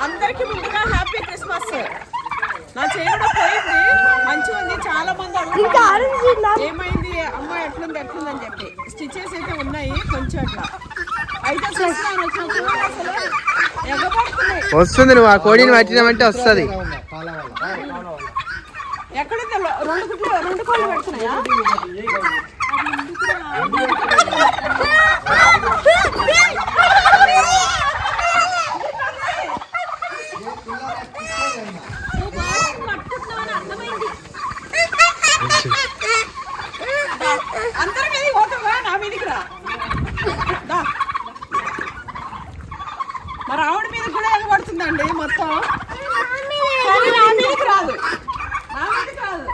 అందరికి ముందుగా happy Christmas. నా చేయి కూడా పోయింది, మంచిగా ఉంది. చాలా మంది అడుగుతున్నారు ఏమైంది అమ్మ, ఎట్లుంది అని చెప్పి. స్టిచెస్ అయితే ఉన్నాయి కొంచెం అట్లా. అయితే వస్తుంది, నువ్వు ఆ కోడిని పట్టినామంటే వస్తుంది. ఎక్కడ రెండు కోళ్ళు పెడుతున్నాయా? అందరి మీదకి పోతావా? నా మీదకి రా. మరి ఆవిడ మీద కూడా ఎగబడుతుందండి మొత్తం. నా మీదకి రాదు, నా మీదకి రాదు.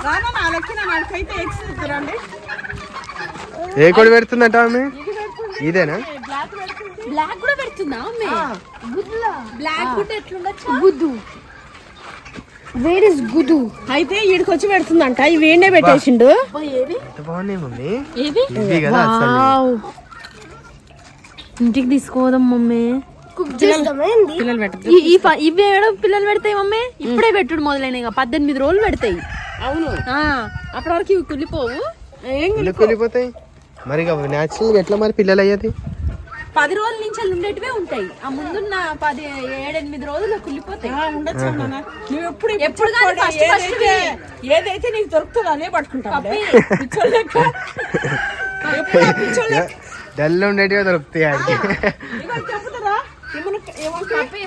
రానా నా లెక్కి నాకైతే ఎగ్స్ ఇద్దరండి. ఏ కోడి పెడుతుందంట ఆమె? ఇదేనా? బ్లాక్ కూడా పెడుతుందా ఆమె? బ్లాక్ కూడా ఎట్లుండొచ్చు? గుద్దు, వేర్ ఇస్ గుద్దు. అయితే ఈడికి వచ్చి పెడుతుందంట. ఇవి ఏండే పెట్టేసిండు. బాగున్నాయి మమ్మీ. ఏది? ఇంటికి తీసుకోదాం మమ్మీ. పిల్లలు పెడతాయి మమ్మీ. ఇప్పుడే పెట్టుడు మొదలైన 18 రోజులు పెడతాయి. అవును, అప్పటి వరకు ఇవి కుళ్ళిపోవు. కుళ్ళిపోతాయి మరి. న్యాచురల్ ఎట్లా మరి పిల్లలు అయ్యేది? 10 రోజుల నుంచి ఉండేటివే ఉంటాయి. ఆ ముందున్న 7-8 రోజులు కుళ్ళిపోతాయి. ఉండొచ్చు. నువ్వు ఎప్పుడు ఏదైతే నీకు దొరుకుతుందో అనే పట్టుకుంటావు. డల్ ఉండేటివే దొరుకుతాయి.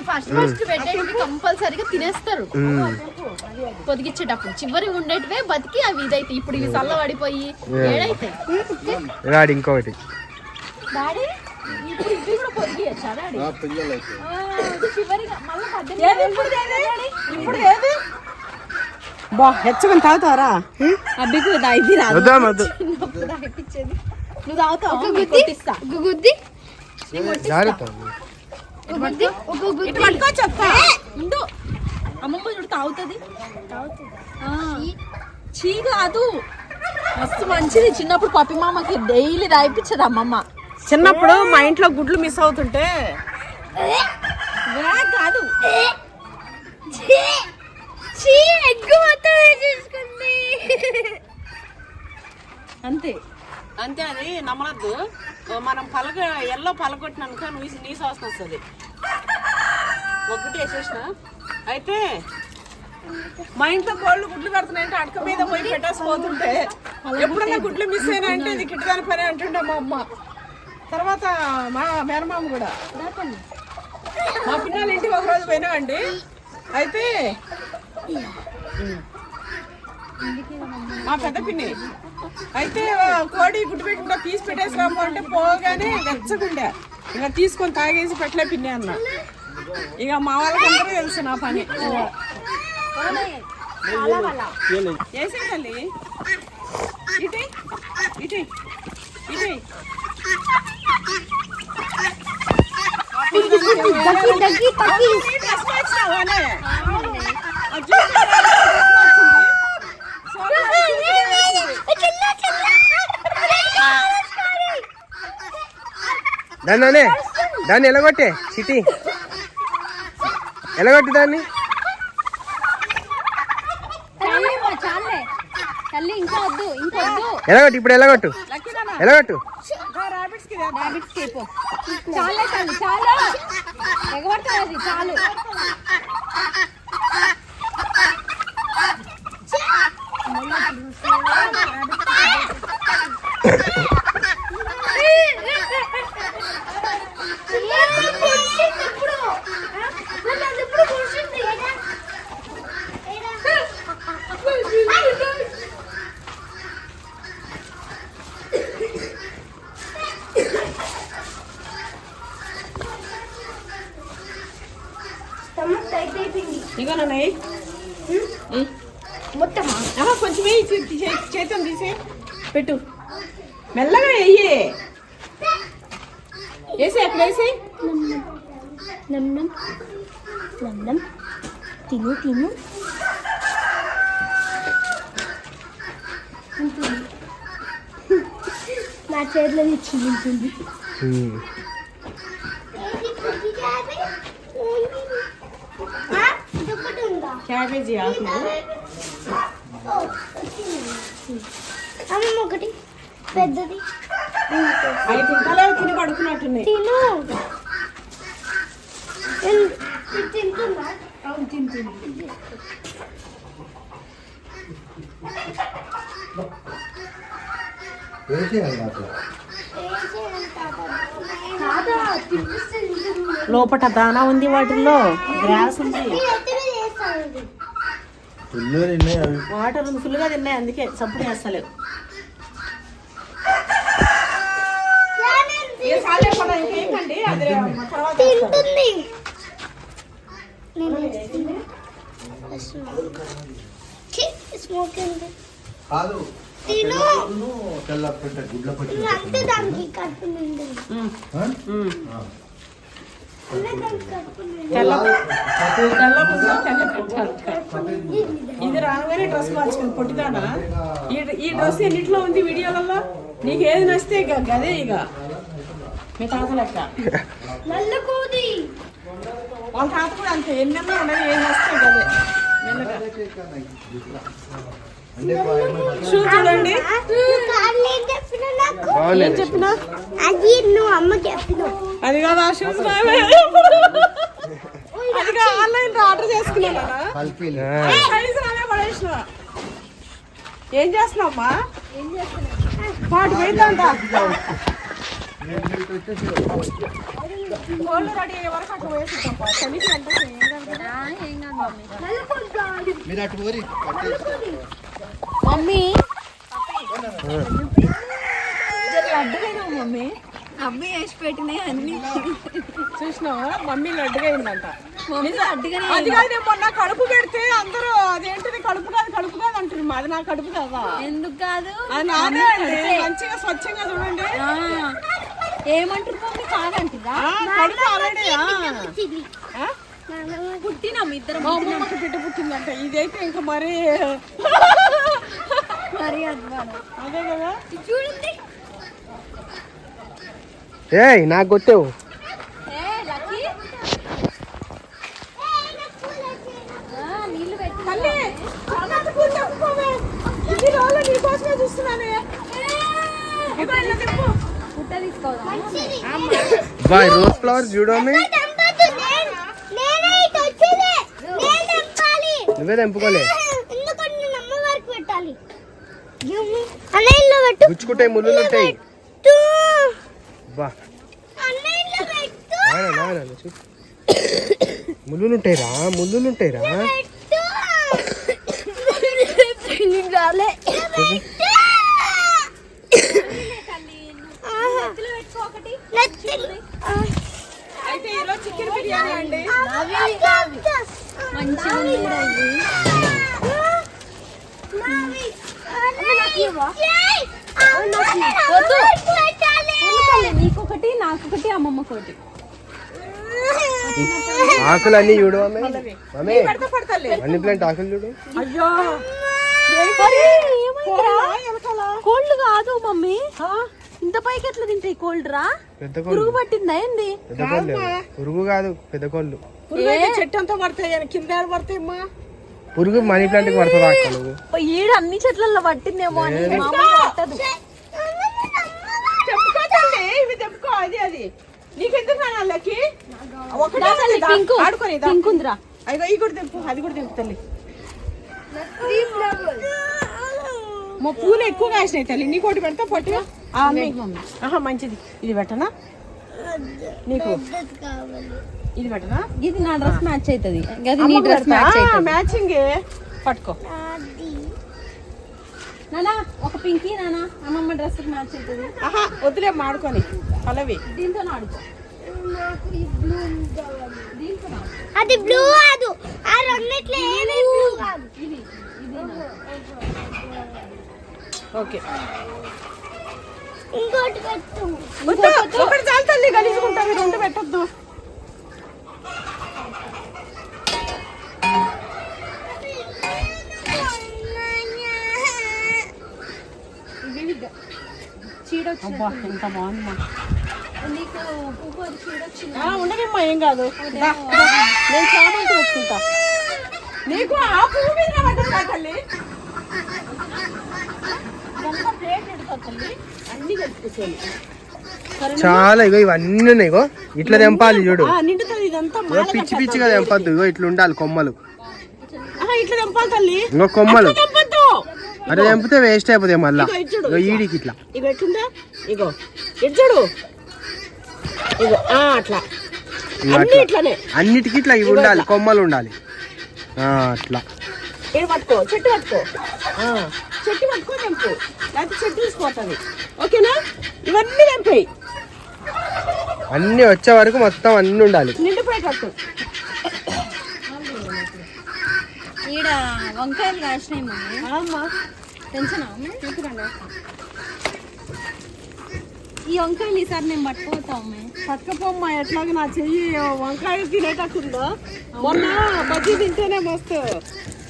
ఫస్ట్ పెట్టేటివి కంపల్సరీగా తినేస్తారు పొదిగిచ్చేటప్పుడు. చివరి ఉండేటివే బతికి అవి ఇదైతే. ఇప్పుడు ఇవి చల్ల పడిపోయి ఏడైతాయి. ఇంకొకటి డాడీ, ఇప్పుడు ఇవి కూడా పొదిగియచ్చా డాడీ? చివరిగా మళ్ళీ బా హెచ్చమని తాగుతారా? అబ్బికి ఇది రాదు. తాగిపించేది నువ్వు తాగుతావు. గుద్ది చెప్తా. అమ్మమ్మ చూడు తాగుతుంది. చీ కాదు, మస్తు మంచిది. చిన్నప్పుడు పప్పి మామకి డైలీ తాగిపించదు అమ్మమ్మ. చిన్నప్పుడు మా ఇంట్లో గుడ్లు మిస్ అవుతుంటే కాదు అంతే అంతే. అది నమ్మలద్దు. మనం ఎల్లో పలకొట్టినాక నీ వాసన వస్తుంది. ఒక్కటి వేసేసిన. అయితే మా ఇంట్లో కోళ్ళు గుడ్లు పెడుతున్నాయంటే అడక మీద పోయి పెట్టేసిపోతుంటే ఎప్పుడన్నా గుడ్లు మిస్ అయినా అంటే ఇది కిట్టదాని పని అంటుండే మా అమ్మ. తర్వాత మా మేనమామ కూడా. మా పిల్లలు ఇంటికి ఒకరోజు పోయినామండి. అయితే మా పెద్ద పిన్ని అయితే కోడి గుడ్డు పెట్టకుండా తీసి పెట్టేసి రాము అంటే పోగానే వెచ్చకుండే. ఇక తీసుకొని తాగేసి పెట్టలే పిన్ని అన్న. ఇక మా వాళ్ళకందరూ తెలుసు నా పని. వేసేయాలి. ఇటు ఇటు ఇటు దాన్ని ఎలాగొట్టే సిటీ, ఎలాగొట్టు దాన్ని. ఎలాగొట్టు ఇప్పుడు, ఎలాగొట్టు ఎలాగొట్టు. చాలా ఎగబడుతుంది చాలు. ఇగోనన్నాయి మొత్తమా? కొంచెం చేతం తీసే పెట్టు. మెల్లగా వెయ్యి. వేసి అక్కడ వేసి. తిను తిను. నా చేతిలో ఇచ్చింది. క్యాబేజీ ఆకులు. అమ్మమ్మ ఒకటి పెద్దది అవి తింటాలే, తిని పడుకున్నట్టున్నాయి. తిను తింటుందా? అవును తింటుంది. లోపట దానా ఉంది, వాటిల్లో గ్రాస్ ఉంది, వాటర్ ఉంది, ఫుల్గా తిన్నాయి. అందుకే సప్పుడు చేస్తలేవు. ఇంకేంటండి అది తర్వాత తింటుంది. స్మోక్ కాదు తిను గుడ్ల పట్టి అంతే, దానికి కడుపు నిండి ఇది రాగానే డ్రెస్ మార్చుకుంది పొట్టిదానా. ఈ డ్రెస్ ఎన్నిట్లో ఉంది వీడియోలలో? నీకు ఏది నచ్చితే ఇక గదే. ఇక మీ తాత లెక్క నల్లకోది వాళ్ళ తాత కూడా అంతే, ఎన్నెన్నో ఉన్నది, ఏది నచ్చితే గదే. షూ చూడండి, ఏం చెప్పినా అది నువ్వు అమ్మ చెప్పిన అది కాదు. ఆ షూస్ అది ఆన్లైన్ ఆర్డర్ చేసుకున్నాను. సైజు రాలే, పడేసిన. ఏం చేస్తున్నావమ్మా? వాటి పోయిందంట. గోల్డ్ రెడీ అయ్యే వరకు అట్లా వేసుకుంటాం. చలికి అంటే మీరు అటు పోరి మమ్మీ మమ్మీ అమ్మాయి వేసి పెట్టినాయి అన్ని చూసినావా? మమ్మీ లడ్డుగా అయిందంట. అడ్డుగానే అది కాదు, నేను మొన్న కడుపు పెడితే అందరూ అదేంటిది కడుపు కాదు అంటుంది. అది నా కడుపు కదా. ఎందుకు కాదు అది నాదే అండి. మంచిగా స్వచ్ఛంగా చూడండి. ఏమంటారు మమ్మీ? కాదంటారా? కడుపు ఆల్రెడీ పుట్టినాం ఇద్దరం. మా అమ్మమ్మకి బిడ్డ పుట్టిందంట. ఇదైతే ఇంకా మరీ మరీ అద్వానం. అదే కదా. చూడండి ఏయ్ నాకు కొట్టావు. నీళ్ళు పెట్టి పుట్ట తీసుకోదాం. బాయ్ రోజ్ ఫ్లవర్స్ చూడమే. నువ్వే తెంపుకోలే. గుచ్చుకుంటాయి, ముళ్ళులు ఉంటాయి. బా ముళ్ళులు ఉంటాయి రా, ముళ్ళులు ఉంటాయి రా. అయితే ఈరోజు చికెన్ బిర్యానీ అండి. మంచిగా ఉంది కూడా ఇది. నీకొకటి నాకొకటి అమ్మమ్మకొకటి. ఆకులు అన్ని చూడు మమ్మీ. మమ్మీ పెడతా పడతలే. మనీ ప్లాంట్ ఆకులు చూడు. అయ్యో కోల్డ్ కాదు మమ్మీ, ఇంత పైకి ఎట్లా తింటాయి కోల్డ్ రా? పెద్ద పురుగు కోళ్ళు. పట్టిందా ఏంది? పెద్ద కోళ్ళు పురుగు కాదు, పెద్ద కోళ్ళు. చెట్టు అంతా పడతాయి, కింద పడతాయమ్మా. పురుగు మనీ ప్లాంట్ కి పడుతుంది అక్క. నువ్వు ఈడ అన్ని చెట్లలో పట్టిందేమో అని మామూలుగా పట్టదు. చెప్పుకోదండి, ఇవి చెప్పుకో. అది నీకెందుకు నాన్నకి పింక్ ఆడుకొని పింక్ ఉందిరా. అయ్యో ఈ కూడా తెంపు, అది కూడా తెంపు తల్లి. మా పూలు ఎక్కువ కాసినాయి తల్లి. నీకోటి పెడతా పొట్టు. ఆహా మంచిది. ఇది పెట్టనా నీకు? ఇది పెట్టనా? ఇది నా డ్రెస్ మ్యాచ్ అవుతుంది, అది నీ డ్రెస్ మ్యాచ్ అవుతుంది. మ్యాచింగ్ పట్టుకో. నానా ఒక పింకీ నానా అమ్మమ్మ డ్రెస్ మ్యాచ్ అవుతుంది. ఆహా వద్దులే మాడుకొని పల్లవి. దీంతో ఆడుకో. అది బ్లూ కాదు, ఆ రెండిట్లో ఏది బ్లూ కాదు. ఇది ఓకే ఇంకోటి పెట్టు. ఒకటి చాలు తల్లి, గలీజుకుంటారు. రెండు పెట్టద్దు. అబ్బా ఎంత బాగుంది. నీకు పువ్వు అది చీడొచ్చింది. ఉండదమ్మా, ఏం కాదు. నేను చామంతి పెట్టుకుంటా. నీకు ఆ పువ్వు మీద పడ్డదా తల్లి? ఇదంతా ప్లేట్ ఎడుతా తల్లి, అన్ని కలుపుకోవాలి. చాలా ఇగో ఇవన్నీ ఉన్నాయి. ఇగో ఇట్లా తెంపాలి చూడు. నిండుతుంది ఇదంతా. ఇగో పిచ్చి పిచ్చిగా తెంపద్దు. ఇగో ఇట్లా ఉండాలి కొమ్మలు. ఇట్లా తెంపాలి తల్లి. ఇంకో కొమ్మలు తెంపద్దు. అరే తెంపితే వేస్ట్ అయిపోతాయి మళ్ళా. ఇగో ఈడికి ఇట్లా. ఇగో ఎట్లుందా? ఇగో ఎటు చూడు. ఇగో అట్లా అన్ని ఇట్లానే. అన్నిటికి ఇట్లా ఇవి ఉండాలి, కొమ్మలు ఉండాలి. అట్లా ఇది పట్టుకో, చెట్టు పట్టుకో, చెట్టు పట్టుకో తెంపు, లేకపోతే చెట్టు తీసిపోతుంది. ఓకేనా? ఇవన్నీ తెంపాయి. అన్ని వచ్చే వరకు మొత్తం అన్ని ఉండాలి. నిండిపోయేటట్టు. ఈడ వంకాయలు కాసినాయి మమ్మీ. అమ్మా పెంచనా ఈ వంకాయలు ఈసారి నేను పట్టుకోతా అమ్మాయి. పట్టుకపోమ్మా. ఎట్లాగ నా చెయ్యి వంకాయ తినేటట్టుందో. మొన్న బజ్జీ తింటేనే మస్తు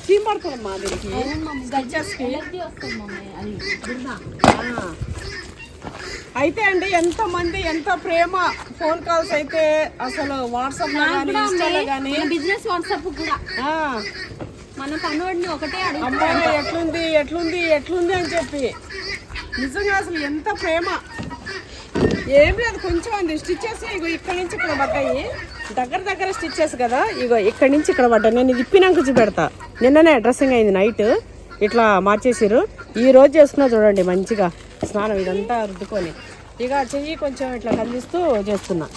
చీమ పడుతుందమ్మా దీనికి. వస్తుంది మమ్మీ అది. అయితే అండి ఎంతమంది ఎంత ప్రేమ ఫోన్ కాల్స్ అయితే అసలు వాట్సాప్ లో కానీ ఇన్స్టాలో కానీ బిజినెస్ వాట్సాప్ కూడా మన పనుడిని ఒకటే అమ్మాయి ఎట్లుంది ఎట్లుంది ఎట్లుంది అని చెప్పి నిజంగా అసలు ఎంత ప్రేమ. ఏం లేదు, కొంచెం అంది స్టిచ్చెస్. ఇగో ఇక్కడ నుంచి ఇక్కడ పడ్డాయి, దగ్గర స్టిచ్చెస్ కదా. ఇగో ఇక్కడ నుంచి ఇక్కడ పడ్డాయి. నేను ఇది ఇప్పినాక చూపెడతా. నిన్ననే డ్రెస్సింగ్ అయింది నైట్, ఇట్లా మార్చేసారు. ఈ రోజు చేసుకున్నా చూడండి మంచిగా స్నానం ఇదంతా రుద్దుకొని. ఇక చెయ్యి కొంచెం ఇట్లా కదిలిస్తూ చేస్తున్నా.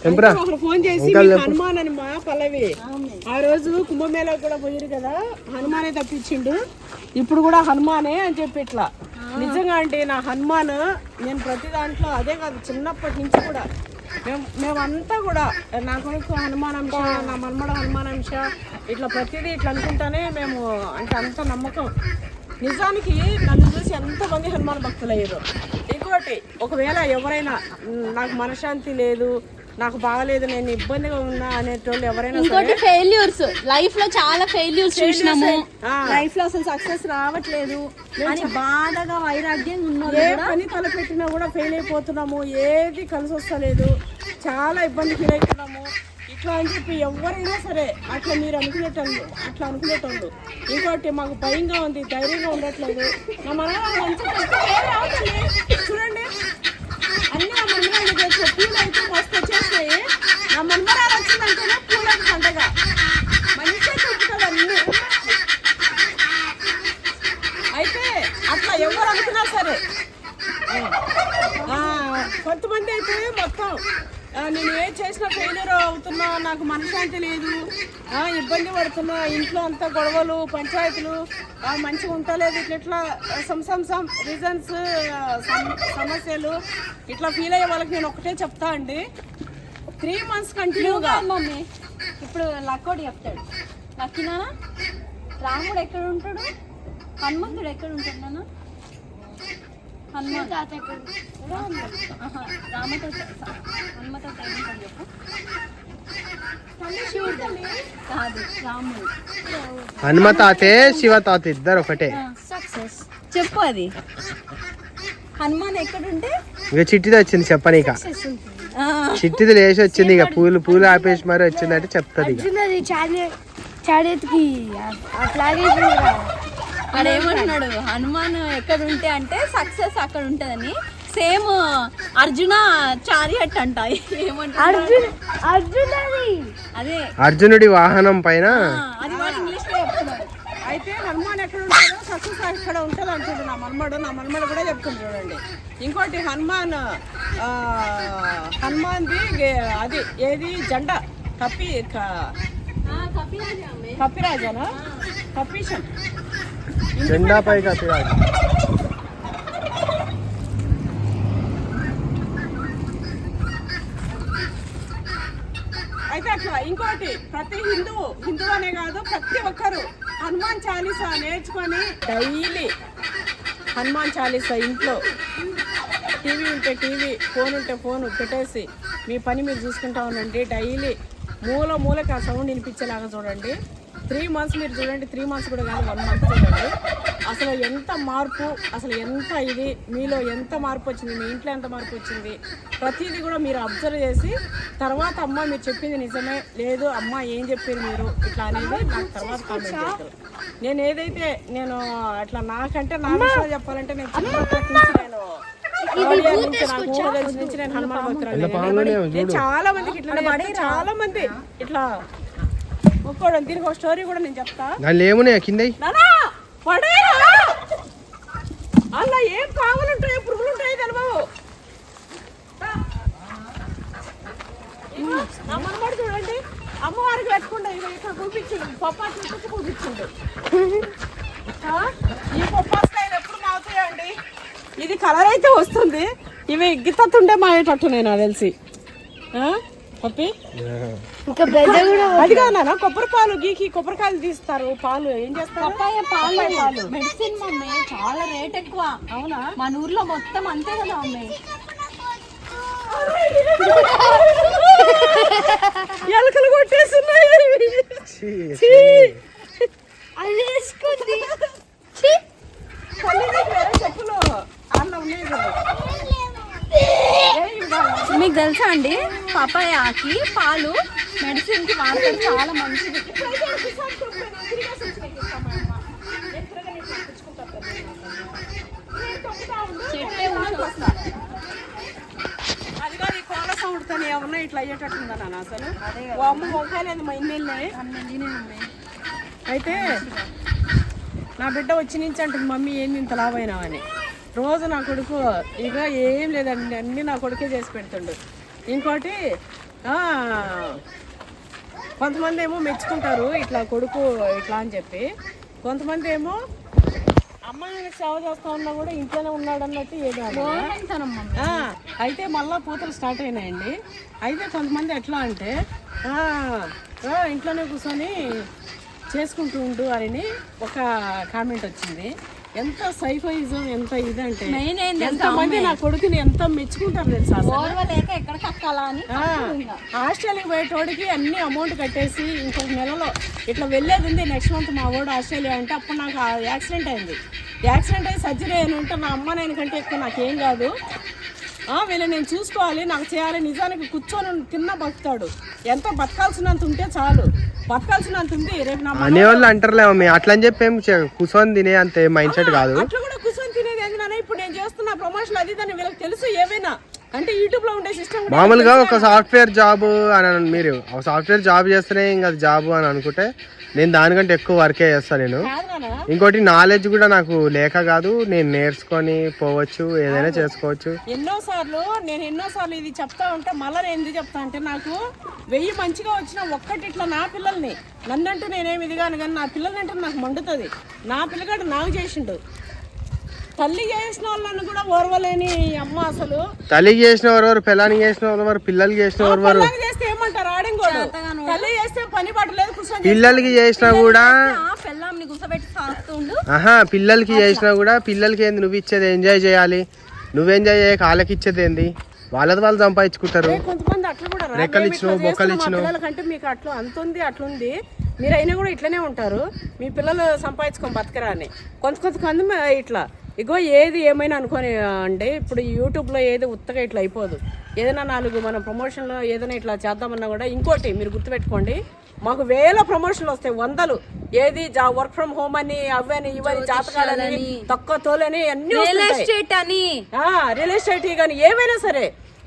ఒకరు ఫోన్ చేసి హనుమాన్ అని మా పల్లవి ఆ రోజు కుంభమేళకు కూడా పోయారు కదా, హనుమానే తప్పించిండు, ఇప్పుడు కూడా హనుమానే అని చెప్పి ఇట్లా. నిజంగా అంటే నా హనుమాన్ నేను ప్రతి దాంట్లో అదే కాదు చిన్నప్పటి నుంచి కూడా మేమంతా కూడా నా కొడుకు హనుమాన్ అంశ, నా మన్మడ హనుమాన్ అంశ, ఇట్లా ప్రతిదీ ఇట్లా అనుకుంటానే మేము అంటే అంత నమ్మకం. నిజానికి నన్ను చూసి ఎంతమంది హనుమాన్ భక్తులు అయ్యారు. ఇంకోటి ఒకవేళ ఎవరైనా నాకు మనశ్శాంతి లేదు, నాకు బాగలేదు, నేను ఇబ్బందిగా ఉన్నా అనేటోళ్ళు ఎవరైనా ఇంకోటి ఫెయిల్యూర్స్ లైఫ్ లో చాలా ఫెయిల్యూర్స్ చూసినాము. లైఫ్ లో అసలు సక్సెస్ రావట్లేదు అని బాధగా వైరాగ్యంగా ఉన్నారు. ఏ పని తలపెట్టినా కూడా ఫెయిల్ అయిపోతున్నాము, ఏది కలిసి వస్తలేదు, చాలా ఇబ్బంది ఫీల్ అవుతున్నాము ఇట్లా అని చెప్పి ఎవరైనా సరే అట్లా మీరు అనుకునేటోళ్ళు. ఇంకోటి మాకు భయంగా ఉంది, ధైర్యంగా ఉండట్లేదు. నా మనవాళ్ళు చూడండి అన్ని నా మనవరాలు చేసే పూలు అయితే మస్తు వచ్చేస్తాయి. నా మనవరాలు వచ్చిందంటేనే పూలకు పంటగా మంచిగా చెప్తుంది అన్ని. అయితే అట్లా ఎవరు అనుకున్నా సరే కొంతమంది అయితే మొత్తం నేను ఏం చేసినా ఫెయిల్యూర్ అవుతున్నా, నాకు మనశ్శాంతి లేదు, ఇబ్బంది పడుతున్నా, ఇంట్లో అంతా గొడవలు పంచాయతీలు, మంచిగా ఉంటలేదు, ఇట్లా సమ్ రీజన్స్ సమస్యలు ఇట్లా ఫీల్ అయ్యే వాళ్ళకి నేను ఒకటే చెప్తా అండి, 3 months కంటిన్యూగా. మమ్మీ ఇప్పుడు లక్కోడు చెప్తాడు, లక్కినా రాముడు ఎక్కడ ఉంటాడు, హనుమంతుడు ఎక్కడ ఉంటాడు నాన్న, హనుమంతు రామతో హనుమతో చెప్పు. కాదు రాముడు, హనుమ తాతే శివ తాత ఇద్దరు ఒకటే. సక్సెస్ చెప్పు. అది హనుమాన్ ఎక్కడుంటే ఇక చిట్టిది వచ్చింది చెప్పనీక. చిట్టిది లేచి వచ్చింది, ఇక పూలు ఆపేసి మరి వచ్చిందంటే చెప్తుంది. అదేమంటున్నాడు, హనుమాన్ ఎక్కడ ఉంటే అంటే సక్సెస్ అక్కడ ఉంటదని. సేమ్ అర్జున చారియట్ అంట. ఏమంటారు అదే అర్జునుడి వాహనం పైన అది వాడు ఇంగ్లీష్ లో చెప్తున్నాడు. అయితే హనుమాన్ ఎక్కడ ఉంటాడో సక్సెస్ అక్కడ ఉంటుంది అంటుంది నా మన్మడు కూడా చెప్తుంది చూడండి. ఇంకోటి హనుమాన్ది అది ఏది జెండా కపిరాజనా కపీషన్ జెండాపై కపిరాజు. అయితే అట్లా ఇంకోటి ప్రతి హిందువు అనే కాదు ప్రతి ఒక్కరు హనుమాన్ చాలీసా నేర్చుకొని డైలీ హనుమాన్ చాలీసా ఇంట్లో టీవీ ఉంటే టీవీ, ఫోన్ ఉంటే ఫోన్ పెట్టేసి మీ పని మీరు చూసుకుంటా ఉండండి. డైలీ మూలకి ఆ సౌండ్ వినిపించేలాగా చూడండి. 3 months మీరు చూడండి, 3 months కూడా కాదు 1 month చూడండి. అసలు ఎంత మార్పు, అసలు ఎంత ఇది మీలో ఎంత మార్పు వచ్చింది, మీ ఇంట్లో ఎంత మార్పు వచ్చింది, ప్రతిదీ కూడా మీరు అబ్జర్వ్ చేసి తర్వాత అమ్మ మీరు చెప్పింది నిజమే లేదు అమ్మ ఏం చెప్పారు మీరు ఇట్లా అనేది నాకు తర్వాత కామెంట్ చేస్తారు. నేను ఏదైతే నేను అట్లా నాకంటే నా విషయం చెప్పాలంటే నేను చిన్నప్పటి నుంచి నేను నాకు ఊహ తెలిసి నుంచి నేను హనుమాన్ భక్తురాలు. నేను చాలా మందికి ఇట్లా చాలా మంది ఇట్లా ఒక్కోడం దీనికి ఒక స్టోరీ కూడా నేను చెప్తా. కింద అలా ఏం పాములు ఉంటాయో పురుగులు ఉంటాయో తెలియవు. అమ్మమ్మడు చూడండి అమ్మవారికి పెట్టుకుంటా ఇక్కడ చూపించిండు పప్పాసు చూపించిండు. ఈ పప్పాసుకాయలు ఎప్పుడు మావుతాయండి? ఇది కలర్ అయితే వస్తుంది, ఇవి గిత్తుంటే మాయేటట్టు నేను తెలిసి పప్పి ఇంకా బెజ కూడా అది కాదన్నా కొబ్బరి పాలు గీకి కొబ్బరికాయలు తీస్తారు పాలు ఏం చేస్తారు? పాలు మెడిసిన్ మమ్మీ చాలా రేట్ ఎక్కువ. అవునా? మన ఊర్లో మొత్తం అంతే కదా మమ్మీ. ఎలకలు కొట్టేస్తున్నాయి. అది వేసుకుంది. చెప్పులు అన్న ఉన్నాయి కదా. మీకు తెలుసా అండి పపాయాకి పాలు మెడిసిన్ కి వాడతారు, చాలా మంచిది. అది కాదు ఈ కోళ్ళ సౌండ్ తను ఏమన్నా ఇట్లా అయ్యేటట్టుందా నాన్న అసలు? ఓ అమ్మ మొక్కలేదు మా ఇన్నెళ్ళే. అయితే నా బిడ్డ వచ్చి నుంచి అంటుంది మమ్మీ ఏంది ఇంత లాభైనావని. రోజు నా కొడుకు ఇక ఏం లేదండి అన్నీ నా కొడుకే చేసి పెడుతుండు. ఇంకోటి కొంతమంది ఏమో మెచ్చుకుంటారు ఇట్లా కొడుకు ఇట్లా అని చెప్పి, కొంతమంది ఏమో అమ్మాయిని సేవ చేస్తా ఉన్నా కూడా ఇంట్లోనే ఉన్నాడు అన్నట్టు ఏదో. అయితే మళ్ళీ పూతలు స్టార్ట్ అయినాయండి. అయితే కొంతమంది ఎట్లా అంటే ఇంట్లోనే కూర్చొని చేసుకుంటూ ఉండు అని ఒక కామెంట్ వచ్చింది. ఎంత సైకోయిజం ఎంత ఇదంటే ఎంతమంది నా కొడుకుని ఎంత మెచ్చుకుంటారు తెలుసా. ఎక్కడ కక్కాలా అని ఆస్ట్రేలియాకి పోయేటోడికి అన్ని అమౌంట్ కట్టేసి ఇంకొక నెలలో ఇట్లా వెళ్ళేది ఉంది. నెక్స్ట్ మంత్ మా వాడు ఆస్ట్రేలియా అంటే అప్పుడు నాకు యాక్సిడెంట్ అయింది. యాక్సిడెంట్ అయ్యి సర్జరీ అయిన ఉంటే నా అమ్మ నేను కంటే ఎక్కువ నాకేం కాదు, వీళ్ళు నేను చూసుకోవాలి నాకు చేయాలి. నిజానికి కూర్చొని తిన్న బతుకుతాడు. ఎంత బతకాల్సినంత ఉంటే చాలు, బతకాల్సినంత ఉంది. రేపు నా అనేవాళ్ళు అంటారులే మమ్మీ అట్లా అని చెప్పి ఏం కూర్చొని తినే అంతే మైండ్ సెట్ కాదు. అట్లా కూడా కూర్చొని తినేది ఏంటన్నా ఇప్పుడు నేను చేస్తున్న ప్రమోషన్ అది దాన్ని వీళ్ళకి తెలుసు. ఏమైనా అంటే యూట్యూబ్ లో ఉండే సిస్టమ్ మామూలుగా ఒక సాఫ్ట్వేర్ జాబ్ అని మీరు ఒక సాఫ్ట్వేర్ జాబ్ చేస్తేనే ఇంకా జాబ్ అని అనుకుంటే నేను దానికంటే ఎక్కువ వర్కే చేస్తాను నేను. ఇంకోటి నాలెడ్జ్ కూడా నాకు లేక కాదు, నేను నేర్చుకొని పోవచ్చు, ఏదైనా చేసుకోవచ్చు. ఎన్నోసార్లు ఇది చెప్తా ఉంటే మళ్ళీ నేను ఎందుకు చెప్తా అంటే నాకు 1000 మంచిగా వచ్చిన ఒక్కటి ఇట్లా నా పిల్లల్ని నన్నంటూ నేనేమి ఇదిగాను కానీ నా పిల్లలంటే నాకు మండుతుంది. నా పిల్లగాడు నాకు చేసిండు. తల్లి చేసిన వాళ్ళని కూడా ఓర్వలేని అమ్మ అసలు. తల్లికి చేసిన వారు పిల్లలకి చేసిన వారు పిల్లలకి చేసిన వారు చేస్తే ఏమంటారు ఆడంగోడు. తల్లి చేస్తే పని పట్టలేదు కూర్చొని. పిల్లలకి చేసినా కూడా పిల్లలకి చేసినా కూడా పిల్లలకి ఏంది నువ్వు ఇచ్చేది ఎంజాయ్ చేయాలి, నువ్వు ఎంజాయ్ చేయక వాళ్ళకి ఇచ్చేది ఏంది, వాళ్ళది వాళ్ళు సంపాదించుకుంటారు. కొంతమంది అట్లా కూడా రెక్కలు ఇచ్చినావు బొక్కలు ఇచ్చినావు పిల్లలకంటే మీకు అట్లా అంతుంది అట్లుంది మీరైనా కూడా ఇట్లనే ఉంటారు. మీ పిల్లలు సంపాదించుకొని బతకరా అని కొంతమంది ఇట్లా ఇగో ఏది ఏమైనా అనుకోని అంటే ఇప్పుడు యూట్యూబ్లో ఏది ఉత్తగా ఇట్లా అయిపోదు. ఏదైనా 4 మన ప్రమోషన్లో ఏదైనా ఇట్లా చేద్దామన్నా కూడా ఇంకోటి మీరు గుర్తుపెట్టుకోండి, మాకు 1000 ప్రమోషన్లు వస్తాయి, 100. ఏది వర్క్ ఫ్రమ్ హోమ్ అని అవని ఇవని జాతకాలని తక్కువ తోలని అన్ని రియల్ ఎస్టేట్ కానీ ఏవైనా సరే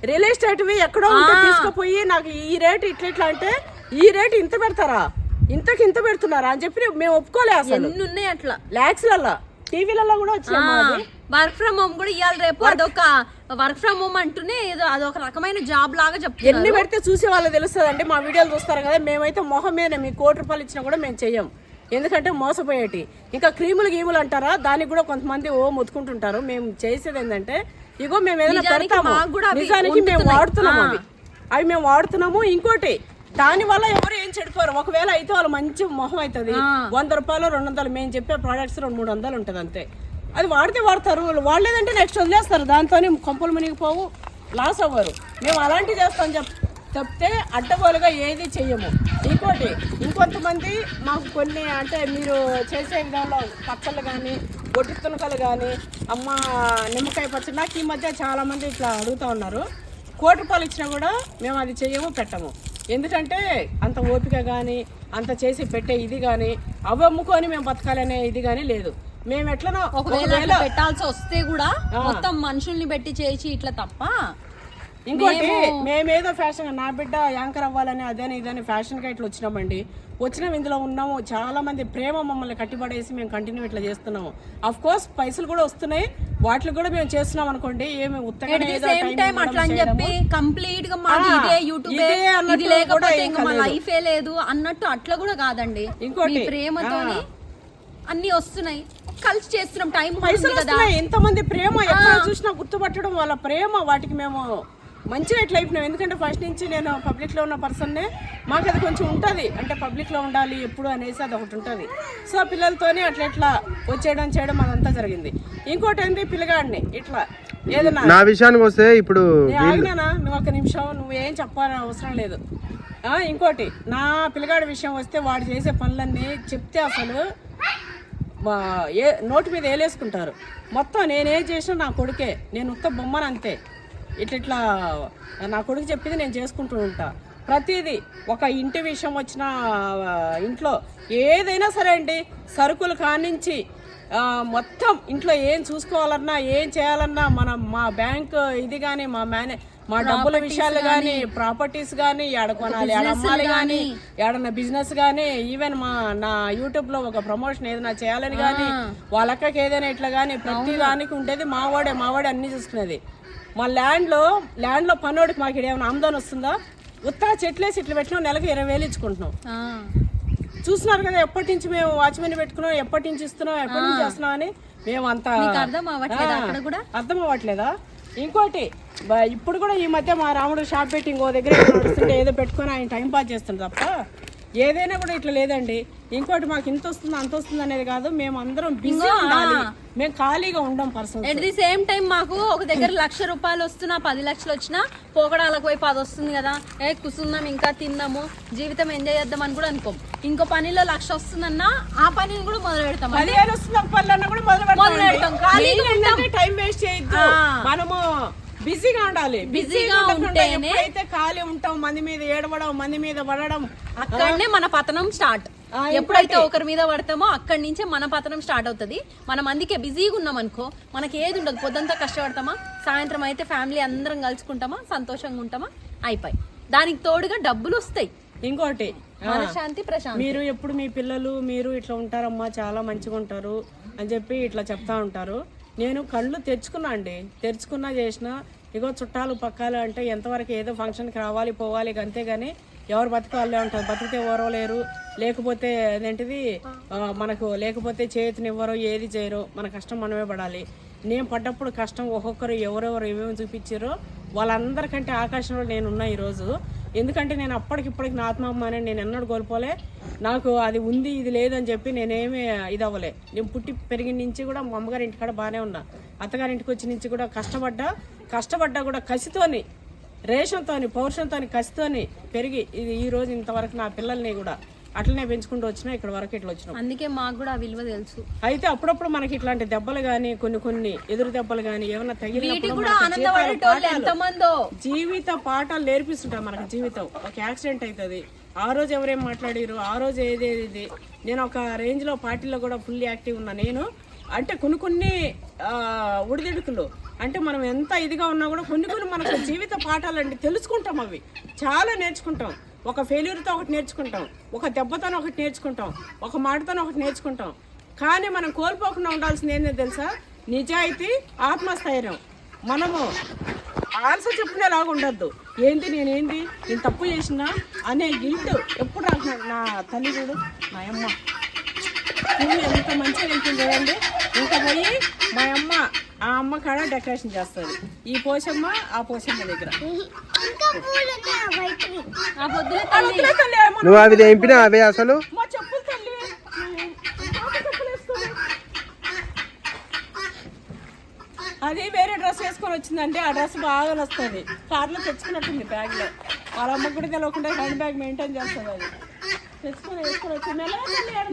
రియల్ ఎస్టేట్ ఎక్కడో తీసుకుపోయి నాకు ఈ రేటు ఇట్లా అంటే ఈ రేటు ఇంత పెడతారా, ఇంత పెడుతున్నారా అని చెప్పి మేము ఒప్పుకోలే. అసలు ఉన్నాయి అట్లా లాక్స్లలో టీవీలలో కూడా వచ్చాయి. వర్క్ ఫ్రమ్ హోమ్ కూడా ఇవాళ రేపు అదొక వర్క్ ఫ్రమ్ హోమ్ అంటూనే అదొక రకమైన జాబ్ లాగా చెప్తారు. ఎన్ని పెడితే చూసే వాళ్ళు తెలుస్తుంది అంటే మా వీడియోలు చూస్తారు కదా. మేమైతే మొహం మీద మీకు 1 కోటి రూపాయలు ఇచ్చినా కూడా మేము చెయ్యం, ఎందుకంటే మోసపోయేటి. ఇంకా గీములు అంటారా దానికి కూడా కొంతమంది మొత్తుకుంటుంటారు. మేము చేసేది ఏంటంటే ఇగో మేము ఏదైనా పెడతాము, నిజానికి మేము వాడుతున్నాము అవి మేము వాడుతున్నాము. ఇంకోటి దాని వల్ల ఎవరు ఏం చెడిపోరు. ఒకవేళ అయితే వాళ్ళు మంచి మొహం అవుతుంది, 100 రూపాయలు 200 మేము చెప్పే ప్రోడక్ట్స్ 200-300 ఉంటుంది అంతే. అది వాడితే వాడతారు, వాడలేదంటే నెక్స్ట్ వదిలేస్తారు. దాంతో కొంపలు మునిగిపోవు, లాస్ అవ్వరు. మేము అలాంటివి చేస్తాం తప్పితే అడ్డగోలుగా ఏది చెయ్యము. ఇంకొంతమంది మాకు కొన్ని అంటే మీరు చేసే విధంలో పచ్చళ్ళు కానీ ఒట్టి తునకలు కానీ అమ్మ నిమ్మకాయ పచ్చడి నాకు ఈ మధ్య చాలామంది ఇట్లా అడుగుతూ ఉన్నారు. ₹1,00,000 ఇచ్చినా కూడా మేము అది చెయ్యము పెట్టము. ఎందుకంటే అంత ఓపిక కానీ అంత చేసి పెట్టే ఇది కానీ అవి అమ్ముకొని మేము బతకాలనే ఇది కానీ లేదు. మేము ఎట్లనో ఒకవేళ పెట్టాల్సి వస్తే కూడా మొత్తం మనుషుల్ని పెట్టి చేసి ఇట్లా తప్ప. ఇంకోటి మేమేదో ఫ్యాషన్ నా బిడ్డ యాంకర్ అవ్వాలని అదని ఇదని ఫ్యాషన్గా ఇట్లా వచ్చినామండి. వచ్చినాం ఇందులో ఉన్నాము. చాలా మంది ప్రేమ మమ్మల్ని కట్టిపడేసి మేము కంటిన్యూ ఇట్లా చేస్తున్నాము. అఫ్ కోర్స్ పైసలు కూడా వస్తున్నాయి, వాటికి కూడా మేము చేస్తున్నాం అనుకోండి. ఏమి కంప్లీట్ గా యూట్యూబ్ లేకపోతే ఇంకా మా లైఫే లేదు అన్నట్టు అట్లా కూడా కాదండి. ఇంకోటి ప్రేమతోని అన్ని వస్తున్నాయి, కలిసి చేస్తున్నాం. టైం పైసలు వస్తున్నాయి. ఇంతమంది ప్రేమ ఎక్కడ చూసినా గుర్తుపట్టడం వాళ్ళ ప్రేమ, వాటికి మేము మంచిగా ఇట్లా అయిపోయినాం. ఎందుకంటే ఫస్ట్ నుంచి నేను పబ్లిక్లో ఉన్న పర్సన్నే, మాకు అది కొంచెం ఉంటుంది అంటే పబ్లిక్లో ఉండాలి ఎప్పుడు అనేసి అది ఒకటి ఉంటుంది. సో పిల్లలతోనే అట్లా ఇట్లా వచ్చేయడం చేయడం అదంతా జరిగింది. ఇంకోటి ఏంటి పిల్లగాడిని ఇట్లా ఏదన్నా నా విషయానికి వస్తే ఇప్పుడు ఆగినానా నువ్వు ఒక నిమిషం, నువ్వు ఏం చెప్పాలని అవసరం లేదు. ఇంకోటి నా పిల్లగాడి విషయం వస్తే వాడు చేసే పనులన్నీ చెప్తే అసలు నోటి మీద వేలేసుకుంటారు. మొత్తం నేనేం చేసినా నా కొడుకే, నేను ఉత్త బొమ్మను అంతే. ఇట్లా నా కొడుకు చెప్పింది నేను చేసుకుంటూ ఉంటా. ప్రతిదీ ఒక ఇంటి విషయం వచ్చిన ఇంట్లో ఏదైనా సరే అండి, సరుకులు కానించి మొత్తం ఇంట్లో ఏం చూసుకోవాలన్నా ఏం చేయాలన్నా మా బ్యాంక్ ఇది కానీ మా డబ్బుల విషయాలు కానీ ప్రాపర్టీస్ కానీ ఏడ కొనాలి ఏడ అమ్మాలి కానీ ఏడన్నా బిజినెస్ కానీ ఈవెన్ నా యూట్యూబ్ లో ఒక ప్రమోషన్ ఏదైనా చేయాలని కానీ వాళ్ళక్కకి ఏదైనా ఇట్లా కానీ ప్రతి దానికి ఉండేది మావాడే అన్ని చూసుకునేది. మా ల్యాండ్ లో పనోడికి మాకు ఏమైనా ఆమ్దాన్ వస్తుందా? ఉత్తా చెట్లేసి ఇట్లా పెట్టినా నెలకు 20,000 ఇచ్చుకుంటున్నాం. చూస్తున్నారు కదా ఎప్పటి నుంచి మేము వాచ్మెన్ పెట్టుకున్నాం, ఎప్పటి నుంచి ఇస్తున్నాం, ఎప్పటి నుంచి చేస్తున్నాం అని మేము అంత అర్థం అవ్వట్లేదా? ఇంకోటి ఇప్పుడు కూడా ఈ మధ్య మా రాముడు షాప్ పెట్టి ఇంకో దగ్గర నడుస్తుంటే ఏదో పెట్టుకొని ఆయన టైం పాస్ చేస్తుంది తప్ప ఏదైనా కూడా ఇట్లా లేదండి. ఇంకోటి మాకు ఇంత వస్తుంది అంత వస్తుంది అనేది కాదు, మేము అందరం బిజీ ఉండాలి, మేము ఖాళీగా ఉండం person. At the same time మాకు ఒక దగ్గర ₹1,00,000 వస్తున్నా 10 లక్షలు వచ్చినా పోకడాలకు పోయి 10 వస్తుంది కదా, కూర్చుందాం ఇంకా తిందాము జీవితం ఎంజాయ్ చేద్దాం అని కూడా అనుకోం. ఇంకో పనిలో 1,00,000 వస్తుందన్నా ఆ పనిని కూడా మొదలు పెడతాం. 10,000 వస్తుంది ఒక పనులన్నా కూడా మొదలు పెడతాం. టైం వేస్ట్ చేయొద్దు, మనము బిజీగా ఉండాలి. బిజీగా ఉంటేనే అయితే ఖాళీ ఉంటాం, మంది మీద ఏడవడం, మంది మీద పడడం, అక్కడనే మన పతనం స్టార్ట్. ఎప్పుడైతే ఒకరి మీద పడతామో అక్కడి నుంచే మన పతనం స్టార్ట్ అవుతుంది. మనం అందుకే బిజీగా ఉన్నాం అనుకో మనకి ఏది ఉండదు. పొద్దుంతా కష్టపడతామా, సాయంత్రం అయితే ఫ్యామిలీ అందరం కలుసుకుంటామా, సంతోషంగా ఉంటామా, అయిపోయి దానికి తోడుగా డబ్బులు వస్తాయి. ఇంకోటి మనశ్శాంతి ప్రశాంతి. మీరు ఎప్పుడు మీ పిల్లలు మీరు ఇట్లా ఉంటారమ్మా చాలా మంచిగా ఉంటారు అని చెప్పి ఇట్లా చెప్తా ఉంటారు. నేను కళ్ళు తెరుచుకున్నా అండి, తెరుచుకున్నా చేసిన ఇగో చుట్టాలు పక్కాలు అంటే ఎంతవరకు ఏదో ఫంక్షన్కి రావాలి పోవాలి అంతేగాని ఎవరు బతకాలే ఉంటారు. బతికితే ఎవరో లేరు, లేకపోతే అదేంటిది మనకు లేకపోతే చేతినివ్వరు, ఏది చేయరు. మన కష్టం మనమే పడాలి. నేను పడ్డప్పుడు కష్టం ఒక్కొక్కరు ఎవరెవరు ఏమేమి చూపించారో వాళ్ళందరికంటే ఆకాశంలో నేనున్నా ఈరోజు. ఎందుకంటే నేను అప్పటికిప్పటికి నా ఆత్మాభిమానం నేను ఎన్నడూ కోల్పోలే. నాకు అది ఉంది ఇది లేదని చెప్పి నేనేమి ఇది అవ్వలే. నేను పుట్టి పెరిగిన నుంచి కూడా మా అమ్మగారి ఇంటికాడ బాగానే ఉన్నా, అత్తగారింటికి వచ్చి నుంచి కూడా కష్టపడ్డా కూడా కసితోని, రేషంతోని, పౌరుషంతోని, కసితోని పెరిగి ఇది ఈ రోజు ఇంతవరకు నా పిల్లల్ని కూడా అట్లనే పెంచుకుంటూ వచ్చినా ఇక్కడ వరకు ఇట్లా వచ్చినాం. అందుకే మాకు కూడా విలువ తెలుసు. అయితే అప్పుడప్పుడు మనకి ఇట్లాంటి దెబ్బలు గానీ కొన్ని ఎదురు దెబ్బలు గానీ ఏమన్నా తగిలినప్పుడు జీవిత పాఠాలు నేర్పిస్తుంటాం మనకు. జీవితం ఒక యాక్సిడెంట్ అవుతుంది, ఆ రోజు ఎవరేం మాట్లాడారు, ఆ రోజు ఏదేది. నేను ఒక రేంజ్ లో పార్టీలో కూడా ఫుల్ యాక్టివ్ ఉన్నా. నేను అంటే కొన్ని ఉడిదిడుకులు అంటే మనం ఎంత ఇదిగా ఉన్నా కూడా కొన్ని మనకు జీవిత పాఠాలు అంటే తెలుసుకుంటాం. అవి చాలా నేర్చుకుంటాం. ఒక ఫెయిల్యూర్తో ఒకటి నేర్చుకుంటాం, ఒక దెబ్బతోనే ఒకటి నేర్చుకుంటాం, ఒక మాటతోనే ఒకటి నేర్చుకుంటాం. కానీ మనం కోల్పోకుండా ఉండాల్సింది ఏంటో తెలుసా? నిజాయితీ, ఆత్మస్థైర్యం. మనము ఆన్సర్ చెప్పుకునేలాగా ఉండద్దు. నేను తప్పు చేసినా అనే గిల్ట్ ఎప్పుడు నా తల్లి చూడు మా అమ్మ ఎంత మంచిగా వెళ్తుంది కదండి. ఇంకా పోయి మా అమ్మ ఆ అమ్మ కాడ డెకరేషన్ చేస్తుంది, ఈ పోషమ్మ ఆ పోషమ్మ దగ్గర. నువ్వు అవి తెంపినా అవే అసలు మా చెప్పులు తల్లి అది వేరే డ్రెస్ వేసుకొని వచ్చిందంటే ఆ డ్రెస్ బాగా వస్తుంది. కార్లో తెచ్చుకున్నట్టుంది బ్యాగ్లో. వాళ్ళ అమ్మ కూడా తెలియకుండా హ్యాండ్ బ్యాగ్ మెయింటైన్ చేస్తుంది. అది తెచ్చుకొని వేసుకొని వచ్చింది.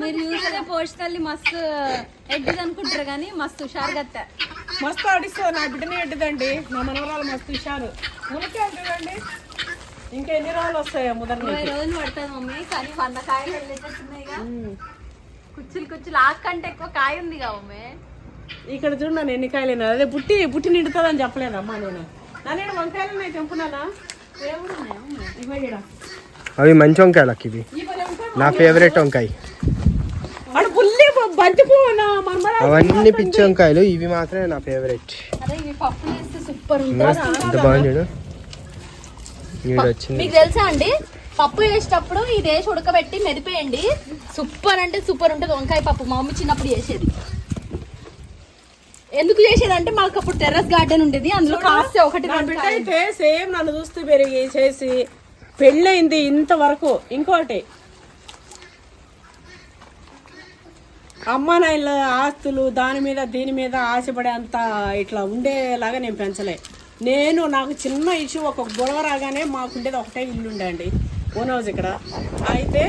మీరు చూసే పోషకాలు మస్తు ఎడ్డిది అనుకుంటారు కానీ మస్తు హుషారుగత్త మస్తు ఆడిస్తుంది. నా బిడ్డని ఎడ్డదండి. నా మనవరాలు మస్తు హుషారు. మునకే అంటుందండి. ఇంకా ఎన్ని రోజులు వస్తాయో ముదర్ని. 20 రోజులు పడుతుంది మమ్మీ. కానీ 100 కాయలు వెళ్ళేటట్టున్నాయిగా. కుచ్చులు ఆకంటే ఎక్కువ కాయ ఉంది మమ్మీ. ఇక్కడ చూడు నన్ను ఎన్ని కాయలు. అదే పుట్టి నిండుతుందని చెప్పలేదమ్మా నేను. నన్ను వంకాయలు నేను తెంపునానా? ఇవ్వ. అవి మంచి వంకాయలు అక్క. ఇవి నా ఫేవరెట్ వంకాయ. అవన్నీ పిచ్చి వంకాయలు. ఇవి మాత్రమే నా ఫేవరెట్. అదే ఇవి పప్పు చేస్తే సూపర్ ఉంటుంది. ఎంత బాగుంది చూడు. మీకు తెలుసా అండి, పప్పు వేసేటప్పుడు ఇది వేసి ఉడకబెట్టి మెదిపేయండి. సూపర్ అంటే సూపర్ ఉంటుంది వంకాయ పప్పు. మా మమ్మీ చిన్నప్పుడు చేసేది. ఎందుకు చేసేది అంటే మాకు అప్పుడు టెర్రస్ గార్డెన్ ఉండేది. అందులో కాస్తే ఒకటి అయితే సేమ్ నన్ను చూస్తూ పెరిగి చేసి పెళ్ళయింది ఇంతవరకు. ఇంకోటి అమ్మ నాయన ఆస్తులు దాని మీద దీని మీద ఆశపడే అంత ఇట్లా ఉండేలాగా నేను పెంచలే. నాకు చిన్న ఇష్యూ ఒక గొడవ రాగానే మాకుండేది ఒకటే ఇల్లు ఉండండి, ఓన్ హౌస్ ఇక్కడ. అయితే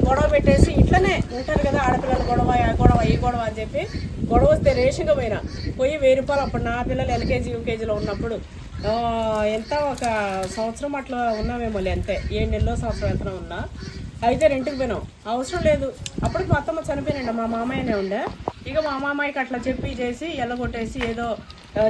గొడవ పెట్టేసి ఇట్లనే ఉంటారు కదా ఆడపిల్లలు, గొడవ ఈ గొడవ అని చెప్పి గొడవ వస్తే రేషన్గా పోయి 1000 రూపాయలు. అప్పుడు నా పిల్లలు LKG UKGలో ఉన్నప్పుడు ఎంత ఒక సంవత్సరం అట్లా ఉన్నామేమో, అంతే 7 నెలలో సంవత్సరం ఎంత ఉన్నా. అయితే రెంట్కి పోయినాం, అవసరం లేదు. అప్పటికి మా అత్తమ్మ చనిపోయినండి, మా మామయ్యనే ఉండే. ఇక మా మామయ్యకి అట్లా చెప్పి చేసి ఎల్లగొట్టేసి ఏదో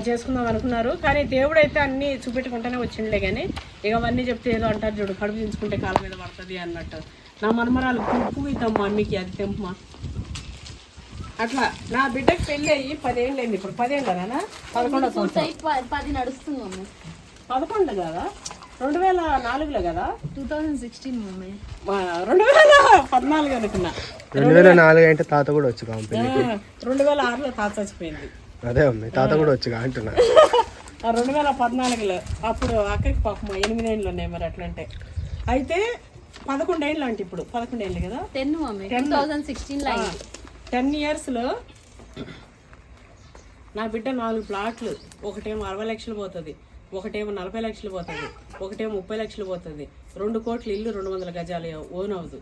చేసుకుందాం అనుకున్నారు. కానీ దేవుడు అయితే అన్నీ చూపెట్టుకుంటూనే వచ్చిండే. కానీ ఇక అవన్నీ చెప్తే ఏదో అంటారు చూడు, కడుపు దించుకుంటే కాళ్ళ మీద పడుతుంది అన్నట్టు. నా మనమరాలు కుక్కు ఇద్దామ్మా మీకు అది తెంపమా అట్లా. నా బిడ్డకి పెళ్ళి అయ్యి 10 ఏళ్ళు అయింది. ఇప్పుడు 10 ఏళ్ళనా? 11వ సంవత్సరం. 10 నడుస్తుంది. 11 కదా, 2004లో కదా, 2016 మమ్మీ. 2014 అనుకున్నా. 2004 అంటే తాత కూడా వచ్చి 2006లో తాత చచ్చిపోయింది. అదే ఉంది, తాత కూడా వచ్చి అంటున్నా. 2014లో అప్పుడు అక్కడికి పాపం 8 ఏళ్ళు ఉన్నాయి మరి అట్లంటే. అయితే 11 ఏళ్ళు అంటే ఇప్పుడు 11 ఏళ్ళు కదా, 10 మమ్మీ. 2016 10 yearsలో నా బిడ్డ 4 ప్లాట్లు. ఒకటేమో 60 లక్షలు పోతుంది, ఒకటేమో 40 లక్షలు పోతుంది, ఒకటేమో 30 లక్షలు పోతుంది. 2 కోట్ల ఇల్లు, 200 గజాలు ఓన్ హౌస్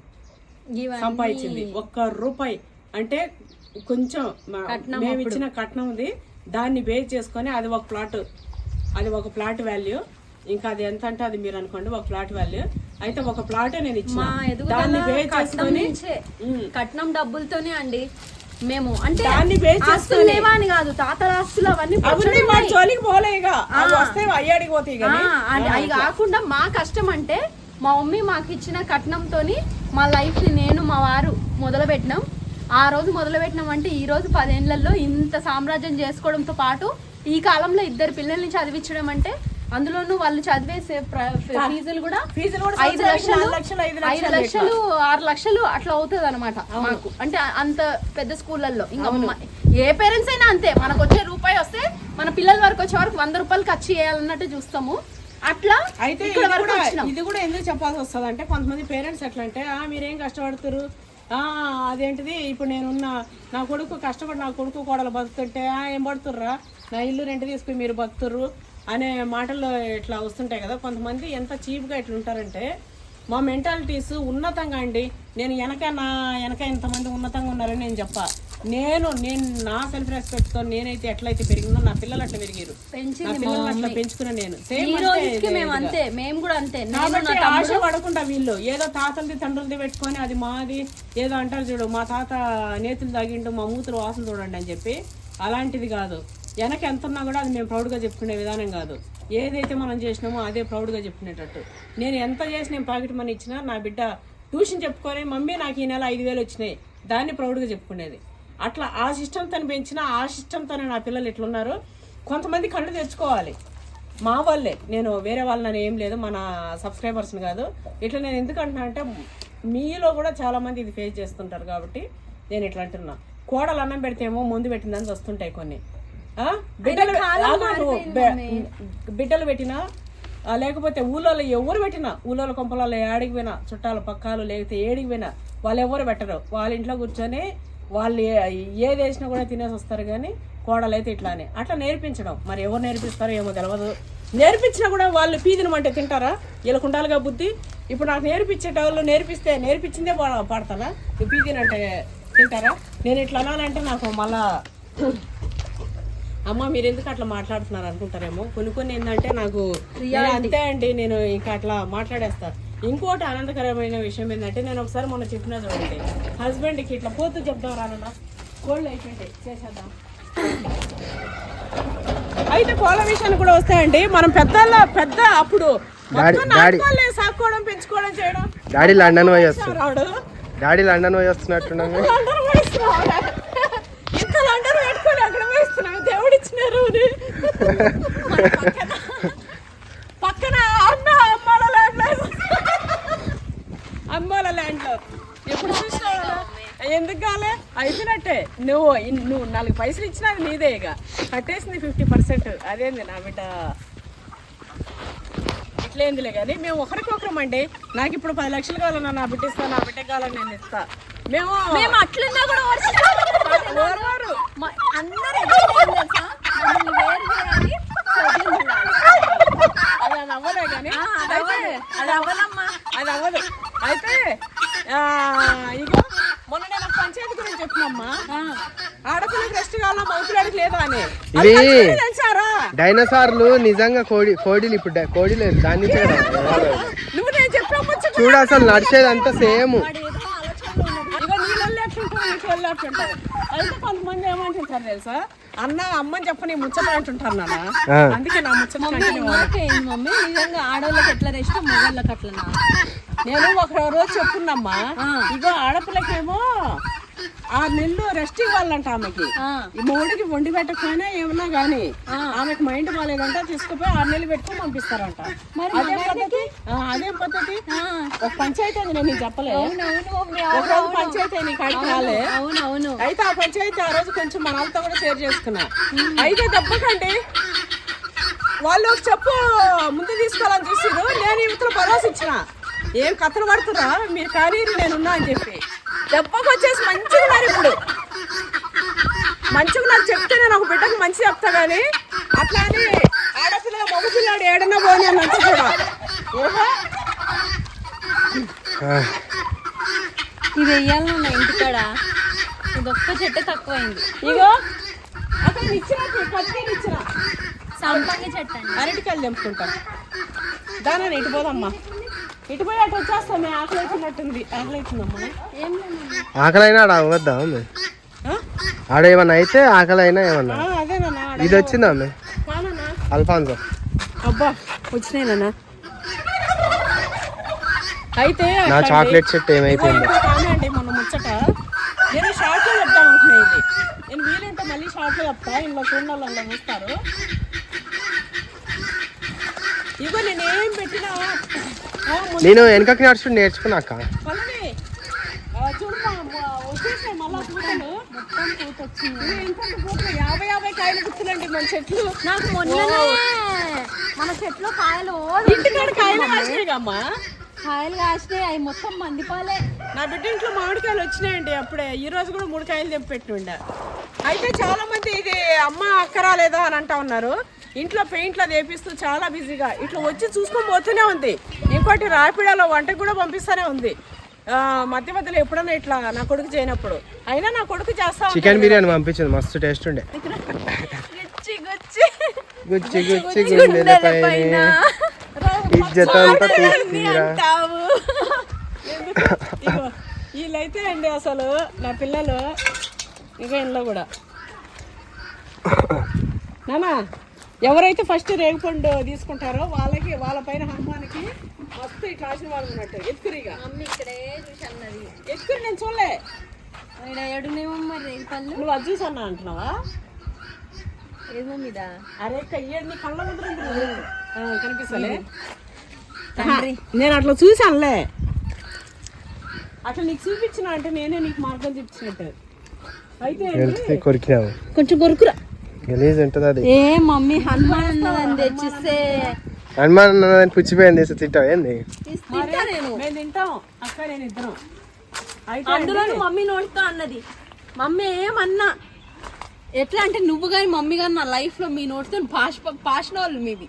సంపాదించింది. 1 రూపాయి అంటే కొంచెం మేము ఇచ్చిన కట్నం ఉంది, దాన్ని బేస్ చేసుకొని అది ఒక ప్లాట్ వాల్యూ. ఇంకా అది ఎంత అంటే అది మీరు అనుకోండి, ఒక ప్లాట్ వాల్యూ. అయితే ఒక ప్లాటే నేను ఇచ్చిన, దాన్ని బేస్ చేసుకొని కట్నం డబ్బులతోనే అండి మేము. అంటే దాన్ని బేస్ ఆస్తులు లేవా అని కాదు, తాతల ఆస్తులు అవన్నీ మా జోలికి పోలేగా, వస్తే అయ్యాడికి పోతాయి. అవి కాకుండా మా కష్టం అంటే మా మమ్మీ మాకు ఇచ్చిన కట్నంతోని మా లైఫ్ ని నేను మా వారు మొదలు పెట్టినాం. ఆ రోజు మొదలు పెట్టినాం అంటే ఈ రోజు 10 ఏళ్లలో ఇంత సామ్రాజ్యం చేసుకోవడంతో పాటు ఈ కాలంలో 2 పిల్లల్ని చదివించడం అంటే, అందులోనూ వాళ్ళు చదివే ఫీజులు కూడా 5 లక్షలు 6 లక్షలు అట్లా అవుతుంది అనమాట మాకు. అంటే అంత పెద్ద స్కూళ్ళల్లో ఇంకా ఏ పేరెంట్స్ అయినా అంతే, మనకు వచ్చే రూపాయి వస్తే మన పిల్లల వరకు వచ్చే వరకు 100 రూపాయలు ఖర్చు చేయాలన్నట్టు చూస్తాము. అట్లా అయితే ఇది కూడా ఎందుకు చెప్పాల్సి వస్తుంది అంటే, కొంతమంది పేరెంట్స్ ఎట్లా అంటే మీరేం కష్టపడుతురు, అదేంటిది ఇప్పుడు నా కొడుకు కష్టపడి నా కొడుకు కోడలు బతుకుతుంటే ఏం పడుతుర్రా, నా ఇల్లు రెంట్ తీసుకుని మీరు బతుకుతుర్రు అనే మాటలు ఇట్లా వస్తుంటాయి కదా. కొంతమంది ఎంత చీప్గా ఇట్లా ఉంటారంటే, మా మెంటాలిటీస్ ఉన్నతంగా అండి. నేను వెనక ఇంతమంది ఉన్నతంగా ఉన్నారని నేను చెప్పా. నేను నా సెల్ఫ్ రెస్పెక్ట్తో నేనైతే ఎట్లయితే పెరిగిందో నా పిల్లలు అట్లా పెరిగారు, నా పిల్లలు అట్లా పెంచుకున్నా నేను. ఆశ పడకుండా వీళ్ళు ఏదో తాతలది తండ్రులది పెట్టుకొని అది మాది ఏదో అంటారు చూడు, మా తాత నేతులు తాగిండు మా మూతులు వాసన చూడండి అని చెప్పి. అలాంటిది కాదు. వెనక ఎంత ఉన్నా కూడా అది మేము ప్రౌడ్గా చెప్పుకునే విధానం కాదు. ఏదైతే మనం చేసినామో అదే ప్రౌడ్గా చెప్పుకునేటట్టు. నేను ఎంత చేసి నేను పాకెట్ మనీ ఇచ్చినా నా బిడ్డ ట్యూషన్ చెప్పుకొని మమ్మీ నాకు ఈ నెల 5,000 వచ్చినాయి, దాన్ని ప్రౌడ్గా చెప్పుకునేది. అట్లా ఆ సిస్టమ్తో పెంచిన ఆ సిస్టమ్తోనే నా పిల్లలు ఎట్లున్నారు. కొంతమంది కళ్ళు తెచ్చుకోవాలి, మా వాళ్ళే, నేను వేరే వాళ్ళని ఏం లేదు, మన సబ్స్క్రైబర్స్ని కాదు. ఇట్లా నేను ఎందుకు అంటున్నా అంటే, మీలో కూడా చాలామంది ఇది ఫేస్ చేస్తుంటారు కాబట్టి నేను ఇట్లా అంటున్నా. కోడలు అన్నం పెడితేమో ముందు పెట్టిందని వస్తుంటాయి కొన్ని. బిడ్డలు పెట్టినా లేకపోతే ఊళ్ళో ఎవరు పెట్టినా, ఊళ్ళో కొంపలలో ఏడికి పోయినా, చుట్టాల పక్కాలు లేకపోతే ఏడికి పోయినా వాళ్ళు ఎవరు పెట్టరు. వాళ్ళ ఇంట్లో కూర్చొని వాళ్ళు ఏది వేసినా కూడా తినేసి వస్తారు, కానీ కోడలు అయితే ఇట్లానే అట్లా నేర్పించడం. మరి ఎవరు నేర్పిస్తారో ఏమో తెలియదు. నేర్పించినా కూడా వాళ్ళు పీదినమంటే తింటారా? వీళ్ళకు ఉండాలిగా బుద్ధి. ఇప్పుడు నాకు నేర్పించేటోళ్ళు నేర్పించిందే పాడతానా? పీదినంటే తింటారా? నేను ఇట్లా అనాలంటే నాకు మళ్ళా అమ్మ మీరు ఎందుకు అట్లా మాట్లాడుతున్నారు అనుకుంటారేమో. కొన్ని ఏంటంటే నాకు అంతే అండి, నేను ఇంకా అట్లా మాట్లాడేస్తా. ఇంకోటి ఆనందకరమైన విషయం ఏంటంటే, నేను ఒకసారి మొన్న చెప్పినా చూడండి, హస్బెండ్కి ఇట్లా పోతూ చెప్దాం రానన్నా, కోళ్ళు అయిపోయింది చేసేద్దాం. అయితే కోళ్ళ విషయాన్ని కూడా వస్తాయండి. మనం పెద్ద అప్పుడు సాక్కోవడం పెంచుకోవడం చేయడం. డాడీ లండన్ పోయి వస్తున్నాడు. డాడీ లండన్ పోయి వస్తున్నట్టున్నాము. ఇంత లండన్ పెట్టుకొని అక్కడ వేస్తున్నాం. దేవుడు ఇచ్చినారు పక్కన అమ్మాల ల్యాండ్ లో ఎప్పుడు చూసినా ఎందుకు కాలే అయిపోయినట్టే. నువ్వు 4 పైసలు ఇచ్చినా నీదే, ఇక కట్టేసింది 50%. అదేంది నా బిడ్డ ఇట్లేందిలే. కానీ మేము ఒకరికొకరం అండి. నాకు ఇప్పుడు 10 లక్షలు కావాలన్నా నా బిడ్డ ఇస్తా, నా బిడ్డ కావాలని నేను ఇస్తా. మేము అట్లున్నా కూడా అది అవ్వలే కానీ అది అవ్వదు. అయితే ఇక మొన్న నేను పంచాయతీ గురించి చెప్తున్నమ్మా, ఆడపిల్లకి రెస్ట్ కావాలా మగపిల్లడికి లేదా అని. ఇవి డైనోసార్లు నిజంగా కోడిలు ఇప్పుడు కోడి లేదు దాన్ని నువ్వు నేను చెప్పాము చూడు అసలు నడిచేది అంతా సేమ్. ఇక నీళ్ళు ఎట్లుంటావు నీకు వాళ్ళు ఎట్లుంటావు. అయితే కొంతమంది ఏమంటుంటారు తెలుసా, అమ్మని చెప్పని ముచ్చట అంటుంటారు నాన్న. అందుకే నా ముచ్చట మమ్మీ నిజంగా ఆడవాళ్ళకి ఎట్లా రెస్ట్ మగవాళ్ళకి అట్లనా. నేను ఒక రోజు చెప్పుకున్నమ్మా, ఇగో ఆడపిల్లకేమో 6 నెలలు రెస్ట్ ఇవ్వాలంట ఆమెకి. ఈ మూడికి వండి పెట్టకపోయినా ఏమన్నా గానీ ఆమెకు మైండ్ బాగాలేదంట, తీసుకుపోయి 6 నెలలు పెట్టుకుని పంపిస్తారంట. అదేం పద్ధతి? ఒక పంచాయతీ అది నేను చెప్పలే. ఒక రోజు పంచాయతీ నీకు అడిగి రాలే. అయితే ఆ పంచాయతీ ఆ రోజు కొంచెం మనతో కూడా షేర్ చేసుకున్నా. అయితే దెబ్బకండి వాళ్ళు చెప్పు ముందు తీసుకోవాలని చూసిరు. నేను ఇవతల భరోసా ఇచ్చిన, ఏం కథలు పడుతున్నా మీరు కానీ నేనున్నా అని చెప్పి. దెబ్బకు వచ్చేసి మంచిగా ఉన్నారు. ఇప్పుడు మంచిగా నాకు చెప్తే నేను ఒక బిడ్డకు మంచి చెప్తా, కానీ అట్లా అని ఆడపిల్ల మగపిల్లాడు ఏడన్నా పోనీ అని అంటే కూడా ఓహో ఇది వెయ్యాలన్నా ఇంటికాడ. ఇది ఒక్క చెట్టు తక్కువైంది. ఇగో అక్కడ ఇచ్చిన పట్టుకొని ఇచ్చిన సంపంగి చెట్టు అండి. అరటికాయలు తెంపుకుంటాం. దాని ఇటు పోదమ్మా, ఇటు పోయి అటు వచ్చేస్తాం. మేము ఆకలి అవుతున్నట్టుంది. ఆకలి అవుతుందమ్మా. ఆకలైనా ఆడ అవ్వద్దా ఆడ ఏమన్నా అయితే ఆకలి అయినా ఏమన్నా. అదేనా ఇది వచ్చిందా అల్ఫాన్సో? అబ్బా వచ్చినాయినా. అయితే నా చాక్లెట్ చెట్టు ఏమైపోయింది అండి మొన్న ముచ్చట. నేను షార్ట్ లో చెప్తాం అనుకునేది. నేను వీలుంటే మళ్ళీ షార్ట్ లో చెప్తా, ఇంట్లో చూడాలి చూస్తారు. ఇగో నేనేం పెట్టినా నేను వెనకకి నడుచుకుని నేర్చుకున్నాక చూడమ్మా వచ్చేసాయి మళ్ళా పూతలు. మొత్తం పూత వచ్చింది. 50 కాయలు గుర్తులండి మన చెట్లు. నాకు మన చెట్లు కాయలు ఇంటికాడ కాయలు కాసినాయిగమ్మా. కాయలు కాసినాయి, అవి మొత్తం మందిపాలే. నా బిడ్డ ఇంట్లో మామిడికాయలు వచ్చినాయండి అప్పుడే. ఈ రోజు కూడా 3 కాయలు తెంపి పెట్టుండే. అయితే చాలా మంది ఇది అమ్మ అక్కరా లేదా అని అంటా ఉన్నారు. ఇంట్లో పెయింట్లు అది వేపిస్తూ చాలా బిజీగా ఇట్లా వచ్చి చూసుకొని పోతూనే ఉంది. ఇంకోటి రాపిడాలో వంటకు కూడా పంపిస్తూనే ఉంది. మధ్య మధ్యలో ఎప్పుడన్నా ఇట్లా నా కొడుకు చేయనప్పుడు. అయినా నా కొడుకు చేస్తా. చికెన్ బిర్యానీ పంపించింది, మస్తు టేస్ట్ ఉండే. గుచ్చి గుచ్చి గుండెలపైన ఇజ్జత్ అంతా తీసిరా. వీళ్ళైతే అండి అసలు నా పిల్లలు ఇక ఇంట్లో కూడా నానా ఎవరైతే ఫస్ట్ రేగుపండు తీసుకుంటారో వాళ్ళ పైన హనుమానికి మస్తు ఇట్లా ఆశీర్వాదం ఉన్నట్టు. ఎత్తుకురిగా ఎత్తుకురి నేను చూడలే. నువ్వు అది చూసన్నా అంటున్నావా? ఏమో మీద అరే కయ్యాడు నీ కళ్ళ ముందు కనిపిస్తలే. నేను అట్లా చూసానులే. అట్లా నీకు చూపించిన అంటే నేనే నీకు మార్గం చూపించినట్టు. అయితే కొరికినావు కొంచెం కొరుకురా గలీజ్ ఉంటుంది అది. ఏ మమ్మీ హనుమాన్ అన్నదని తెచ్చిస్తే హనుమాన్ అన్నదని పుచ్చిపోయింది తింటావు ఏంది? మేము తింటాం అక్క నేను ఇద్దరం. అందులో మమ్మీ నోటితో అన్నది మమ్మీ ఏమన్నా ఎట్లా అంటే నువ్వు కానీ మమ్మీ కానీ నా లైఫ్ లో మీ నోట్స్ పాసిన వాళ్ళు మీది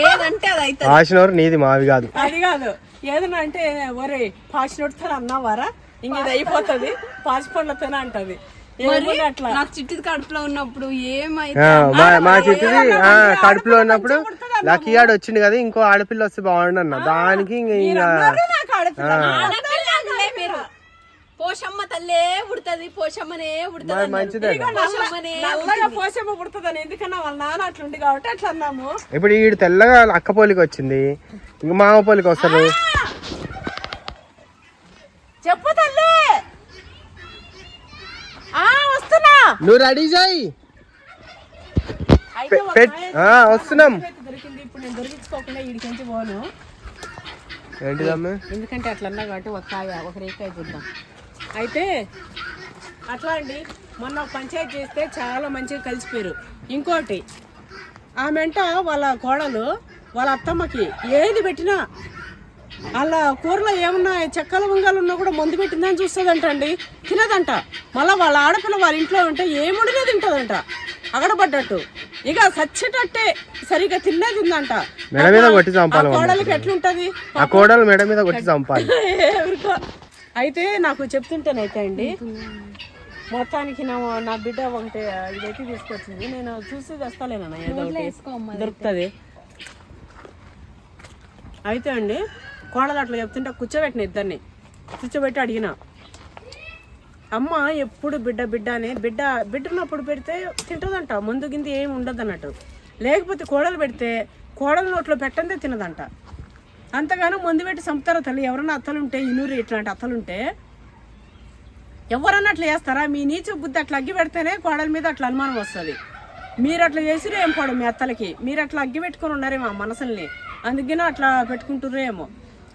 ఏదంటే అది అయితే పాసినోరు నీది మావి కాదు. అది కాదు ఏదన్నా అంటే ఒరే పాసినోడుతో అన్నావారా ఇంకేది అయిపోతుంది పాసిపండ్లతోనే అంటది అట్లా నాకు చిట్టిది కడుపులో ఉన్నప్పుడు ఏమైతే మా చిట్టిది కడుపులో ఉన్నప్పుడు లక్కీ గాడు వచ్చింది కదా, ఇంకో ఆడపిల్ల వస్తే బాగుండు అన్న. దానికి మీరు పోషమ్మ తల్లే పుడుతుంది, పోషమ్మనే పుడుతుంది, మంచిదే. పోషమ్మ పుడుతుందని ఎందుకన్నా వాళ్ళ నాన్న అట్లుంది కాబట్టి అట్లా అన్నాము. ఇప్పుడు ఈడు తెల్లగా అక్క పోలికి వచ్చింది, ఇంక మామ పోలికి వస్తారు. చెప్పు తల్లి వస్తున్నా, నువ్వు రెడీ చేయి. వస్తున్నాం. దొరికింది ఇప్పుడు నేను దొరికించుకోకుండా ఈడికించి పోను. ఏంటిదమ్మా? ఎందుకంటే అట్లా అన్నా కాబట్టి ఒక రేకాయ చూద్దాం. అయితే అట్లా అండి మొన్న ఒక పంచాయతీ చేస్తే చాలా మంచిగా కలిసిపోయారు. ఇంకోటి ఆమెంట వాళ్ళ కోడలు వాళ్ళ అత్తమ్మకి ఏది పెట్టినా వాళ్ళ కూరలో ఏమన్నా చెక్కల వంగలు ఉన్నా కూడా మందు పెట్టిందని చూస్తుందంట అండి, తినదంట. మళ్ళీ వాళ్ళ ఆడపిల్ల వాళ్ళ ఇంట్లో ఉంటే ఏముడినే తింటదంట అగడపడ్డట్టు. ఇక సచ్చేటట్టే సరిగా తిన్నది ఉందంట. మెడ మీద కొట్టి చంపాలి. కోడలికి ఎట్లుంటది ఆ కోడలు మెడ మీద కొట్టి చంపాలి. అయితే నాకు చెప్తుంటేనైతే అండి మొత్తానికి నా బిడ్డ ఒకటి ఇదైతే తీసుకొచ్చింది. నేను చూసి తెస్తాలేనన్నా ఏదో దొరుకుతుంది. అయితే అండి కోడలు అట్లా చెప్తుంటే కూర్చోబెట్టిన ఇద్దరిని కూర్చోబెట్టి అడిగిన, అమ్మ ఎప్పుడు బిడ్డ బిడ్డ అని బిడ్డన్నప్పుడు పెడితే తింటుందంట, ముందు గింది ఏమి ఉండదు అన్నట్టు. లేకపోతే కోడలు పెడితే కోడలు నోట్లో పెట్టందే తినదంట. అంతగానో ముందు పెట్టి చంపుతారో తల్లి. ఎవరన్నా అత్తలుంటే ఇనూరు ఇట్లాంటి అత్తలుంటే ఎవరన్నా అట్లా చేస్తారా? మీ నీచు బుద్ధి అట్లా అగ్గి పెడితేనే కోడల మీద అట్లా అనుమానం వస్తుంది. మీరు అట్లా చేసిరే ఏం పోవడం మీ అత్తలకి, మీరు అట్లా అగ్గి పెట్టుకొని ఉన్నారేమో ఆ మనసుల్ని, అందుకనే అట్లా పెట్టుకుంటుర్రు ఏమో.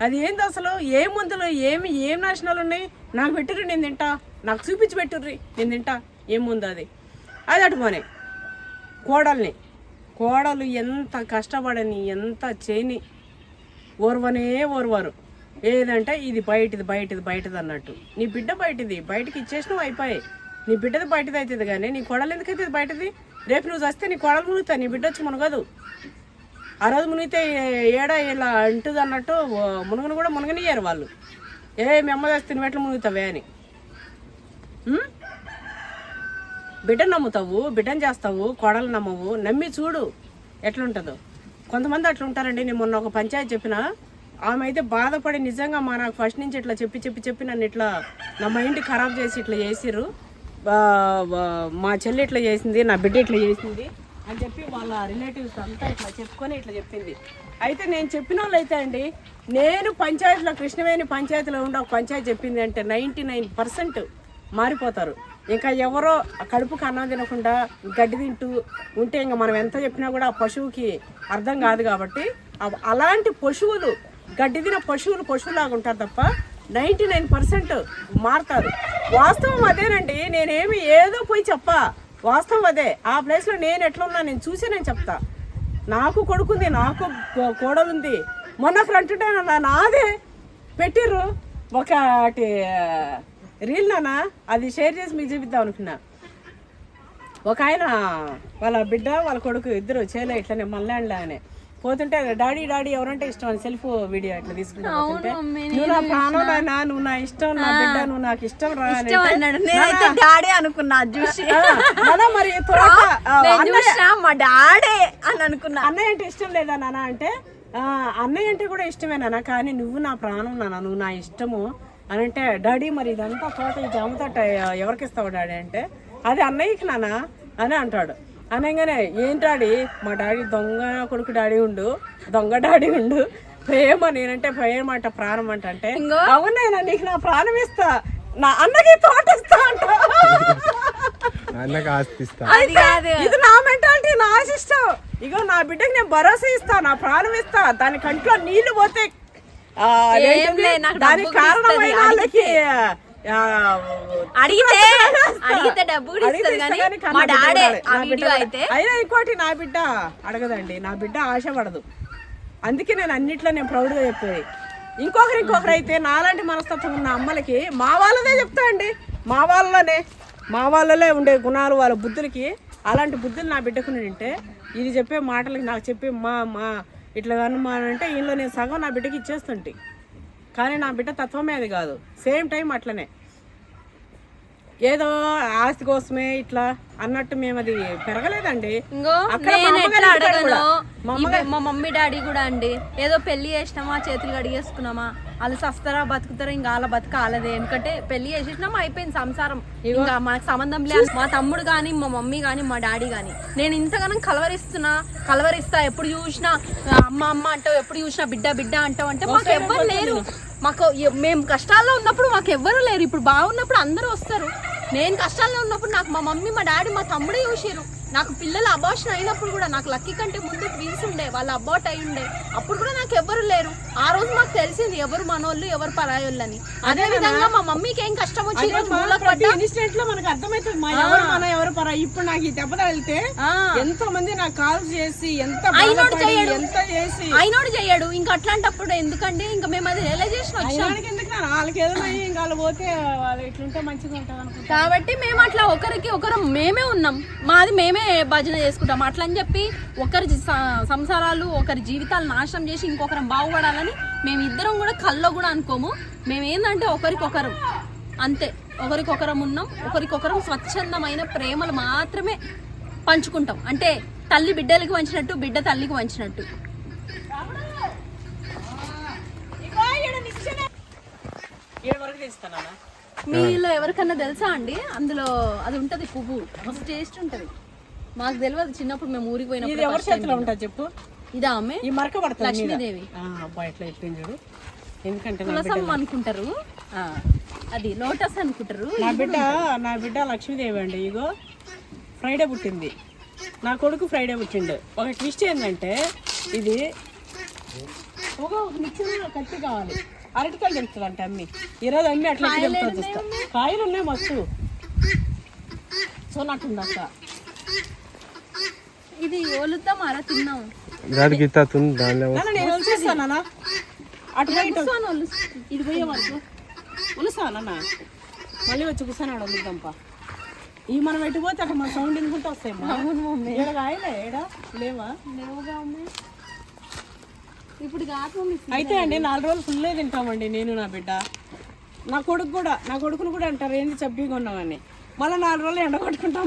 అది ఏంది అసలు? ఏ మందులు ఏం నాశనాలు ఉన్నాయి? నాకు పెట్టుర్రి నేను తింటా, నాకు చూపించి పెట్టుర్రి నేను తింటా, ఏం ముందు అది అటు పోనే. కోడలు ఎంత కష్టపడని ఎంత చేయని ఓర్వరు. ఏదంటే ఇది బయటిది అన్నట్టు. నీ బిడ్డ బయటికి ఇచ్చేసినావు అయిపోయి. నీ బిడ్డది బయటది అవుతుంది కానీ నీ కోడలు ఎందుకైతే బయటది? రేపు నువ్వు వస్తే నీ కోడలు మునుగుతా, నీ బిడ్డ వచ్చి మునగదు. ఆ రోజు మునిగితే ఏడా ఇలా అంటుంది అన్నట్టు మునుగను కూడా మునగనియ్యారు వాళ్ళు. మీ అమ్మ చేస్తే నువ్వు ఎట్లా మునుగుతావే అని. బిడ్డను నమ్ముతావు, బిడ్డను చేస్తావు, కోడలు నమ్మవు. నమ్మి చూడు ఎట్లుంటుందో. కొంతమంది అట్లా ఉంటారండి. నేను మొన్న ఒక పంచాయతీ చెప్పిన, ఆమె అయితే బాధపడి నిజంగా నాకు ఫస్ట్ నుంచి ఇట్లా చెప్పి నన్ను ఇట్లా నా మైండ్ ఖరాబ్ చేసి ఇట్లా చేసిర్రు, మా చెల్లి ఇట్లా చేసింది, నా బిడ్డ ఇట్లా చేసింది అని చెప్పి వాళ్ళ రిలేటివ్స్ అంతా ఇట్లా చెప్పుకొని ఇట్లా చెప్పింది. అయితే నేను చెప్పిన వాళ్ళు అయితే అండి, నేను పంచాయతీలో కృష్ణవేణి పంచాయతీలో ఉండే ఒక పంచాయతీ చెప్పింది అంటే 99% మారిపోతారు. ఇంకా ఎవరో కడుపుకి అన్నం తినకుండా గడ్డి తింటూ ఉంటే ఇంకా మనం ఎంత చెప్పినా కూడా ఆ పశువుకి అర్థం కాదు. కాబట్టి అలాంటి పశువులు గడ్డి తిన పశువులాగా ఉంటారు తప్ప 99% మారుతారు. వాస్తవం అదేనండి. నేనేమి ఏదో పోయి చెప్పా, వాస్తవం అదే. ఆ ప్లేస్లో నేను ఎట్లా ఉన్నా నేను చూసి నేను చెప్తా. నాకు కొడుకుంది, నాకు కోడలుంది. మొన్న ఫ్రంట్ డే నాదే పెట్టిర్రు ఒకటి రీల్ నానా, అది షేర్ చేసి మీకు చూపిద్దాం అనుకున్నా. ఒక ఆయన వాళ్ళ బిడ్డ వాళ్ళ కొడుకు ఇద్దరు చేయలే ఇట్లనే మల్లాండ్లానే పోతుంటే డాడీ ఎవరంటే ఇష్టం అని సెల్ఫ్ వీడియో ఇట్లా తీసుకుంటా పోతుంటే, నువ్వు నా ప్రాణం నాయనా, నువ్వు నా ఇష్టం, నా బిడ్డ నువ్వు నాకు ఇష్టం రా డాడీ అనుకున్నా చూసి. మరి మా డాడీ అని అనుకున్నా. అన్నయ్య అంటే ఇష్టం లేదా నాన్న అంటే, అన్నయ్య అంటే కూడా ఇష్టమే నాన్న, కానీ నువ్వు నా ప్రాణం నాన్న, నువ్వు నా ఇష్టము అని అంటే, డాడీ మరి ఇదంతా తోట ఈ జామ తోట ఎవరికి ఇస్తావు డాడీ అంటే, అది అన్నయ్యకి నాన్న అని అంటాడు. అనగానే ఏం డాడీ, మా డాడీ దొంగ కొడుకు డాడీ ఉండు, దొంగ డాడీ ఉండు, ప్రేమ నేనంటే ప్రేమ అంట, ప్రాణం అంటే అవునైనా నీకు నా ప్రాణం ఇస్తా, నా అన్నకి తోట ఇస్తా అంట, ఇది నా మెంటాలిటీ, నా ఆశిష్టం. ఇగో నా బిడ్డకి నేను భరోసా ఇస్తా, నా ప్రాణం ఇస్తా, దాని కంట్లో నీళ్లు పోతే దానికి కారణమైన వాళ్ళకి అడిగితే డబ్బు అయినా ఇంకోటి నా బిడ్డ అడగదండి, నా బిడ్డ ఆశపడదు. అందుకే నేను అన్నిట్లో నేను ప్రౌడ్గా చెప్పేది. ఇంకొకరు అయితే నాలాంటి మనస్తత్వం ఉన్న అమ్మలకి మా వాళ్ళదే చెప్తా అండి, మా వాళ్ళనే మా వాళ్ళలో ఉండే గుణాలు వాళ్ళ బుద్ధులకి అలాంటి బుద్ధులు నా బిడ్డకు ఉంటే ఇది చెప్పే మాటలకి నాకు చెప్పే మా ఇట్లా అంటే ఈయనలో నేను సగం నా బిడ్డకి ఇచ్చేస్తుంటే, కానీ నా బిడ్డ తత్వమే అది కాదు. సేమ్ టైం అట్లనే ఏదో ఆస్తి కోసమే ఇట్లా అన్నట్టు మేము అది పెరగలేదండి. ఇంకో నేను ఎట్లా అడగను, మా మమ్మీ డాడీ కూడా అండి ఏదో పెళ్లి చేసినామా చేతులు కడిగేసుకున్నామా వాళ్ళు సస్తారా బతుకుతారా ఇంకా వాళ్ళ బతుక వాళ్ళదే. ఎందుకంటే పెళ్లి చేసేసినామా అయిపోయింది సంసారం, ఇంకా మనకు సంబంధం లేదు. మా తమ్ముడు కానీ మా మమ్మీ కానీ మా డాడీ కానీ నేను ఇంతగానో కలవరిస్తా ఎప్పుడు చూసినా అమ్మ అమ్మ అంటావు, ఎప్పుడు చూసినా బిడ్డ బిడ్డ అంటావు అంటే మాకు ఎవ్వరు లేరు. మాకు మేము కష్టాల్లో ఉన్నప్పుడు మాకు ఎవ్వరు లేరు. ఇప్పుడు బాగున్నప్పుడు అందరూ వస్తారు. నేను కష్టాల్లో ఉన్నప్పుడు నాకు మా మమ్మీ మా డాడీ మా తమ్ముడే చూసారు. నాకు పిల్లలు అబార్షన్ అయినప్పుడు కూడా నాకు లక్కీ కంటే ముందు ట్విన్స్ ఉండే, వాళ్ళు అబార్ట్ అయి ఉండే, అప్పుడు కూడా నాకు ఎవరు లేరు. ఆ రోజు మాకు తెలిసింది ఎవరు మనోళ్ళు ఎవరు పరాయోళ్ళు అని. అదే విధంగా మా మమ్మీకి ఏం కష్టం వచ్చి ఇన్సిడెంట్ లో మనకు అర్థమవుతుంది మా ఎవరు మన ఎవరు పరా. ఇప్పుడు నాకు ఈ దెబ్బ తగిలితే ఎంతో మంది నాకు కాల్ చేసి ఎంత అయినోడు చెయ్యడు. ఇంకా అట్లాంటప్పుడు ఎందుకండి ఇంకా మేము అది రియలైజేషన్ వచ్చాము. ఎందుకు వాళ్ళకి ఏదైనా ఇంకా వాళ్ళు పోతే వాళ్ళు ఇట్లుంటే మంచిగా ఉంటుంది అనుకుంటా. కాబట్టి మేము అట్లా ఒకరికి ఒకరు మేమే ఉన్నాం, మాది మేమే భజన చేసుకుంటాం. అట్లా అని చెప్పి ఒకరి సంసారాలు ఒకరి జీవితాలు నాశనం చేసి ఇంకొకరం బాగుపడాలని మేము ఇద్దరం కూడా కల్లో కూడా అనుకోము. మేము ఏంటంటే ఒకరికొకరం అంతే, ఒకరికొకరం ఉన్నాం. ఒకరికొకరం స్వచ్ఛందమైన ప్రేమలు మాత్రమే పంచుకుంటాం. అంటే తల్లి బిడ్డలకి వంచినట్టు, బిడ్డ తల్లికి వంచినట్టు. మీలో ఎవరికన్నా తెలుసా అండి అందులో అది ఉంటది పువ్వు, మస్తు టేస్ట్ ఉంటది. మాకు తెలియదు చిన్నప్పుడు మేము ఊరికి పోయినప్పుడు. ఎవరి చేతిలో ఉంటుంది చెప్పు? ఇదా ఆమె ఈ మరక పడుతుంది లక్ష్మీదేవి. అబ్బాయి ఎట్లా చెప్పింది చూడు. ఎందుకంటే తులసమ్మ అనుకుంటారు, అది లోటస్ అనుకుంటారు. నా బిడ్డ లక్ష్మీదేవి అండి. ఇగో ఫ్రైడే పుట్టింది, నా కొడుకు ఫ్రైడే పుట్టిండు. ఒక ట్విస్ట్ ఏంటంటే ఇది ఒక నిచ్చిన కత్తి కావాలి, అరటికాయలు తెలుస్తుంది అంటే అమ్మి. ఈరోజు అమ్మి అట్లా చూస్తా, కాయలు ఉన్నాయి మస్తు. సో నాకుంది అక్క ఇది ఓలుద్దాం అలా తిన్నాం. నేను వచ్చేస్తానా అటు ఇది పోయే వరకు ఉలుస్తానన్నా మళ్ళీ వచ్చి కూర్చొని వదులుద్దాంపా. ఈ మనం ఎటుపోతే అక్కడ మన సౌండ్ ఎందుకుంటే వస్తాయమ్మా. ఏడ కాయలే ఏడా లేవా? లేవుగా ఇప్పుడు అయితే అండి 4 రోజులు ఫుల్లే తింటామండి నేను నా బిడ్డ. నా కొడుకును కూడా అంటారు ఏంది చబ్బీగా ఉన్నామని. మళ్ళీ 4 రోజులు ఎండ కొట్టుకుంటాం.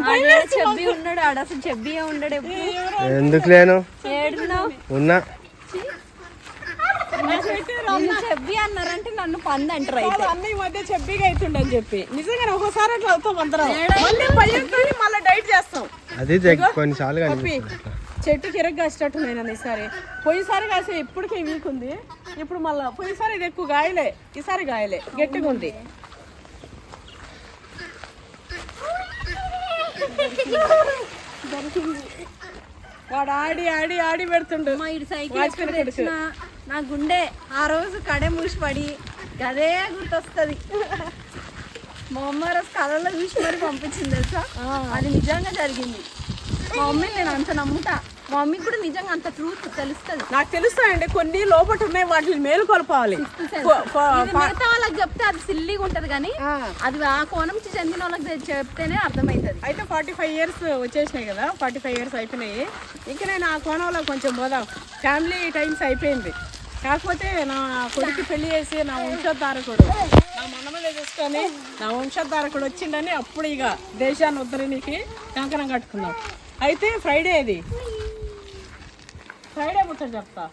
చెబ్బి ఉన్నాడు ఆడ, అసలు చెబ్బియే ఉండడు. ఎందుకు లేను ఉన్నా చెబ్బి అన్నారంటే నన్ను పంది అంటారు. అయితే అన్న ఈ మధ్య చెబ్బిగా అవుతుండ అని చెప్పి నిజంగా ఒకసారి అట్లా అవుతాం అందరం. మళ్ళీ డైట్ చేస్తాం. అది కొన్నిసార్లు చెట్టుకి ఎరగ కాసేటట్టు నేను ఈసారి. పోయినసారి కాసే ఇప్పటికే వీక్ ఉంది. ఇప్పుడు మళ్ళీ పోయినసారి ఇది ఎక్కువ గాయలే, ఈసారి గాయలే గట్టిగా ఉంది. వాడు ఆడి ఆడి ఆడి పెడుతుండు. మా ఇటు సైకిల్ తెచ్చిన నా గుండె ఆ రోజు కడే మూసి పడి అదే గుర్తొస్తుంది. మా అమ్మ రోజు కళలో చూసి మరి పంపించింది తెలుసా, అది నిజంగా జరిగింది. మా మమ్మీ నేను అంత నమ్ముతా, మా మమ్మీకి కూడా నిజంగా అంత ట్రూత్ తెలుస్తుంది. నాకు తెలుస్తాయండి కొన్ని లోపల ఉన్నాయి, వాటిని మేలుకొల్పాలి. మిగతా వాళ్ళకి చెప్తే అది సిల్లీగా ఉంటది కానీ అది ఆ కోణం చెందిన వాళ్ళకి చెప్తేనే అర్థమవుతుంది. అయితే 45 years వచ్చేసినాయి కదా, 45 years అయిపోయినాయి. ఇంకా నేను ఆ కోణంలో కొంచెం పోదాం. ఫ్యామిలీ టైమ్స్ అయిపోయింది. కాకపోతే నా కొడుకు పెళ్లి చేసి నా వంశోద్ధారకుడు నా మనమలే చూసుకొని నా వంశోద్ధారకుడు వచ్చిండని అప్పుడు ఇక దేశాన్ని ఉద్ధరణకి కంకణం కట్టుకున్నాం. అయితే ఫ్రైడే పుట్టని చెప్తా.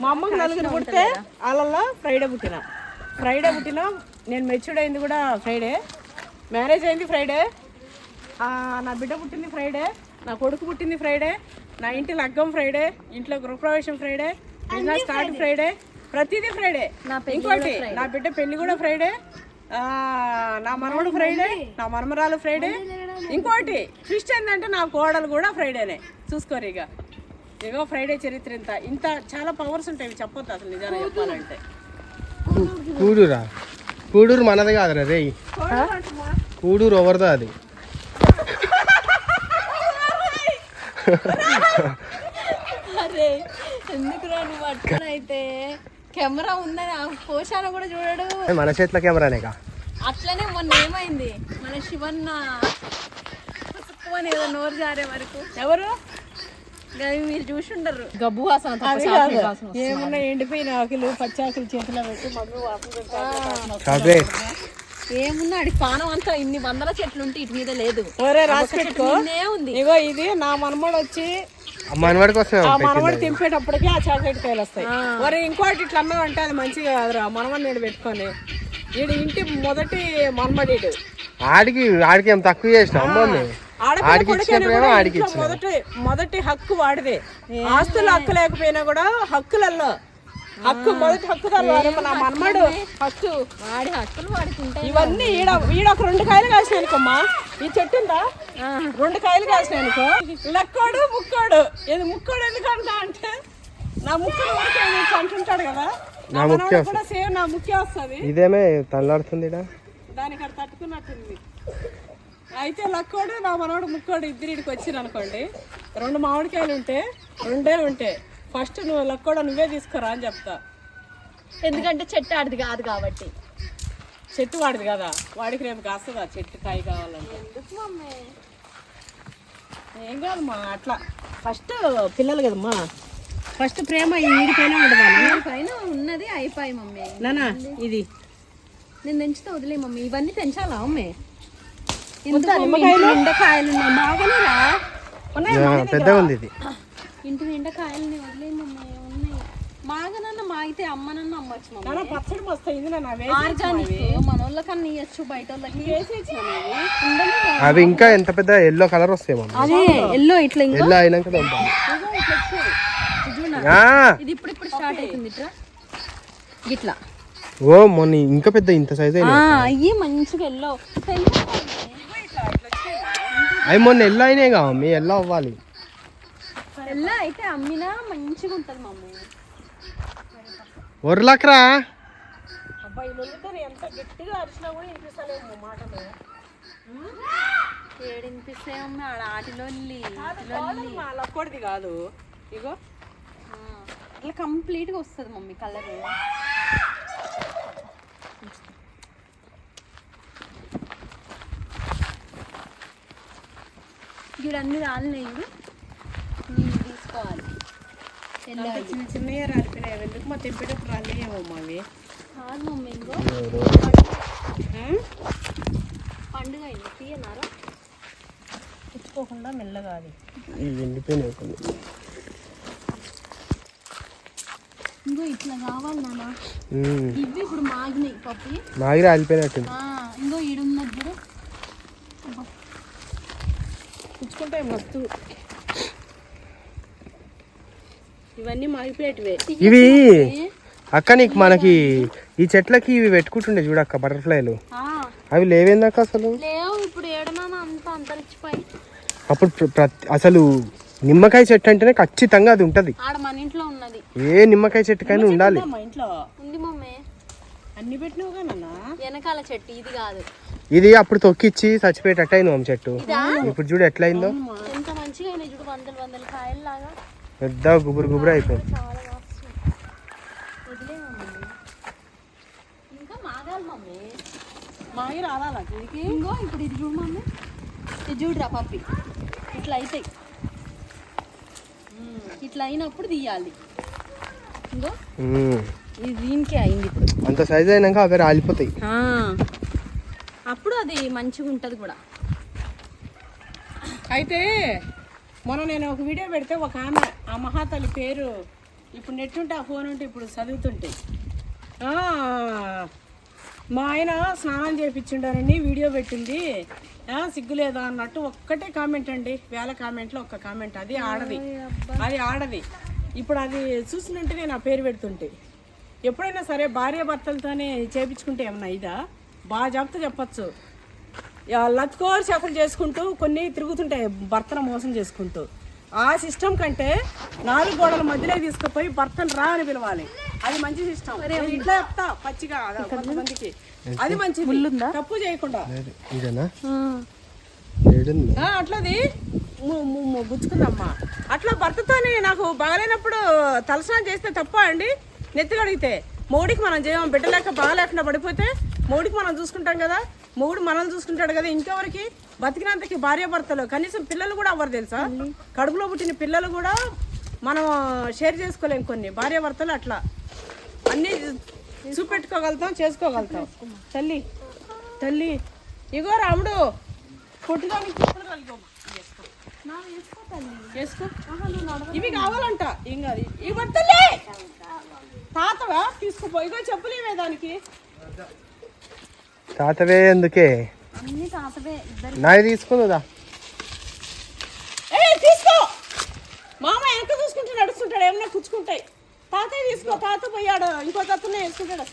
మా అమ్మకి 4 పుడితే వాళ్ళల్లో ఫ్రైడే పుట్టిన నేను మెచ్యూర్డ్ అయింది కూడా ఫ్రైడే, మ్యారేజ్ అయింది ఫ్రైడే, నా బిడ్డ పుట్టింది ఫ్రైడే, నా కొడుకు పుట్టింది ఫ్రైడే, నా ఇంటి లగ్గం ఫ్రైడే, ఇంట్లో గృహప్రవేశం ఫ్రైడే, బిజినెస్ స్టార్ట్ ఫ్రైడే, ప్రతిదీ ఫ్రైడే. ఇంకోటి నా బిడ్డ పెళ్లి కూడా ఫ్రైడే, నా మనవడు ఫ్రైడే, నా మనమరాలు ఫ్రైడే. ఇంకోటి ట్విస్ట్ ఏంటంటే నా కోడలు కూడా ఫ్రైడేనే. చూసుకోరు ఇగో ఫ్రైడే చరిత్ర ఇంత చాలా పవర్స్ ఉంటాయి, చెప్పొద్దు అసలు నిజంగా చెప్పాలంటే. కూడూరు మనది కాదురా రే, కూడూరు ఎవరిదో అది. అరే ఎందుకు నువ్వు పట్టుకుని అయితే కెమెరా ఉందని పోషాన కూడా చూడడు. మన చేతిలో కెమెరానే కా అట్లనే మొన్న ఏమైంది మన శివన్న పుసుక్కుమని ఏదో నోరు జారే వరకు ఎవరు గవి మీరు చూసుండరు గబ్బు వాసన తప్ప అది చాక్లెట్ కాదు వాసన వస్తుంది. ఏమున్నా ఎండిపోయిన ఆకులు పచ్చి ఆకులు చేతిలో పెట్టి మమ్మీ వాసన పెడతారు. చాక్లెట్ ఏమున్నా అడి పానం అంతా ఇన్ని వందల చెట్లు ఉంటే ఇటు మీద లేదు ఒరే రాసి ఒక్క చెట్టు పెట్టుకో నిన్నే ఉంది. ఇగో ఇది నా మనమడు వచ్చి మనవాడి కోసం ఆ మనమడు తింపేటప్పటికి ఆ చాక్లెట్ కాయలు వస్తాయి. మరి ఇంకోటి ఇట్లా అన్నావంటే అది మంచిగా కాదురా మనమని నేను పెట్టుకొని వీడు ఇంటి మొదటి మనమడీడు ఆడికి ఏం తక్కువ చేసిన అమ్మని ఆడికి ఇచ్చిన ప్రేమ ఆడికి ఇచ్చిన మొదటి హక్కు వాడిదే. ఆస్తుల హక్కు లేకపోయినా కూడా హక్కులలో హక్కు మొదటి హక్కుదారు నా మనమడు హక్కు. వాడి హక్కులు వాడికి ఉంటాయి. ఇవన్నీ ఈడ ఒక 2 కాయలు కాసినానుకోమ్మా. ఈ చెట్టు ఉందా 2 కాయలు కాసినానుకో లక్కోడు ముక్కోడు. ఇది ముక్కోడు ఎందుకంటా అంటే నా ముక్కుడు అంటుంటాడు కదా నా మనవడు కూడా సేమ్ నా ముఖ్య వస్తుంది. ఇదేమే తల్లాడుతుంది దానికి అక్కడ తట్టుకున్నట్టుంది. అయితే లక్కోడు నా మనవడు ముక్కోడు ఇద్దరు ఇడికి వచ్చిరు అనుకోండి 2 మామిడికాయలు ఉంటే 2 ఉంటే ఫస్ట్ నువ్వు లక్కోడ నువ్వే తీసుకురా అని చెప్తా. ఎందుకంటే చెట్టు ఆడిది కాదు కాబట్టి. చెట్టు వాడిది కదా వాడికి రేపు కాస్తుందా చెట్టు కాయ కావాలంటే. ఏం కాదమ్మా అట్లా ఫస్ట్ పిల్లలు కదమ్మా ఫస్ట్ ప్రేమ ఈడిపైన ఉండదు పైన ఉన్నది అయిపోయి మమ్మీ. నానా ఇది నేను తెంచుతా వదిలే మమ్మీ. ఇవన్నీ తెంచాలా మమ్మీ? నిమ్మకాయలు ఎండకాయలు బాగానే రా పెద్దగా ఉంది ఇది. ఇంటి నిండా కాయలని వదిలే మమ్మీ. ఉన్నాయి మాగనన్న మా అయితే అమ్మనన్న అమ్మచ్చు మమ్మీ. నాన్న పచ్చడి వస్తాయి ఇది నాన్న ఆర్గానిక్ మన వాళ్ళకన్నా ఇవ్వచ్చు బయట వాళ్ళకి. అవి ఇంకా ఎంత పెద్ద ఎల్లో కలర్ వస్తాయి మమ్మీ. అదే ఎల్లో ఇట్లా ఇంకా ఎల్లో అయినాక పంపాలి. ఇది ఇప్పుడు స్టార్ట్ అవుతుంది ఇట్లా ఇట్లా. ఓ మొన్న ఇంకా పెద్ద ఇంత సైజ్ అయ్యి మంచిగా ఎల్లో అవి మొన్న ఎల్లో అయినాయి కా మమ్మీ. ఎల్లో అవ్వాలి. ఎల్లో అయితే అమ్మినా మంచిగా ఉంటుంది మమ్మీ. ఒర్లకరా అబ్బాయి ఎంత గట్టిగా అరిచినా కూడా వినిపిస్తలేదు మాటలు. ఏడినిపిస్తాయి మమ్మీ ఆడ ఆటిలో మా లక్కోడిది కాదు ఇగో ఇట్లా కంప్లీట్ గా వస్తుంది మమ్మీ కలర్. గిడన్ని రాలినాయి నీళ్ళు తీసుకోవాలి. చిన్న చిన్నగా రాలిపోయినాయి. ఎందుకు మా తెంపేటప్పుడు రాలేమో మావి కాదు మమ్మీ ఇంకో పండుగ అయింది తీయనారా పుచ్చుకోకుండా మెల్లగా అది ఎండిపోయినాయి. ఇంకో ఇట్లా కావాలి నాన్న. ఇవి ఇప్పుడు మాగినాయి పప్పి మాగి రాలిపోయినట్టు. ఇంకో ఈడున్నది చూడు పుచ్చుకుంటాయి మస్తు. ఇవన్నీ మాగిపోయేటివే. ఇవి అక్క నీకు మనకి ఈ చెట్లకి ఇవి పెట్టుకుంటుండే చూడక్క బటర్ఫ్లైలు. అవి లేవేందాక అసలు లేవు ఇప్పుడు ఏడనా అంతా అంతరిచ్చిపోయి. అప్పుడు అసలు నిమ్మకాయ చెట్టు అంటేనే ఖచ్చితంగా అది ఉంటది. ఆడ మన ఇంట్లో ఉన్నది. ఏ నిమ్మకాయ చెట్టుకైనా ఉండాలి. మా ఇంట్లో ఉంది మమ్మీ. అన్ని పెట్టినావుగా నాన్న. వెనకాల చెట్టు ఇది కాదు. ఇది అప్పుడు తొక్కిచ్చి చచ్చిపోయేటట్టు అయింది మమ్మ చెట్టు. ఇప్పుడు చూడు ఎట్లా అయిందో. ఎంత మంచిగా అయినాయి చూడు వందల కాయలు లాగా. పెద్ద గుబురు అయిపోయింది. చాలా వస్తుంది. వదిలే మమ్మీ ఇంకా మాగాలి మమ్మీ. మాగి రావాలా దీనికి. ఇంకో ఇప్పుడు ఇది చూడు మమ్మీ. ఇది చూడురా పప్పి ఇట్లా అవుతాయి. ఇట్లా అయినప్పుడు తీయాలి. ఇంకో ఇది దీనికే అయింది ఇప్పుడు. అంత సైజ్ అయినాక అవి రాలిపోతాయి. అప్పుడు అది మంచిగా ఉంటది కూడా. అయితే మొన్న నేను ఒక వీడియో పెడితే ఒక ఆమె ఆ మహాతల్లి పేరు ఇప్పుడు నెట్ ఉంటే ఆ ఫోన్ ఉంటే ఇప్పుడు చదువుతుంటే మా ఆయన స్నానం చేయించిండారని వీడియో పెట్టింది. సిగ్గులేదా అన్నట్టు ఒక్కటే కామెంట్ అండి. 1000 కామెంట్లో ఒక్క కామెంట్. అది ఆడది. ఇప్పుడు అది చూసినట్టే నేను ఆ పేరు పెడుతుంటే ఎప్పుడైనా సరే భార్య భర్తలతోనే చేయించుకుంటే ఏమన్నా ఇదా బాగా చెప్తే చెప్పచ్చు. లత్కోరు చేపలు చేసుకుంటూ కొన్ని తిరుగుతుంటాయి భర్తను మోసం చేసుకుంటూ. ఆ సిస్టమ్ కంటే 4 గోడల మధ్యలో తీసుకుపోయి భర్తను రా అని పిలవాలి. అది మంచి సిస్టమ్. ఇట్లా చెప్తా పచ్చిగా కొంతమందికి అది మంచిది. తప్పు చేయకుండా అట్లది గుచ్చుకుందమ్మా. అట్లా భర్తతోని నాకు బాగాలేనప్పుడు తలస్నానం చేస్తే తప్ప అండి. నెత్తిగడిగితే మోడీకి మనం చేయము. బిడ్డ లేక బాగా లేకుండా పడిపోతే మొగుడికి మనం చూసుకుంటాం కదా, మొగుడు మనల్ని చూసుకుంటాడు కదా, ఇంకెవరికి బతికినంతకి భార్యాభర్తలు కనీసం పిల్లలు కూడా అవ్వరు తెలుసా. కడుపులో పుట్టిన పిల్లలు కూడా మనం షేర్ చేసుకోలేం. కొన్ని భార్యాభర్తలు అట్లా అన్నీ చూపెట్టుకోగలుగుతాం, చేసుకోగలుగుతాం. తల్లి తల్లి ఇగో రాముడు కొట్టుదానికి చేసుకో. ఇవి కావాలంట. ఏం కాదు ఇవి తల్లి తాతవా తీసుకుపో. ఇగో చెప్పులు ఇవే దానికి తాతవే ఎందుకే అన్ని తాతవే. నాయి తీసుకుందా. తీసుకో. మామ వెనక చూసుకుంటూ నడుస్తుంటాడు, ఏమన్నా కూర్చుకుంటాయి. తాతయ్య తీసుకో. తాత పోయాడు, ఇంకో తాతనే వేసుకుంటాడు.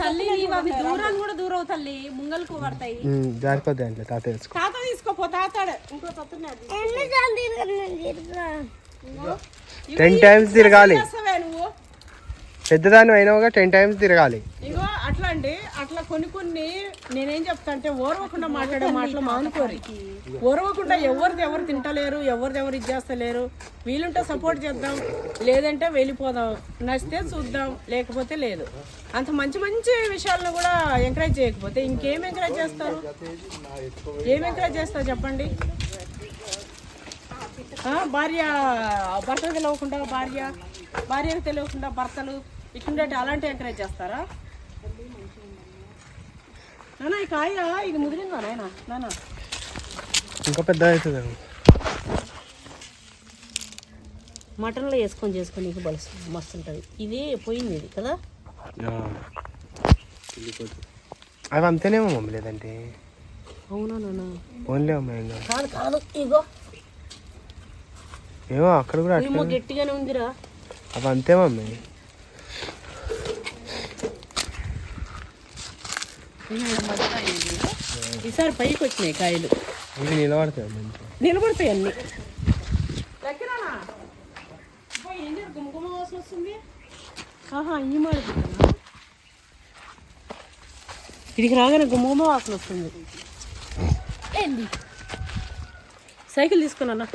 తల్లి అవి దూరాన్ని కూడా దూరం తల్లి, ముంగలకు పడతాయి. జారిపోద్ది అంటే తాత వేసుకో. తాత తీసుకోపో. తాతాడు ఇంకో తాతనే 10 times తిరగాలి. నువ్వు పెద్దదాన్ని అయినావుగా 10 times తిరగాలి. ఇగో అట్లా అండి. అట్లా కొన్ని నేనేం చెప్తా అంటే ఓర్వకుండా మాట్లాడే మాటలు మానుకోరి. ఓర్వకుండా ఎవరిది ఎవరు తింటలేరు, ఎవరిది ఎవరు ఇది చేస్తలేరు. వీలుంటే సపోర్ట్ చేద్దాం, లేదంటే వెళ్ళిపోదాం. నచ్చితే చూద్దాం, లేకపోతే లేదు. అంత మంచి మంచి విషయాలను కూడా ఎంకరేజ్ చేయకపోతే ఇంకేం ఎంకరేజ్ చేస్తారు? ఏం ఎంకరేజ్ చేస్తారు చెప్పండి? భార్య భర్తకు తెలియకుండా భార్యకు తెలియకుండా భర్తలు ఇట్లుండే అలాంటి ఎంకరేజ్ చేస్తారా? నానా ఈ కాయ ఇది ముదిరిందా నాయనా? నానా ఇంకా పెద్ద అవుతుంది. మటన్లో చేసుకొని నీకు బలుసు మస్తు ఉంటుంది. ఇది పోయింది ఇది కదా. అవి అంతేనేమో మమ్మీ, లేదంటే అవునా నాన్న? ఓన్లీ అమ్మాయి కాదు ఇగో ఏమో అక్కడ కూడా ఏమో గట్టిగానే ఉందిరా. అవి అంతే మమ్మీ. ఈసారి పైకి వచ్చినాయి కాయలు. ఇవి నిలబడతాయి మంచిగా, నిలబడతాయి అన్ని. గుమగుమ వాసన వస్తుంది. ఈ మాట ఇడికి రాగానే గుమగుమ వాసన వస్తుంది. ఏంది సైకిల్ తీసుకున్నా.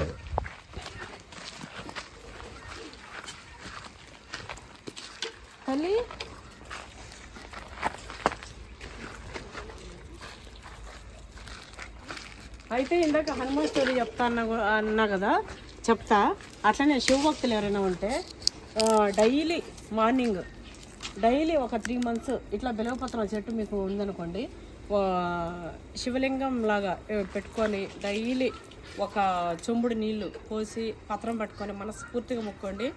తల్లి అయితే ఇందాక హనుమాన్ స్టోరీ చెప్తా అన్నా కదా, చెప్తా. అట్లనే శివభక్తులు ఎవరైనా ఉంటే డైలీ మార్నింగ్ ఒక 3 months ఇట్లా బిలవపత్రం చెట్టు మీకు ఉందనుకోండి, శివలింగం లాగా పెట్టుకొని డైలీ ఒక చెంబుడు నీళ్లు పోసి పత్రం పట్టుకొని మనస్ఫూర్తిగా మొక్కోండి.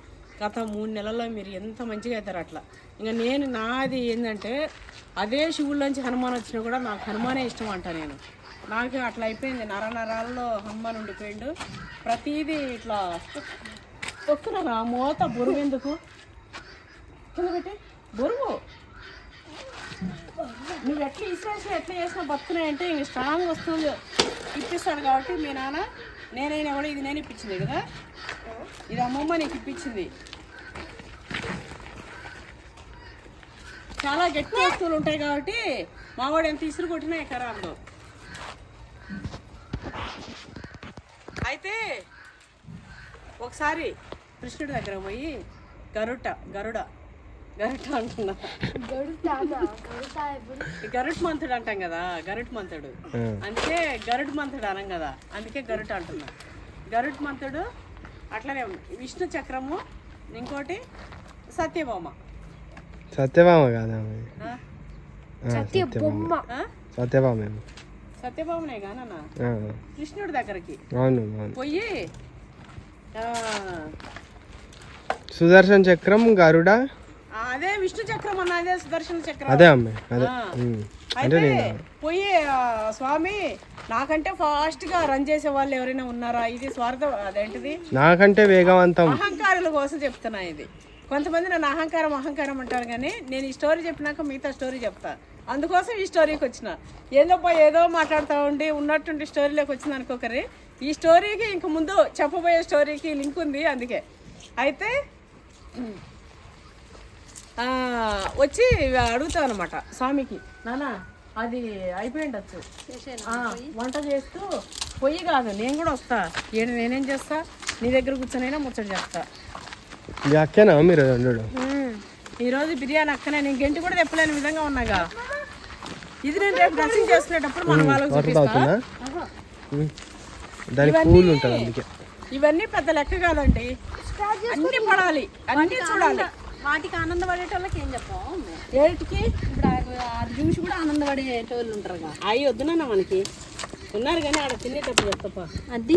గత 3 నెలల్లో మీరు ఎంత మంచిగా అవుతారు. అట్లా ఇంకా నాది ఏంటంటే అదే శివుల్లోంచి హనుమాన్ వచ్చినా కూడా నాకు హనుమానే ఇష్టం అంట. నాకు అట్లా అయిపోయింది. నరాల్లో హనుమాన్ ఉండిపోయిండు. ప్రతిదీ ఇట్లా తొక్కున్నా మోత బొరుగు ఎందుకు కింద పెట్టి బొరుగు నువ్వు ఎట్లా ఇసిరేసి ఎట్లా చేసినా బతుకున్నాయంటే ఇంక స్ట్రాంగ్ వస్తుంది ఇప్పిస్తాడు. కాబట్టి మీ నాన్న నేనైనా కూడా ఇది నేను ఇప్పించింది కదా, ఇది అమ్మమ్మ నీకు ఇప్పించింది. చాలా గట్టి వస్తువులు ఉంటాయి కాబట్టి మావాడు ఎంత ఇసురు కొట్టినా ఎక్కరాదు. అయితే ఒకసారి కృష్ణుడి దగ్గర పోయి గరుడ అంటున్నా, గరుడ్ మంతుడు అంటాం కదా, గరుడ్ మంతుడు. అందుకే గరుడ్ మంతుడు అనం కదా, అందుకే గరుడ్ అంటున్నా. గరుడ్ మంతుడు అట్లనే విష్ణు చక్రము, ఇంకోటి సత్యభామ కాదా సత్యభామనే కానా కృష్ణుడి దగ్గరికి పోయి సుదర్శన్ చక్రం గరుడ, అదే విష్ణు చక్రం అన్న, అదే సుదర్శన చక్రం. అదే అమ్మే అదే. అయితే పోయి స్వామి నాకంటే ఫాస్ట్ గా రన్ చేసే వాళ్ళు ఎవరైనా ఉన్నారా? ఇది స్వార్థం, అదేంటిది నాకంటే వేగవంతం, అహంకారుల కోసం చెప్తున్నా. ఇది కొంతమంది నన్ను అహంకారం అంటారు, కానీ నేను ఈ స్టోరీ చెప్పినాక మిగతా స్టోరీ చెప్తా. అందుకోసం ఈ స్టోరీకి వచ్చిన. ఏదో మాట్లాడుతూ ఉండి ఉన్నట్టుండి స్టోరీలోకి వచ్చింది అనుకోకరి. ఈ స్టోరీకి ఇంక ముందు చెప్పబోయే స్టోరీకి లింక్ ఉంది, అందుకే. అయితే వచ్చి అడుగుతావు అనమాట స్వామికి, నాన్న అది అయిపోయిండొచ్చు వంట చేస్తూ, పొయ్యి కాదు నేను కూడా వస్తా, నేనేం చేస్తా, నీ దగ్గర కూర్చొనైనా ముచ్చట చేస్తా. అక్కేనా మీరు? ఈరోజు బిర్యానీ అక్కనే, నేను గంటి కూడా తెప్పలేని విధంగా ఉన్నాగా. ఇది నేను రేపు డ్రెస్సింగ్ చేసుకునేటప్పుడు మన వాళ్ళకి వాటర్ చూపిస్తా. తాగుతున్నా దానికి కూల్ ఉంటుంది అందుకే. ఇవన్నీ పెద్ద లెక్క కాదండి, అన్ని పడాలి, అన్ని చూడాలి. వాటికి ఆనందపడేటోళ్ళకి ఏం చెప్పాం ఏటికి ఇప్పుడు అది చూసి కూడా ఆనందపడేటోళ్ళు ఉంటారు కదా. అవి వద్దునన్నా మనకి ఉన్నారు కానీ ఆడ తినేటప్పుడు చెప్తాపా. అది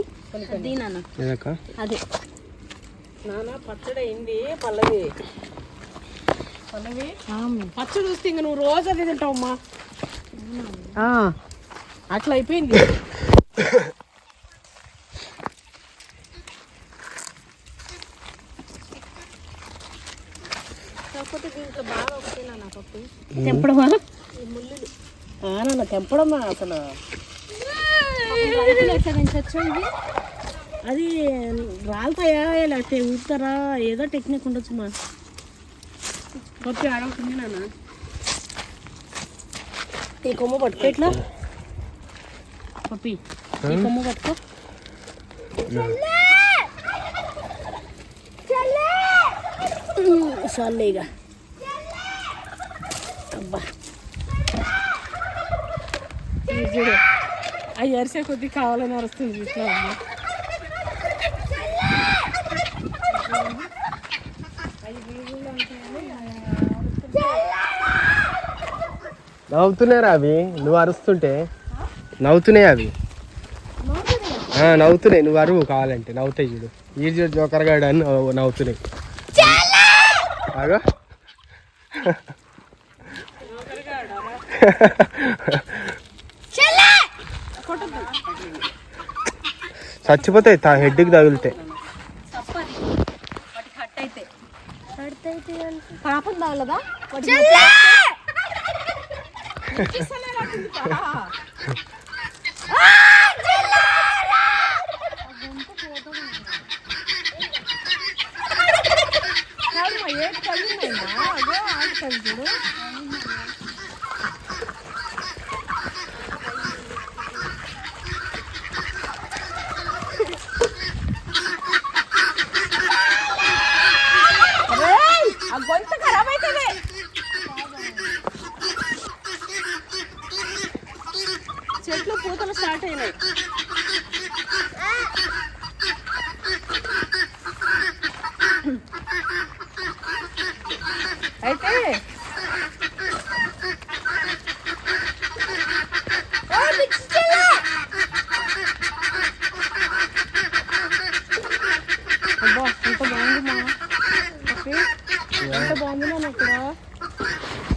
అది నాన్న ఏదక్క అదే నాన్న పచ్చడి అయింది. పల్లవి పచ్చడి చూస్తే ఇంక నువ్వు రోజు అది తింటావమ్మా. అట్లా అయిపోయింది. కాకపోతే దీంట్లో బాగా ఒకటే నాన్న పప్పు తెంపడమా నాన్న తెంపడమా అసలు పెంచచ్చు ఇది అది రాలుతాయా లేకపోతే ఊపుతారా ఏదో టెక్నిక్ ఉండొచ్చు మా పప్పి ఆడవుతుంది నాన్న. ఈ కొమ్మ పట్టుకో ఇట్లా పప్పి, ఈ కొమ్మ పట్టుకో. సర్లేగా అబ్బా చూడు అవి అరిసే కొద్ది కావాలని అరుస్తుంది చూసినా అమ్మ. నవ్వుతున్నారా అవి? నువ్వు అరుస్తుంటే నవ్వుతున్నాయి అవి. నవ్వుతున్నాయి, నువ్వు అరువు కావాలంటే నవ్వుతాయి. చూడు ఈ జోకర్ గాడు అని నవ్వుతున్నాయి. బాగా చచ్చిపోతాయి హెడ్కి తగిలితే. పాపం తగలదా గొంతు ఖరాబ్ అవుతుంది. చెట్లు పూతలు స్టార్ట్ అయినాయి. అయితే అబ్బా ఎంత బాగుంది మా ఎంత బాగుంది నన్ను ఇక్కడ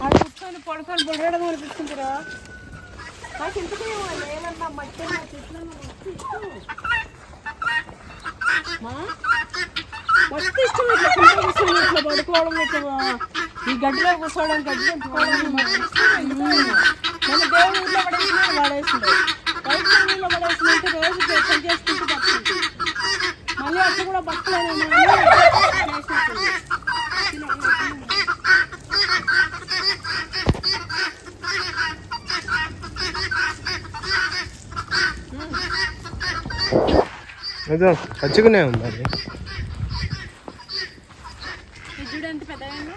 ఆడ కూర్చొని పడుకొని పడేయడం అనిపిస్తుందిరా. నాకు ఇంతకీ ఏమన్నా మట్టి మస్తు ఇష్టం. ఇట్లా కింద కూర్చొని ఇట్లా పడుకోవడం, ఇట్లా ఈ గడ్డిలో కూర్చోవడం, గడ్డి తెంపుకోవడం మన దేవుడు ఊళ్ళో పడేసినాడు వాడేసిండు. బయట ఊళ్ళో పడేసినట్టు రోజు పని చేసుకుంటూ బతుకుంటుంది. మళ్ళీ అట్లా కూడా బతకలేను. అదో పచ్చుకునే ఉంది అది. చూడు ఎంత పెద్దగా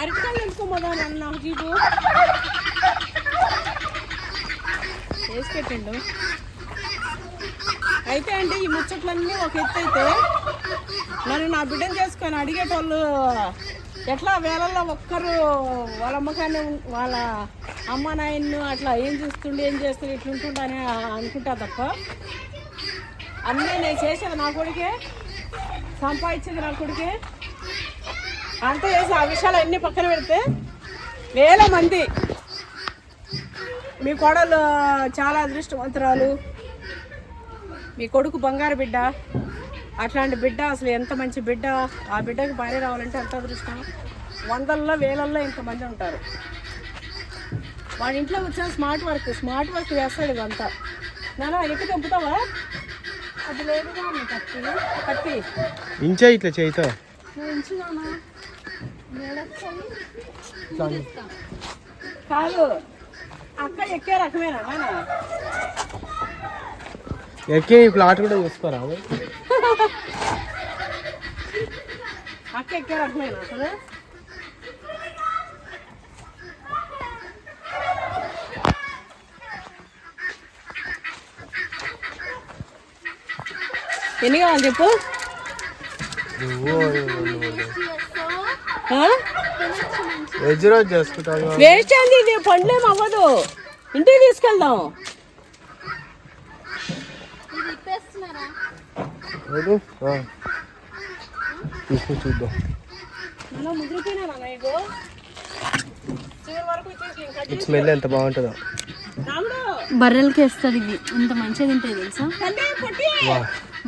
అరటికాయలు ఎంచుకోమదా నాకు జీబు వేసి పెట్టండు. అయితే అంటే ఈ ముచ్చట్లన్నీ ఒక ఎత్తు అయితే నన్ను నా బిడ్డను చేసుకొని అడిగేటోళ్ళు ఎట్లా వేళల్లో ఒక్కరు వాళ్ళ అమ్మకాన్ని వాళ్ళ అమ్మ నాయన్ను అట్లా ఏం చూస్తుండే ఏం చేస్తుండే ఇట్లుంటుండే అని అనుకుంటా తప్ప అన్నీ నేను చేసేది నా కొడుకే, సంపాదించేది నా కొడుకే. అంతా చేసి ఆ విషయాలు అన్నీ పక్కన పెడితే వేల మంది మీ కోడలు చాలా అదృష్టవంతురాలు, మీ కొడుకు బంగారు బిడ్డ, అట్లాంటి బిడ్డ అసలు ఎంత మంచి బిడ్డ, ఆ బిడ్డకి భార్య రావాలంటే ఎంత అదృష్టం. వందల్లో వేలల్లో ఇంతమంది ఉంటారు. వాడి ఇంట్లో వచ్చిన స్మార్ట్ వర్క్ వేస్తాడు ఇదంతా. నాన్న ఎక్కి తెంపుతావా? అది లేదుగా కత్తి ఇంచే ఇట్లా చేయితో కాదు అక్క ఎక్కే రకమేనా నాన్న? ఎక్కి ఈ ప్లాట్ కూడా చూసుకోరా అక్క ఎక్కే రకమేనా అసలు? ఎన్ని కావాలి చెప్పు? వెజ్ రోజు చేసుకుంటాను. వేస్ట్ అండి, ఇది పండ్లేం అవ్వదు. ఇంటికి తీసుకెళ్దాం. తీసుకుని చూద్దాం. స్మెల్ ఎంత బాగుంటుందో. బర్రెలకి వేస్తుంది ఇది, ఇంత మంచిగా తింటాయి తెలుసా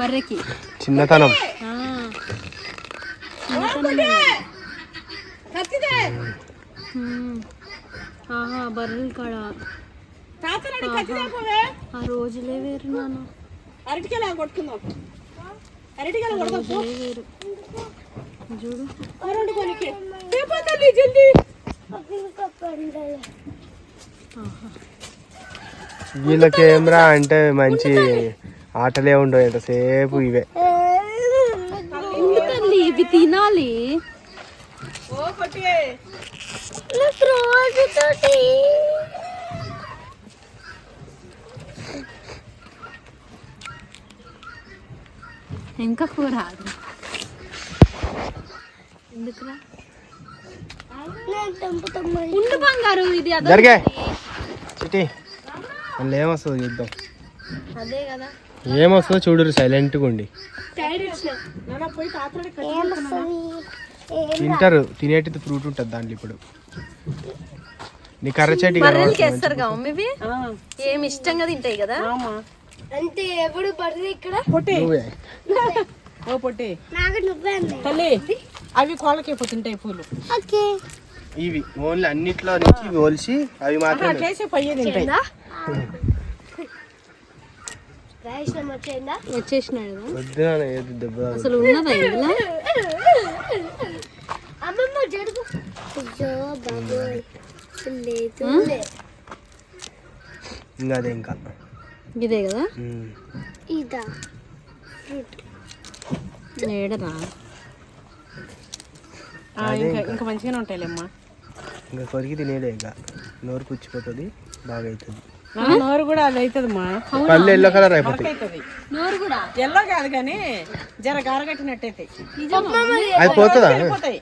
బర్రెకి. చిన్నతనం. బర్రెల కాడ ఆ రోజులే వేరు నాన్న. అరటికెళ్ళ కొట్టుకుందాం. అరటికెళ్ళ కొడదాం వేరు చూడు. జల్దీ వీళ్ళ కెమెరా అంటే మంచి ఆటలే ఉండవు ఎంతసేపు ఇవే. తల్లి ఇవి తినాలి. ఇంకా కూర ఎందుకురా ఉండు బంగారు. ఇది జరిగే చిటి మళ్ళీ ఏమొస్తుందో చూద్దాం. అదే కదా ఏమొస్తుందో చూడరు, సైలెంట్గా ఉండి తింటారు. తినేటిది ఫ్రూట్ ఉంటుంది దాంట్లో. ఇప్పుడు నీ కర్ర చెట్టు బర్రెలకి వేస్తారు కదా మమ్మీ ఇవి. ఏమి ఇష్టంగా తింటాయి కదా. అంటే ఎప్పుడు పడుతుంది ఇక్కడ పొట్టి ఓ పొట్టి తల్లి అవి కోళ్ళకి పోతుంటాయి పూలు. ఇవి ఓన్లీ అన్నిట్లో నుంచి ఓల్చి అవి మాత్రం చేసి పయ్యే తింటాయి. వచ్చేసినాడు కదా. వద్దు ఏది దెబ్బ అసలు ఉన్నదా ఇందులో? ఇంకా అదే ఇంకా ఇదే కదా ఏడరా. ఇంకా మంచిగానే ఉంటాయిలేమ్మా. ఇంకా కొరికి తినేదే. ఇంకా నోరు పుచ్చిపోతుంది, బాగా అవుతుంది. నోరు కూడా అది అవుతుందమ్మా. పళ్ళు ఎల్లో కలర్ అయిపోతుంది. అవుతుంది నోరు కూడా ఎల్లో కాదు కానీ జర గారగట్టినట్టయితే అది పోతుందా? పోతాయి.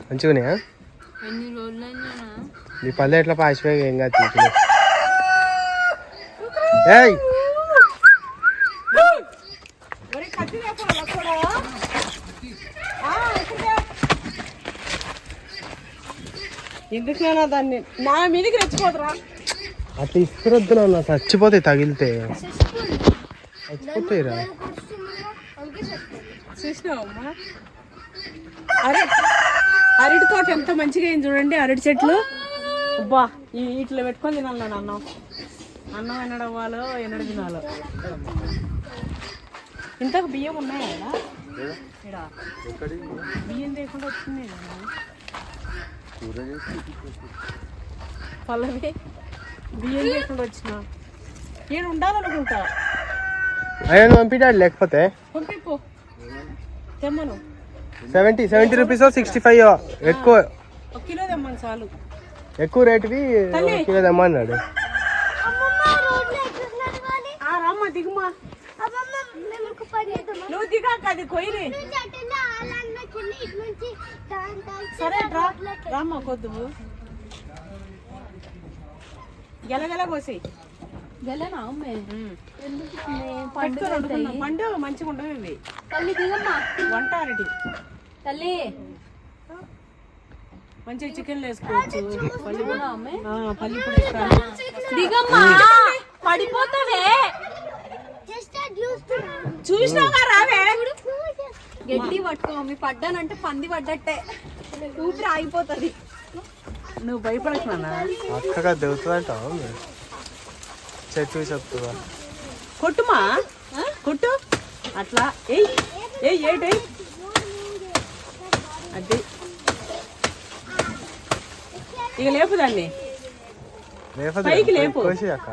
మంచిగా ఎన్ని రోజులైనా నీ పళ్ళు ఎట్లా పాసిపోయి ఏం కాదు. ఏయ్ ఎందుకైనా దాన్ని నా మీదకి రెచ్చిపోతురా. అట్లా ఇసుకురొద్దు నాన్న, చచ్చిపోతాయి తగిలితే. చచ్చిపోతాయిరా. చూసినావమ్మా అరటి తోట ఎంత మంచిగా అయింది చూడండి. అరటి చెట్లు అబ్బా ఇట్లా పెట్టుకొని తినాలి నేను అన్నం. అన్నం ఎన్నడవ్వాలో ఎన్నడ తినాలో. ఇంతకు బియ్యం ఉన్నాయా ఇక్కడ? బియ్యం లేకుండా వచ్చింది పల్లవి. బియ్యం లేకుండా వచ్చిన నేను ఉండాలనుకుంటా. ఆయన పంపించాడు లేకపోతే పంపిపో తెమ్మను. 70 రూపీస్ 65 ఎక్కువ. 1 కిలో తెమ్మను చాలు. ఎక్కువ రేటువి 1 కిలో తెమ్మన్నాడు. రామ్మా దిగుమా. నువ్వు దిగాక అది కొయ్యి. సరే రామ్మా కొద్దు. గెలగెల కోసి గెలనా అమ్మే పండు మంచిగా ఉండవు ఇవి. తల్లి దిగమ్మా. వంట అరటి తల్లి మంచిగా చికెన్ వేసుకోవచ్చు. పల్లి దిగమ్మా పడిపోతావే. చూసినావా రావే. గట్టి పట్టుకో మమ్మీ. పడ్డానంటే పంది పడ్డట్టే, ఊపిరి ఆగిపోతుంది. నువ్వు భయపడుతున్నా అక్కగా దిగుతుందంటావు చెట్టు చెప్తువా కొట్టుమా. కుట్టు అట్లా ఏయ్ ఏయ్ ఏయ్ అది ఇక లేపు దాన్ని పైకి లేపు. అక్క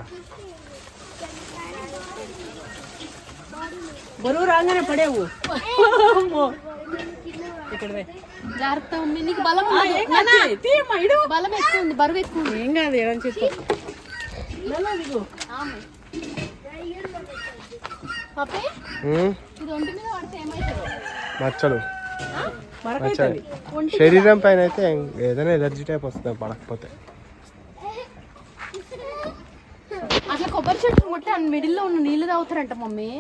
బరువు రాగానే పడేవు ఇక్కడ జాగ్రత్త మమ్మీ, నీకు బలం తీయమ్మా ఇడు బలం ఎక్కువ ఉంది, బరువు ఎక్కువ ఉంది. ఏం కాదు ఏమని చెప్పు పప్పే ఇది ఒంటి మీద పడితే ఏమైతుంది? మచ్చలు మరకైతుంది శరీరం పైన అయితే ఏదైనా ఎలర్జీ టైప్ వస్తుంది పడకపోతే. అట్లా కొబ్బరి చెట్టు కొట్టి మిడిల్ లో ఉన్న నీళ్లు తాగుతారంట మమ్మీ.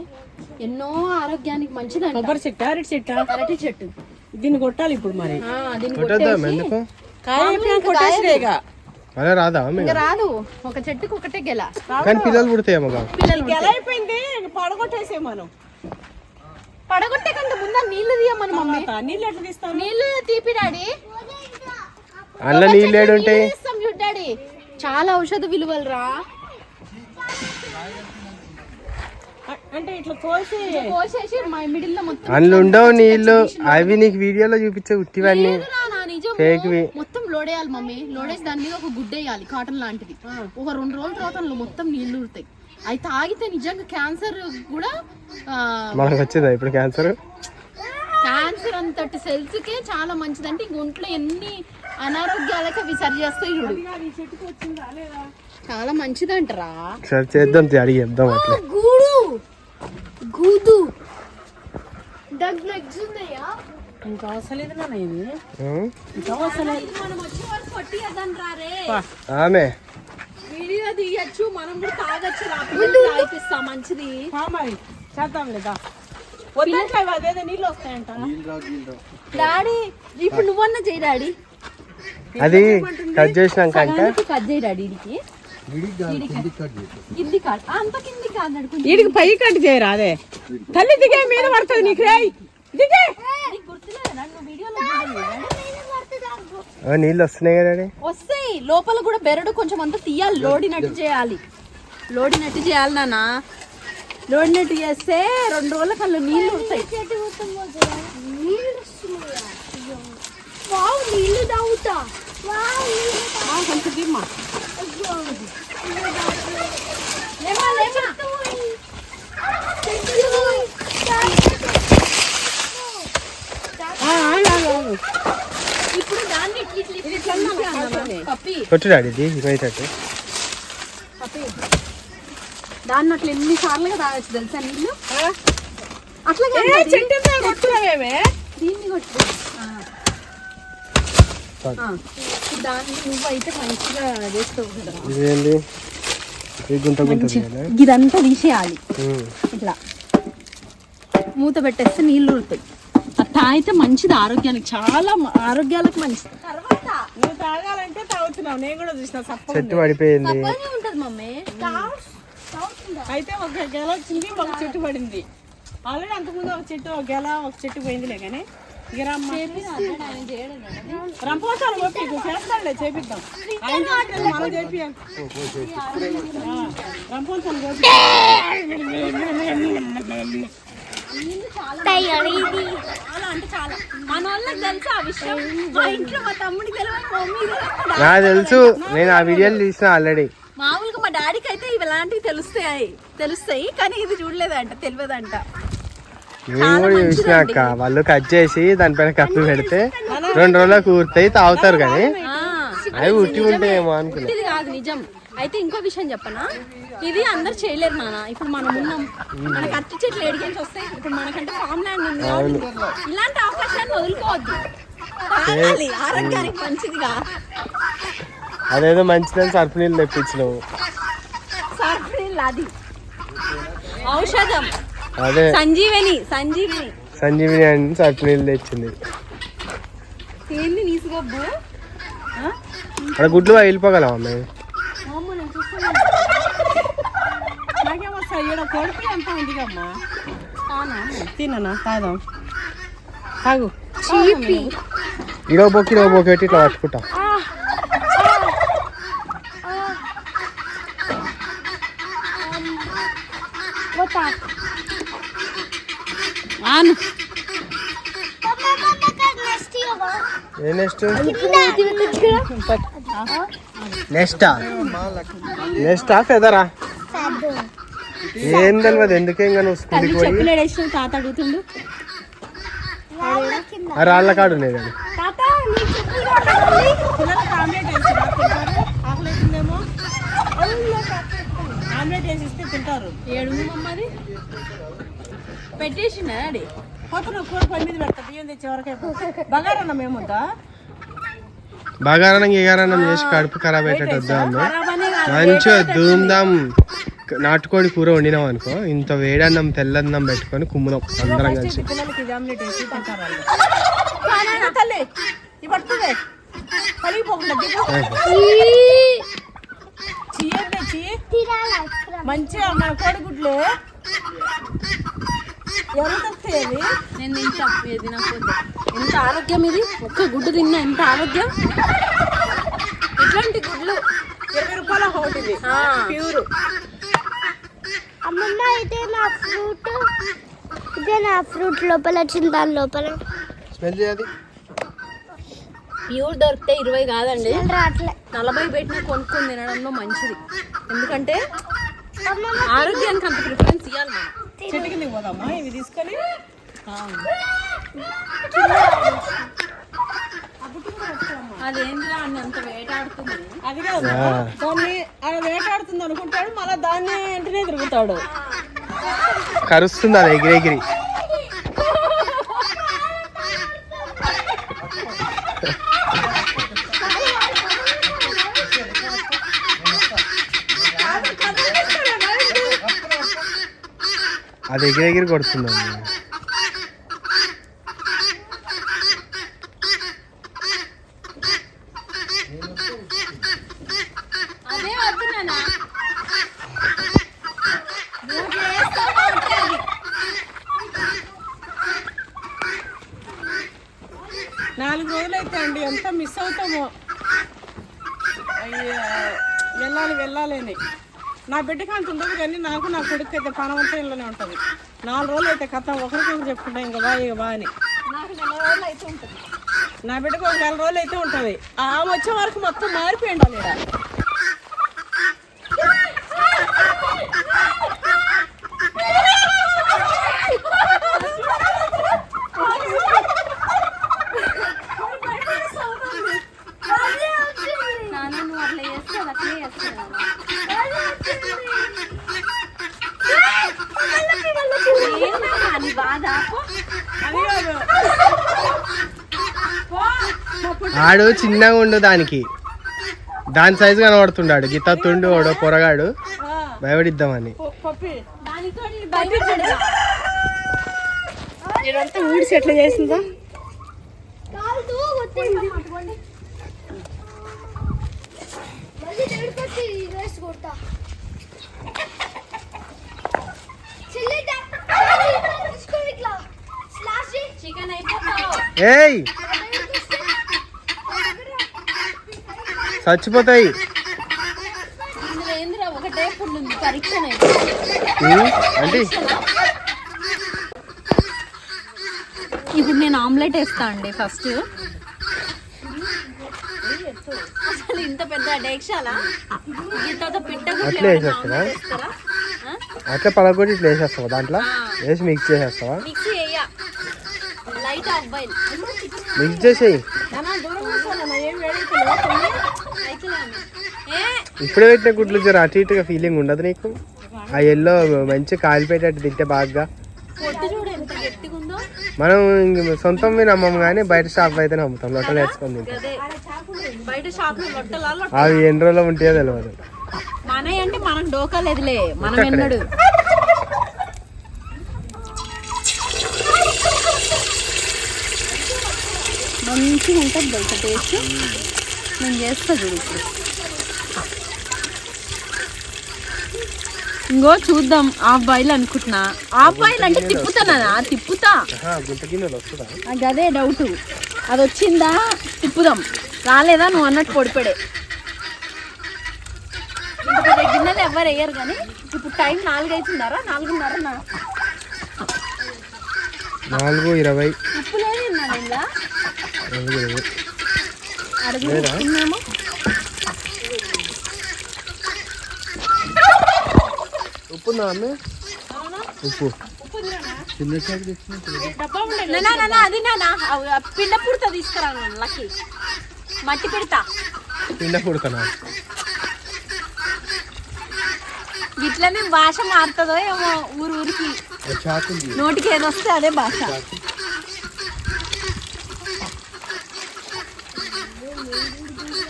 ఎన్నో ఆరోగ్యానికి మంచిదంట. కొబ్బరి చెట్టు అరటి చెట్టు అరటి చెట్టు దీన్ని కొట్టాలి ఇప్పుడు మరి దీన్ని కొట్టేద్దాం ఎందుకు? కొట్టేసిరేగా అలా రాదా ఇంకా రాదు, ఒక చెట్టుకు ఒకటే గెల. కానీ పిల్లలు పుడతాయేమో కాదు. ఎలా అయిపోయింది పడగొట్టేసే మనం పడగొట్టే కంటే ముందు నీళ్లు తీయమని మమ్మీ. నీళ్ళు ఎట్లా తీస్తాం నీళ్లు తీపి డాడీ, అల్ల నీళ్ళు ఏడుంటాయి? డాడీ చాలా ఔషధ విలువలు రా. అంటే ఇట్లా కోసేసి మిడిల్ లో మొత్తం అందులో ఉండవు నీళ్ళు, అవి నీకు వీడియోలో చూపించే ఉట్టివన్నీ ఫేక్వి. మొత్తం లోడేయాలి మమ్మీ. లోడేసి దాని మీద ఒక గుడ్డ వేయాలి కాటన్ లాంటిది. ఒక 2 రోజుల తర్వాత అందులో మొత్తం నీళ్లు ఉడతాయి. అవి తాగితే నిజంగా క్యాన్సర్ కూడా మనకు వచ్చిందా ఇప్పుడు క్యాన్సర్? క్యాన్సర్ అంతటి సెల్స్ కే చాలా మంచిదంటే గుంట్లో ఎన్ని అనారోగ్యాలకు అవి సరి చేస్తాయి చూడు. చాలా మంచిదంటరా. సరే చేద్దాం, అడిగి చెప్దాం అట్లా. గుదు దగ్గర ఎగ్స్ ఉన్నాయా? ఇంకా అవసరం లేదు నాన్న ఇది మనం వచ్చే వరకు కొట్టియద్దని రారే. ఆమె వీడియో తీయచ్చు, మనం కూడా తాగొచ్చు. తాగిపిస్తా మంచిది. మరి చేద్దాం లేదా వద్దంటే అదేదో నీళ్ళు వస్తాయంట. డాడీ ఇప్పుడు నువ్వన్నా చేయి డాడీ. అది కట్ చేసినాక అంటే కట్ చేయి డాడీ. కింది కాదు, అంత కింది కాదు, వీడికి పై కట్ చేయరా? అదే తల్లి దిగే మీద పడుతుంది నీకు. రాయి దిగే గుర్తులేదా నువ్వు వీడియోలో? నీళ్ళు వస్తున్నాయి కదా. వస్తాయి, లోపల కూడా బెరడు కొంచెం అంతా తీయాలి. లోడినట్టు చేయాలి, లోడినట్టు చేయాలి నాన్న. లోడినట్టు చేస్తే 2 రోజుల కల్లా నీళ్ళు ఉంటాయి. నీళ్ళు తాగుతా. కొంచెం దిమ్మా ఇప్పుడు దాన్ని పప్పి కొట్టు డాడీ ఇది ఇమైతట్టు. దాన్ని అట్లా ఎన్ని సార్లుగా తాగొచ్చు తెలుసా నీళ్ళు. అట్లా కొట్టుకున్నావేమే దీన్ని కొట్టు. దాన్ని నువ్వు అయితే మంచిగా చేస్తావు కదా. ఇదేంటి గుంత గుంత ఇదంతా తీసేయాలి. ఇట్లా మూత పెట్టేస్తే నీళ్లు ఉడతాయి. అది తాగితే మంచిది ఆరోగ్యానికి, చాలా ఆరోగ్యాలకు మంచిది. తర్వాత నువ్వు తాగాలంటే తాగుతున్నావు. నేను కూడా చూసిన చెట్టు పడిపోయింది. ఉంటది మమ్మీ. అయితే ఒక గెల వచ్చింది, ఒక చెట్టు పడింది. ఆల్రెడీ అంతకుముందు ఒక చెట్టు, ఒక గెల, ఒక చెట్టు పోయిందిలే. కానీ ఇక రంపోసాలు కొట్టి చేస్తాడులే, చేపిద్దాం. మనం చేపి రంపోసాలు కొట్టి చాలా అంటే చాలా మన వాళ్ళకి తెలుసు ఆ విషయం. మా ఇంట్లో మా తమ్ముడికి తెలియదు, మా మమ్మీ నాకు తెలుసు, నేను ఆ వీడియోలు చూసిన ఆల్రెడీ. మామూలుగా మా డాడీకి అయితే ఇలాంటివి తెలుస్తాయి కానీ ఇది చూడలేదంట, తెలియదంట. నేను కూడా చూసినాక వాళ్ళు కట్ చేసి దానిపైన కప్పి పెడితే 2 రోజులకు ఊరుతాయి, తాగుతారు. కానీ అవి ఉట్టి ఉంటాయేమో అనుకున్నా. ఇది కాదు నిజం. అయితే ఇంకో విషయం చెప్పనా, ఇది అందరు చేయలేరు నాన్న. ఇప్పుడు మనం ఉన్నాం, మనకి అరటి చెట్లు ఏడికెళ్ళి వస్తాయి. ఇప్పుడు మనకంటే ఫామ్ ల్యాండ్ ఉంది కాబట్టి ఇలాంటి అవకాశాన్ని వదులుకోవద్దు. తాగాలి, ఆరోగ్యానికి మంచిదిగా. అదేదో మంచిదని సర్ఫ్ నీళ్ళు తెప్పించినావు. సర్ఫ్ నీళ్ళు అది ఔషధం. అదే సంజీవని అని సర్ఫ్ నీళ్ళు తెచ్చింది. ఏంది నీసుగబ్బు? అక్కడ గుడ్లు వెళ్ళిపోగలవా మేము? నాకేమొస్తాయి ఈడ కొడుకు ఎంత ఉంది కమ్మా. తిన్నా తాగుదాం. తాగు ఇడో బొక్కి పెట్టి ఇట్లా పట్టుకుంటా. ఆను ఏ నెక్స్ట్ నెక్స్టా ఫెదరా ఏం తెలియదు ఎందుకే ఇంకా నువ్వు స్కూల్కి పోయి చెప్పులు వేసిన తాత అడుగుతుండు. ఆ రాళ్ళ కాడు ఉండేది అది. పిల్లలకి ఆమ్లెట్ వేసి తింటారు. ఆకలి అవుతుందేమో ఆమ్లెట్ వేసి ఇస్తే తింటారు. ఏడు మమ్మది పెట్టేసిన డాడీ. పోతున్న కూర పొయ్యి మీద పెడతా బియ్యం తెచ్చే వరకే. బగారన్నం ఏముందా? బగారన్నం గిగారన్నం చేసి కడుపు ఖరాబ్ అయ్యేటట్టు వద్దాము. మంచిగా ధూమ్ధామ్ నాటుకోడి కూర వండినాం అనుకో, ఇంత వేడన్నం తెల్లన్నం పెట్టుకొని కుమ్ముదాం అందరం కలిసి. పిల్లలకి ఇది ఆమ్లెట్ వేసి తింటారు వాళ్ళు. తల్లి ఇది పడుతుంది పలిగిపోకుండా మంచిగా మన కోడిగుడ్లు ఎవరు తక్కువ నేను తింటా మీరు తినకపోతే. ఎంత ఆరోగ్యం ఇది, ఒక్క గుడ్డు తిన్నా ఎంత ఆరోగ్యం. ఇట్లాంటి గుడ్లు 20 రూపాయల ఒకటి ఇది ప్యూర్. అమ్మమ్మ ఇదే నా ఫ్రూట్ లోపల వచ్చింది, దాని లోపల స్మెల్ చేయది. ప్యూర్ దొరికితే 20 కాదండి, రావట్లే. 40 పెట్టినా కొనుక్కొని తినడంలో మంచిది. ఎందుకంటే ఆరోగ్యానికి అంత ప్రిఫరెన్స్ ఇవ్వాలి మనం. చెట్టు కిందకి పోదామా ఇవి తీసుకొని? అదేంటిరా అన్ని అంత వేటాడుతుంది. అది కాదు దాన్ని అలా వేటాడుతుంది అనుకుంటాడు, మళ్ళీ దాన్ని వెంటనే తిరుగుతాడు. కరుస్తుంది అది ఎగిరెగిరి. అది ఎగిరెగిరి కొడుతుంది. అదే వద్దు నాన్న. 4 రోజులు అయితే అండి ఎంత మిస్ అవుతామో. అయ్యో వెళ్ళాలి అని నా బిడ్డకి అంత ఉండదు, కానీ నాకు నా కొడుకు అయితే పనవంతా ఇంట్లోనే ఉంటుంది. 4 రోజులు అయితే కథ ఒకరికొకరు చెప్పుకుంటాం ఇంకా బా అని. నాకు 4 రోజులు అయితే ఉంటుంది. నా బిడ్డకు ఒక 4 రోజులు అయితే ఉంటుంది. ఆమె వచ్చే వరకు మొత్తం మారిపోయింది ఇక్కడ. నాన్న నువ్వు అట్లా చేస్తే అది అట్లే చేస్తాను. అని బాధ అది కాదు ఆడు చిన్నగా ఉండు, దాని సైజు కనబడుతున్నాడు. గీత తుండు ఓడో పొరగాడు భయపడిద్దామని. పప్పి దానితో భయపడ్డా. ఇదంతా ఊడిసి ఎట్లా చేసిందా? చికెన్ అయిపోతావు. ఏయ్ చచ్చిపోతాయి. ఇందులో ఏందిరా ఒకటే పుండు ఉంది, పరీక్ష అంటే ఇప్పుడు నేను ఆమ్లెట్ వేస్తా అండి. ఫస్ట్ అసలు ఇంత పెద్ద డేక్షాలా ఇంత పిట్ట అట్లా వేసేస్తావా? అట్లా పలగొట్టి ఇట్లా వేసేస్తావా? దాంట్లో వేసి మిక్స్ చేసేస్తావా? మిక్సీ వేయ లైట్ అబ్బాయిలు మిక్స్ చేసేయి. ఇప్పుడే పెట్టిన గుడ్లు జర అటు ఇటుగా ఫీలింగ్ ఉండదు నీకు? ఆ ఎల్లో మంచి కాలిపోయేటట్టు తింటే బాగా. పొట్టు చూడు ఎంత గట్టిగా ఉందో. మనం సొంతం మీద నమ్మము కానీ బయట షాప్ అయితే నమ్ముతాం. లొట్టలు వేసుకొని తింటాం. అదే బయట షాప్ లో లొట్టలా అవి ఎన్ని రోజులు ఉంటాయో తెలియదు. మనయ్య అంటే మనకు డోకా లేదులే, మనం ఎన్నడు. మంచిగా ఉంటుంది బయట టేస్ట్. నేను చేస్తా చూడు ఇప్పుడు. ఇంకో చూద్దాం. హాఫ్ బాయిల్ అనుకుంటున్నా. హాఫ్ బాయిల్ అంటే తిప్పుతానా? తిప్పుతా. గుంట గిన్నెలు వస్తుందా? నాకు అదే డౌట్. అది వచ్చిందా తిప్పుదాం, రాలేదా నువ్వు అన్నట్టు పొడిపడే. ఇంత పెద్ద గిన్నెలు ఎవరు వేయరు కానీ ఇప్పుడు టైం 4 అవుతుందారా? 4:30. 4:20. ఉప్పు లేదు అన్నా ఇలా 4:20. అడుగుతున్నాము. ఉప్పు ఉందా అమ్మే? ఉప్పు చిన్న షాప్ డబ్బా ఉండే నానా అది నానా పిండ పుడతా తీసుకురా లక్కీ మట్టి పెడతా పిండ పుడకనా? ఇట్లనే భాష మారుతుందో ఏమో ఊరికి చాకు నోటికి ఏదొస్తే అదే భాష.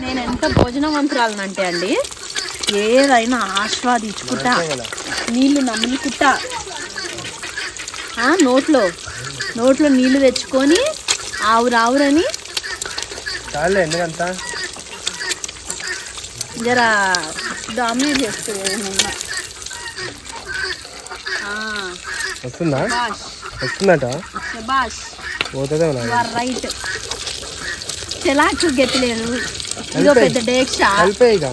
నేను ఎంత భోజనవంతురాలనంటే అండి ఏదైనా ఆస్వాదించుకుంటా నీళ్లు నమ్ముకుంటా నోట్లో నీళ్లు తెచ్చుకొని ఆవురావురని చాలే ఎందుకంతా జర డామినేట్ చేస్తుంది. వస్తుందా? బాష్ వస్తుందట. Bosch పోతుందే right. చెలాకు గెత్తలేదు ఇదో పెద్ద డేక్షా. కలిపే ఇక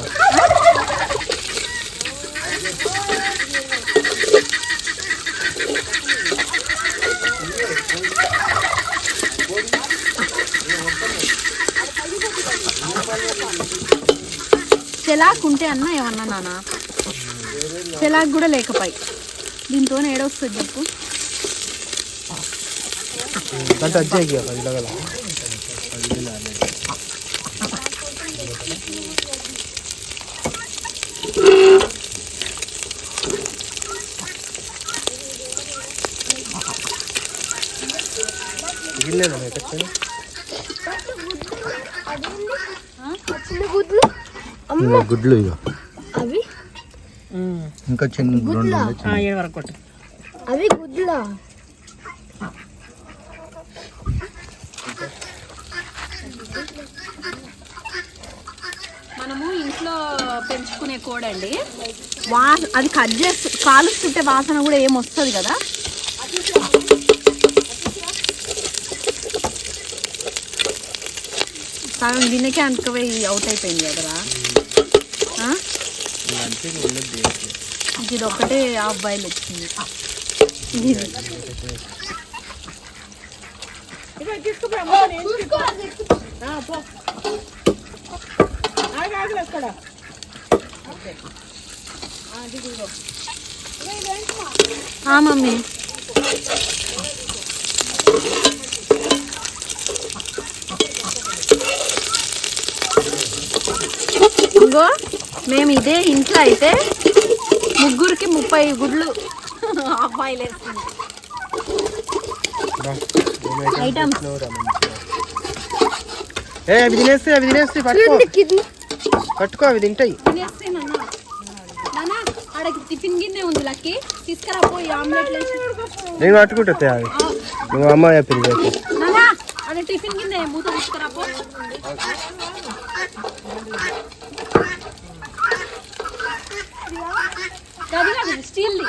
చెలాకు ఉంటే అన్న ఏమన్నా నాన్న చెలాకు కూడా లేకపోయి దీంతో ఏడొస్తుంది చెప్పు. అంటే అజ్జాయి కదా గిల్లేనా ఎక్కడ గుడ్లు ఇక అవి ఇంకా చిన్న రెండు 7 వరకు కొట్టు. అవి గుడ్లా మనము ఇంట్లో పెంచుకునే కోడండి అది కట్ చేసి కాలుస్తుంటే వాసన కూడా ఏమొస్తుంది కదా. సగం గిన్నెకే అనుకోపోయి అవుట్ అయిపోయింది కదరా. ఇది ఒకటే హాఫ్ బాయిల్ వచ్చింది. మమ్మీ ఇంకో మేము ఇదే ఇంట్లో అయితే ముగ్గురికి 30 గుడ్లు అబ్బాయిలు వేస్తుంది. ఐటమ్స్ అవి తినేస్తే పట్టుకో అవి తింటాయి. తినేస్తే నాన్న ఆడకి టిఫిన్ గిన్నె ఉంది లక్కి తీసుకురా పోయి ఆమ్లెట్ వేసి. నేను పట్టుకుంటా అవి నువ్వు అమ్మ చెప్పింది. నాన్న ఆడ టిఫిన్ గిన్నె మూత తీసుకురా పో. అది కాదు స్టీల్ది.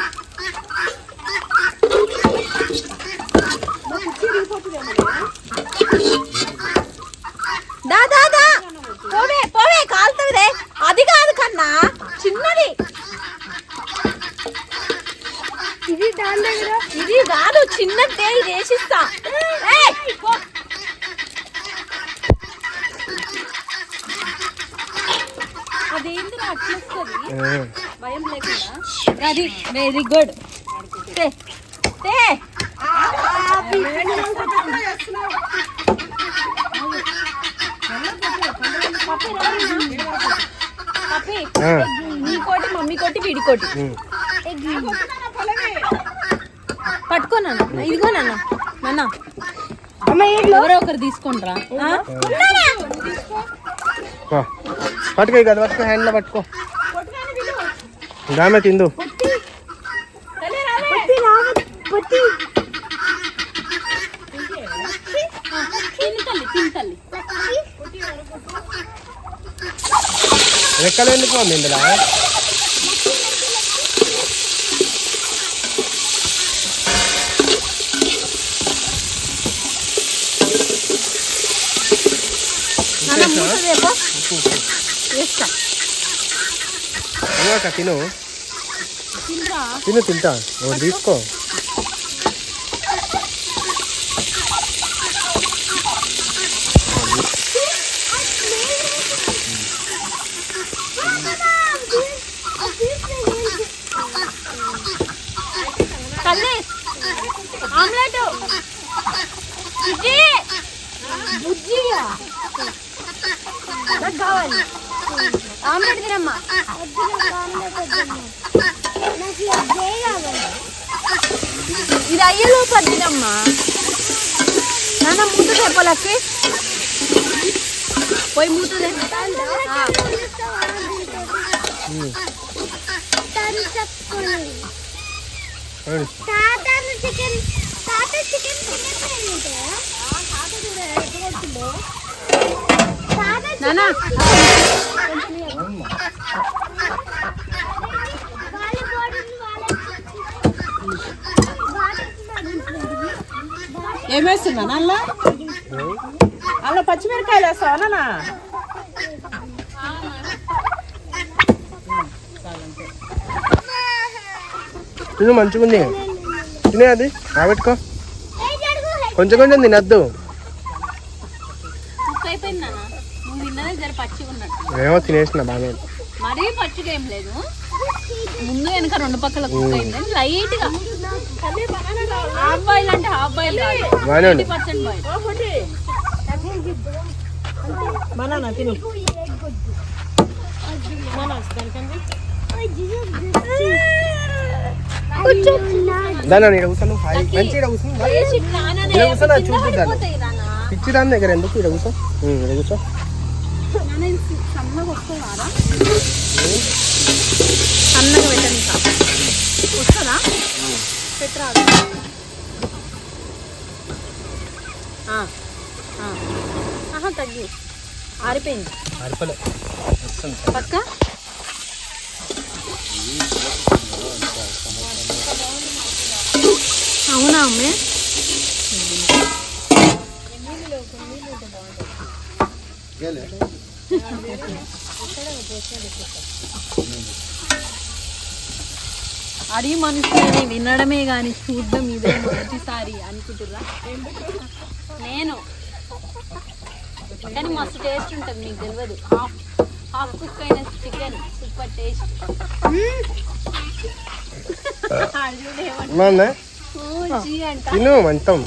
దాదా పోవే కాలుతుంది. అది కాదు కన్నా చిన్నది ఇది దాని దగ్గర ఇది కాదు చిన్నదే. ఇది వేసిస్తా. అదేంటి అట్లొస్తుంది భయం లేకుండా. అది వెరీ గుడ్. నీ కోటి మమ్మీ కోటి వీడి కోటి పట్టుకో నాన్న. ఇదిగో నాన్న ఎవరో ఒకరు తీసుకుంటారా. పట్టుకో కదా పట్టుకో హ్యాండ్లో పట్టుకో దామే తిందు. రెక్కలు ఎందుకు ఉంది ఇందులో? తిను తింటా ఒకటి తీసుకో. కావాలి. ఆమ్లెట్ తినమ్మా. వద్దు, నాకు ఆమ్లెట్ వద్దమ్మా. నాకు ఇదే కావాలి. ఇది అయ్యేలోపు అది తినమ్మా. నాన్న మూత చెప్పలకి పోయి మూతదే. నాన్న ఏమేస్తున్నా అల్లా అల్లా పచ్చిమిరకాయలు వేస్తావా నాన్న? తిను మంచిగా ఉంది, తినే అది రాబెట్టుకో. కొంచెం కొంచెం తినద్దు. కుక్ అయిపోయింది నాన్న, నువ్వు తిన్నదే జర పచ్చిగా ఉన్నట్టు. ఏమో తినేసిన బాగా. మరీ పచ్చిగా ఏం లేదు, ముందు వెనక రెండు పక్కల కుక్ అయింది లైట్ గా. హాఫ్ బాయిల్ అంటే హాఫ్ బాయిల్ కాదు, 50% బాయిల్. బనానా తిను. దాని ఇక్కడ కూర్చో, నువ్వు మంచి ఇక్కడ కూర్చో. ఇక్కడ కూర్చో, నా చూపిద్దాను. పిచ్చి దాని దగ్గర ఎందుకు ఇక్కడ కూర్చో, ఇక్కడ కూర్చో. సన్నగా పెట్టండి వస్తుందా? పెట్టరాదు. తగ్గి ఆరిపోయింది పక్క. అవునా అమ్మే? అడిగి మనుషులని వినడమే కానీ చూడడం ఇదే మొదటిసారి అనుకుంటుర్రా? నేను కానీ మస్తు టేస్ట్ ఉంటుంది, మీకు తెలియదు. హాఫ్ కుక్ అయిన చికెన్ సూపర్ టేస్ట్. తిను మొత్తం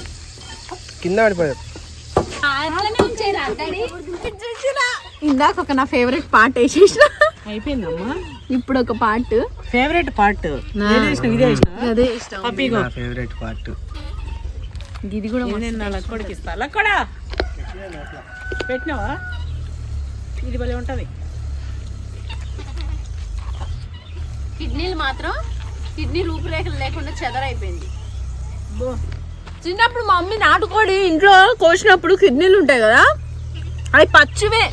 కింద పడిపోయారు. ఇందాక ఒక నా ఫేవరెట్ పార్ట్ వేసేసిన. అయిపోయిందమ్మా. ఇప్పుడు ఒక పార్ట్ ఫేవరెట్ పార్ట్ అదే ఇష్టం. నా ఫేవరెట్ పార్ట్ ఇది కూడా లక్కడికి ఇస్తా. లక్కడా పెట్టినావా? ఇది భలే ఉంటది. కిడ్నీలు మాత్రం కిడ్నీ రూపురేఖలు లేకుండా చెదరైపోయింది. చిన్నప్పుడు మా మమ్మీ నాటుకోడి ఇంట్లో కోసినప్పుడు కిడ్నీలు ఉంటాయి కదా, అవి పచ్చివే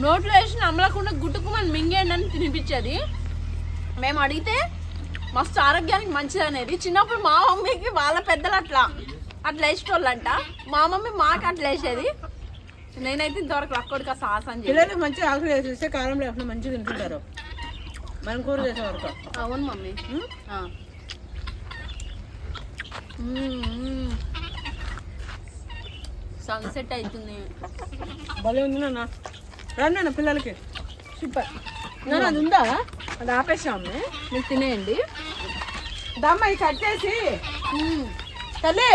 నోట్లో వేసి నమ్మలకుండా గుట్టుకుమని మింగేయండి అని తినిపించేది. మేము అడిగితే మస్తు ఆరోగ్యానికి మంచిది అనేది. చిన్నప్పుడు మా మమ్మీకి వాళ్ళ పెద్దలు అట్లా వేసేటోళ్ళంట, మా మమ్మీ మాకు అట్లా వేసేది. నేనైతే ఇంతవరకు అక్కడికి ఆ సాహసం పిల్లలు మంచిగా ఆకులు వేసేస్తే కారం లేకుండా మంచిగా తింటుంటారు మనం కూర చేసే వరకు. అవును మమ్మీ. సన్సెట్ అవుతుంది. భలే ఉంది నాన్న. రండి నాన్న పిల్లలకి. సూపర్ నాన్న. అది ఉందా? అది ఆపేసాము. మీరు తినేయండి. దమ్మ ఇది కట్ చేసి తల్లి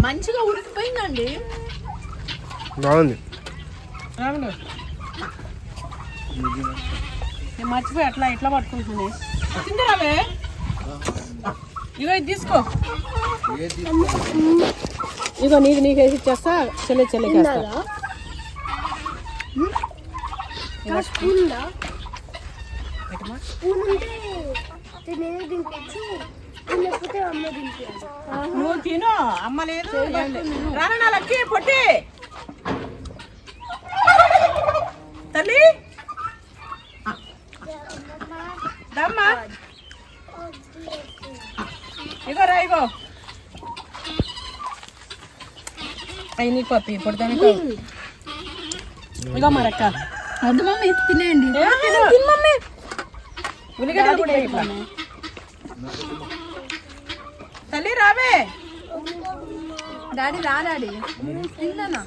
మంచిగా ఉడికిపోయిందండి. బాగుంది. రాముడు నేను మర్చిపోయి అట్లా ఇట్లా పట్టుకుంటుంది. తిందిరావే. ఇగో ఇది తీసుకో. ఇగో నీకు వేసి ఇచ్చేస్తా. చెల్లెకి వేస్తా. నువ్వు తిను, అమ్మ లేదు. రానా లక్కి పొట్టి తల్లి దమ్మా. ఇగో రా, ఇగో అవి నీకు పప్పి పొడిదాని. ఇగో మరక్క. వద్దు మమ్మీ తినేయండి. మమ్మీ ఉల్లిగడ్డ కూడా ఇట్లా. తల్లి రావే. డాడీ రా డాడీ తిన్నానా?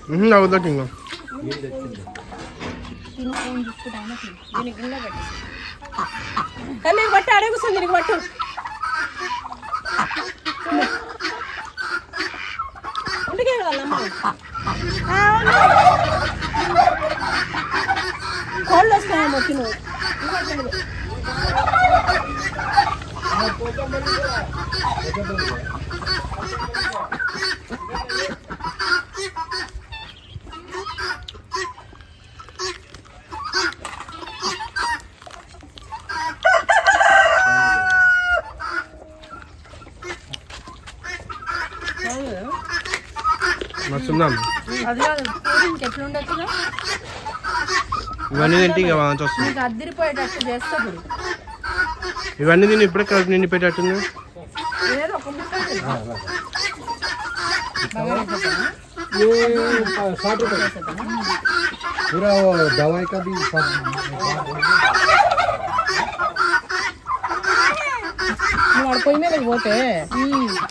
తల్లి పట్టు, అడుగుతుంది నీకు పట్టు. ఉండికే వాళ్ళమ్మ కోళ్ళు వస్తాయేమో తిను. మస్తుందాం అది కాదు కూలింగ్ ఎట్లుండొచ్చుగా ఇవన్నీ తింటే ఇంకా వాంతి వస్తుంది. నీకు అద్దరిపోయేటట్టు చేస్తా ఇప్పుడు. ఇవన్నీ తిని ఇప్పుడే కడుపు నిండి పెట్టేటట్టుంది. ఏదో ఒక ముక్క తిను. पूरा वो दवाई का भी నువ్వు వాడు పొయ్యి మీద పోతే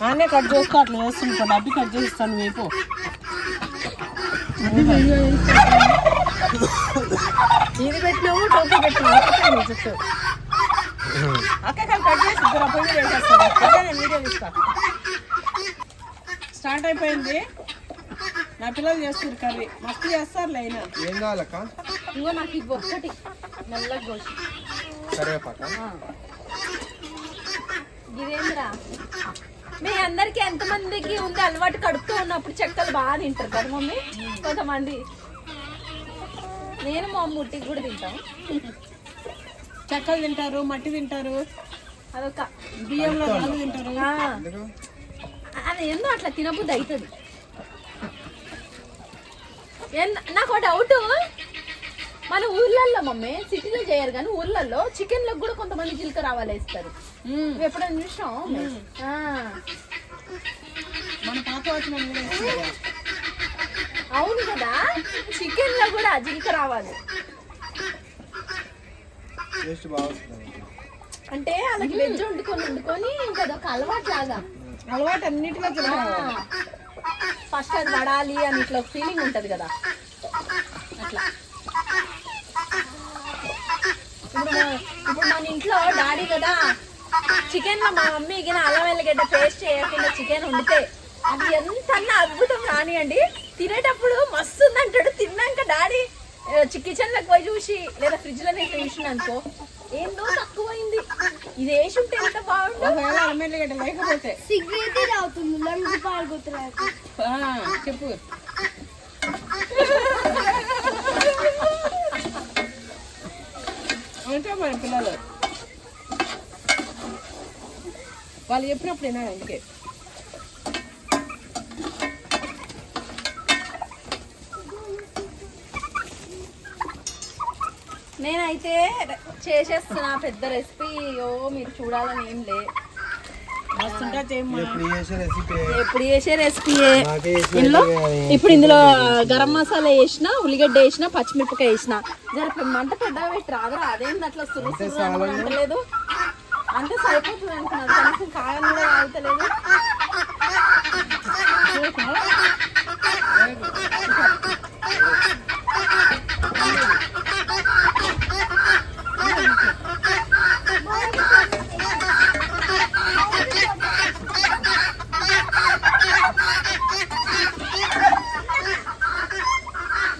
ఆనే కట్ చేసుకో, అట్లా చేస్తుంది. డబ్బి కట్ చేస్తాను వైపు. ఇది పెట్టినావు, టోపీ పెట్టినావు చుట్టూ. అక్క కట్ చేసి ఇద్దరు పొయ్యి మీద వేసేస్తాను. అక్క నేను వీడియో తీస్తా. స్టార్ట్ అయిపోయింది. నా పిల్లలు చేస్తారు కర్రీ, మస్తు చేస్తారులే అయినా. ఏం కావాలక్క? ఇంకో నాకు ఇది ఒక్కటి మెల్లగా కోసి. కరివేపాక. ఇదేంద్రా మీ అందరికి ఎంతమందికి ఉంది అలవాటు కడుపుతో ఉన్నప్పుడు చెక్కలు బాగా తింటారు కదా మమ్మీ? కొంతమంది, నేను మా ముట్టికి కూడా తింటాం. చెక్కలు తింటారు, మట్టి తింటారు, అదొక బియ్యంలో రాళ్ళు తింటారు. అది ఏందో అట్లా తినబుద్ధి అవుతుంది. నాకు డౌట్, మన ఊర్లలో మమ్మీ సిటీలో చేయరు కానీ ఊర్లలో చికెన్ లో కూడా కొంతమంది జీలకర్ర ఆవాలు వేస్తారు. నువ్వు ఎప్పుడైనా చూసావు? మన పాత వచ్చిన అవును కదా, చికెన్ లో కూడా జీలకర్ర ఆవాలు టేస్ట్ బాగుంటుంది. అంటే అలాగే వెజ్ వండుకొని ఇంకా అదొక అలవాటు లాగా. అలవాటు అన్నిటిలో తినాలి. ఫస్ట్ అది పడాలి అని ఇట్లా ఫీలింగ్ ఉంటది కదా అట్లా. ఇప్పుడు మన ఇంట్లో డాడీ కదా చికెన్ లో మా మమ్మీ గిన అల్లం వెల్లిగడ్డ పేస్ట్ చేయకుండా చికెన్ వండితే అది ఎంతన్నా అద్భుతం రానియండి. తినేటప్పుడు మస్తు ఉందంటాడు. తిన్నాక డాడీ కిచెన్ లోకి పోయి చూసి లేదా ఫ్రిడ్జ్ లో చూసిన అనుకో ఏందో తక్కువైంది, ఇది వేసి ఉంటే ఎంత బాగుండు. అమ్మెల్లిగడ్డ లేకపోతే సిగరెట్ తాగుతుంది, లంగ్స్ పాల్గొతున్నారు. చెప్పు. అంటే మన పిల్లలు వాళ్ళు చెప్పినప్పుడు వినాలి. అందుకే నేనైతే చేసేస్తున్నా పెద్ద రెసిపీ. మీరు చూడాలని ఏం లే, మస్తుంటా చేయమ్మా. ఎప్పుడు చేసే రెసిపీయే. ఇప్పుడు ఇందులో గరం మసాలా వేసిన, ఉల్లిగడ్డ వేసిన, పచ్చిమిరపకాయ వేసిన. జర మంట పెద్దగా పెట్టి రాదురా, అదేంటి అట్లా అంటలేదు. అంటే సరిపోతుంది అనుకున్నాను, కనీసం కారం కూడా తాగుతలేదు.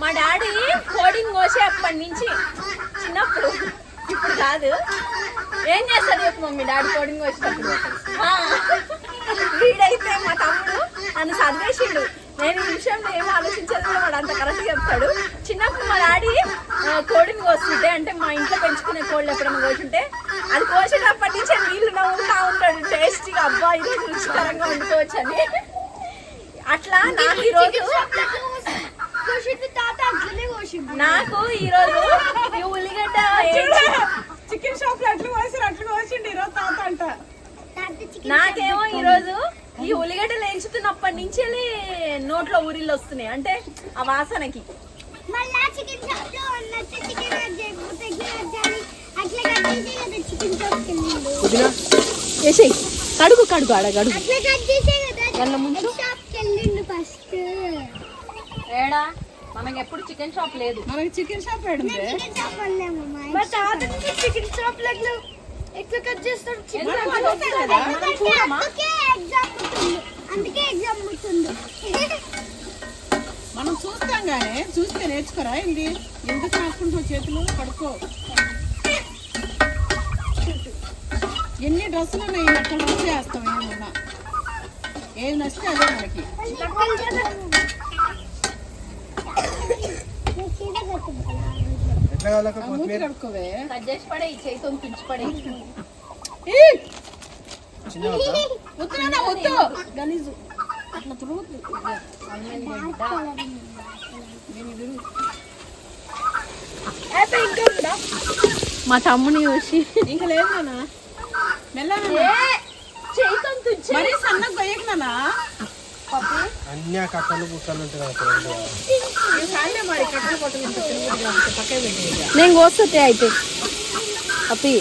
మా డాడీ కోడింగ్ కోసే అప్పటి నుంచి చిన్నప్పుడు, ఇప్పుడు కాదు. ఏం చేస్తాడు చెప్పు మమ్మీ డాడీ కోడింగ్ వచ్చేటప్పుడు? వీడైతే మా తమ్ముడు నన్ను చదివేసిండు. నేను ఈ విషయంలో ఏం ఆలోచించాలో వాడు అంత కరెక్ట్ చెప్తాడు. చిన్నప్పుడు మా డాడీ కోడిని కోస్తుంటే, అంటే మా ఇంట్లో పెంచుకునే కోళ్ళు ఎప్పుడైనా కోసుంటే అది కోసేటప్పటి నుంచి నీళ్ళు నవ్వుతా ఉంటాడు టేస్టీగా. అబ్బా ఈరోజు రుచికరంగా వండుకోవచ్చు అని. అట్లా నాకు ఈరోజు నాకు ఈరోజు ఈ ఉల్లిగడ్డ చికెన్ షాప్ లో అట్లా కోసారు, అట్లా కోసిండి ఈరోజు తాత అంట. నాకేమో ఈరోజు ఈ ఉల్లిగడ్డలు వేయించుతున్నప్పటి నుంచి నోట్లో ఊరిళ్ళు వస్తున్నాయి, అంటే ఆ వాసనకి. వేసేయి, కడుగు కడుగు అడగడుగు ముందు. ఏడా మనకి ఎప్పుడు చికెన్ షాప్ లేదు. మనకి చికెన్ షాప్ ఏడుంది. చికెన్ షాప్ ఎట్లా కట్ చేస్తాడు? అందుకే ఎగ్జామ్ ఉంటుంది. మనం చూస్తాం కానీ చూస్తే నేర్చుకోరా ఏంటి? ఎందుకు నాకుంటున్నావు చేతులు? కడుక్కో. ఎన్ని డ్రెస్సులు ఉన్నాయి, అక్కడ డ్రెస్ చేస్తాం. ఏమన్నా ఏది నచ్చితే అదే మనకి. ఎట్లా కావాలక్క మూతి కొత్తిమీర? కడుక్కోవే. కట్ చేసి పడే చేతితో తుంచి పడే చిన్న వద్దా? వద్దునా వద్దు గలీజు అట్లా తురుగు. మా తమ్ముని చూసి ఇంకా లేదు నాన్న. మెల్లగా చేతితో తుంచి మరీ సన్నగా పోయకు నాన్న. అన్ని ఆ కట్టలు కుక్కలు ఉంటాయి కదా. ఈ సాయంత్రం మరి కట్టలు కొట్టలు పక్కన పెట్టి నేను కోస్తే అయితే అప్పి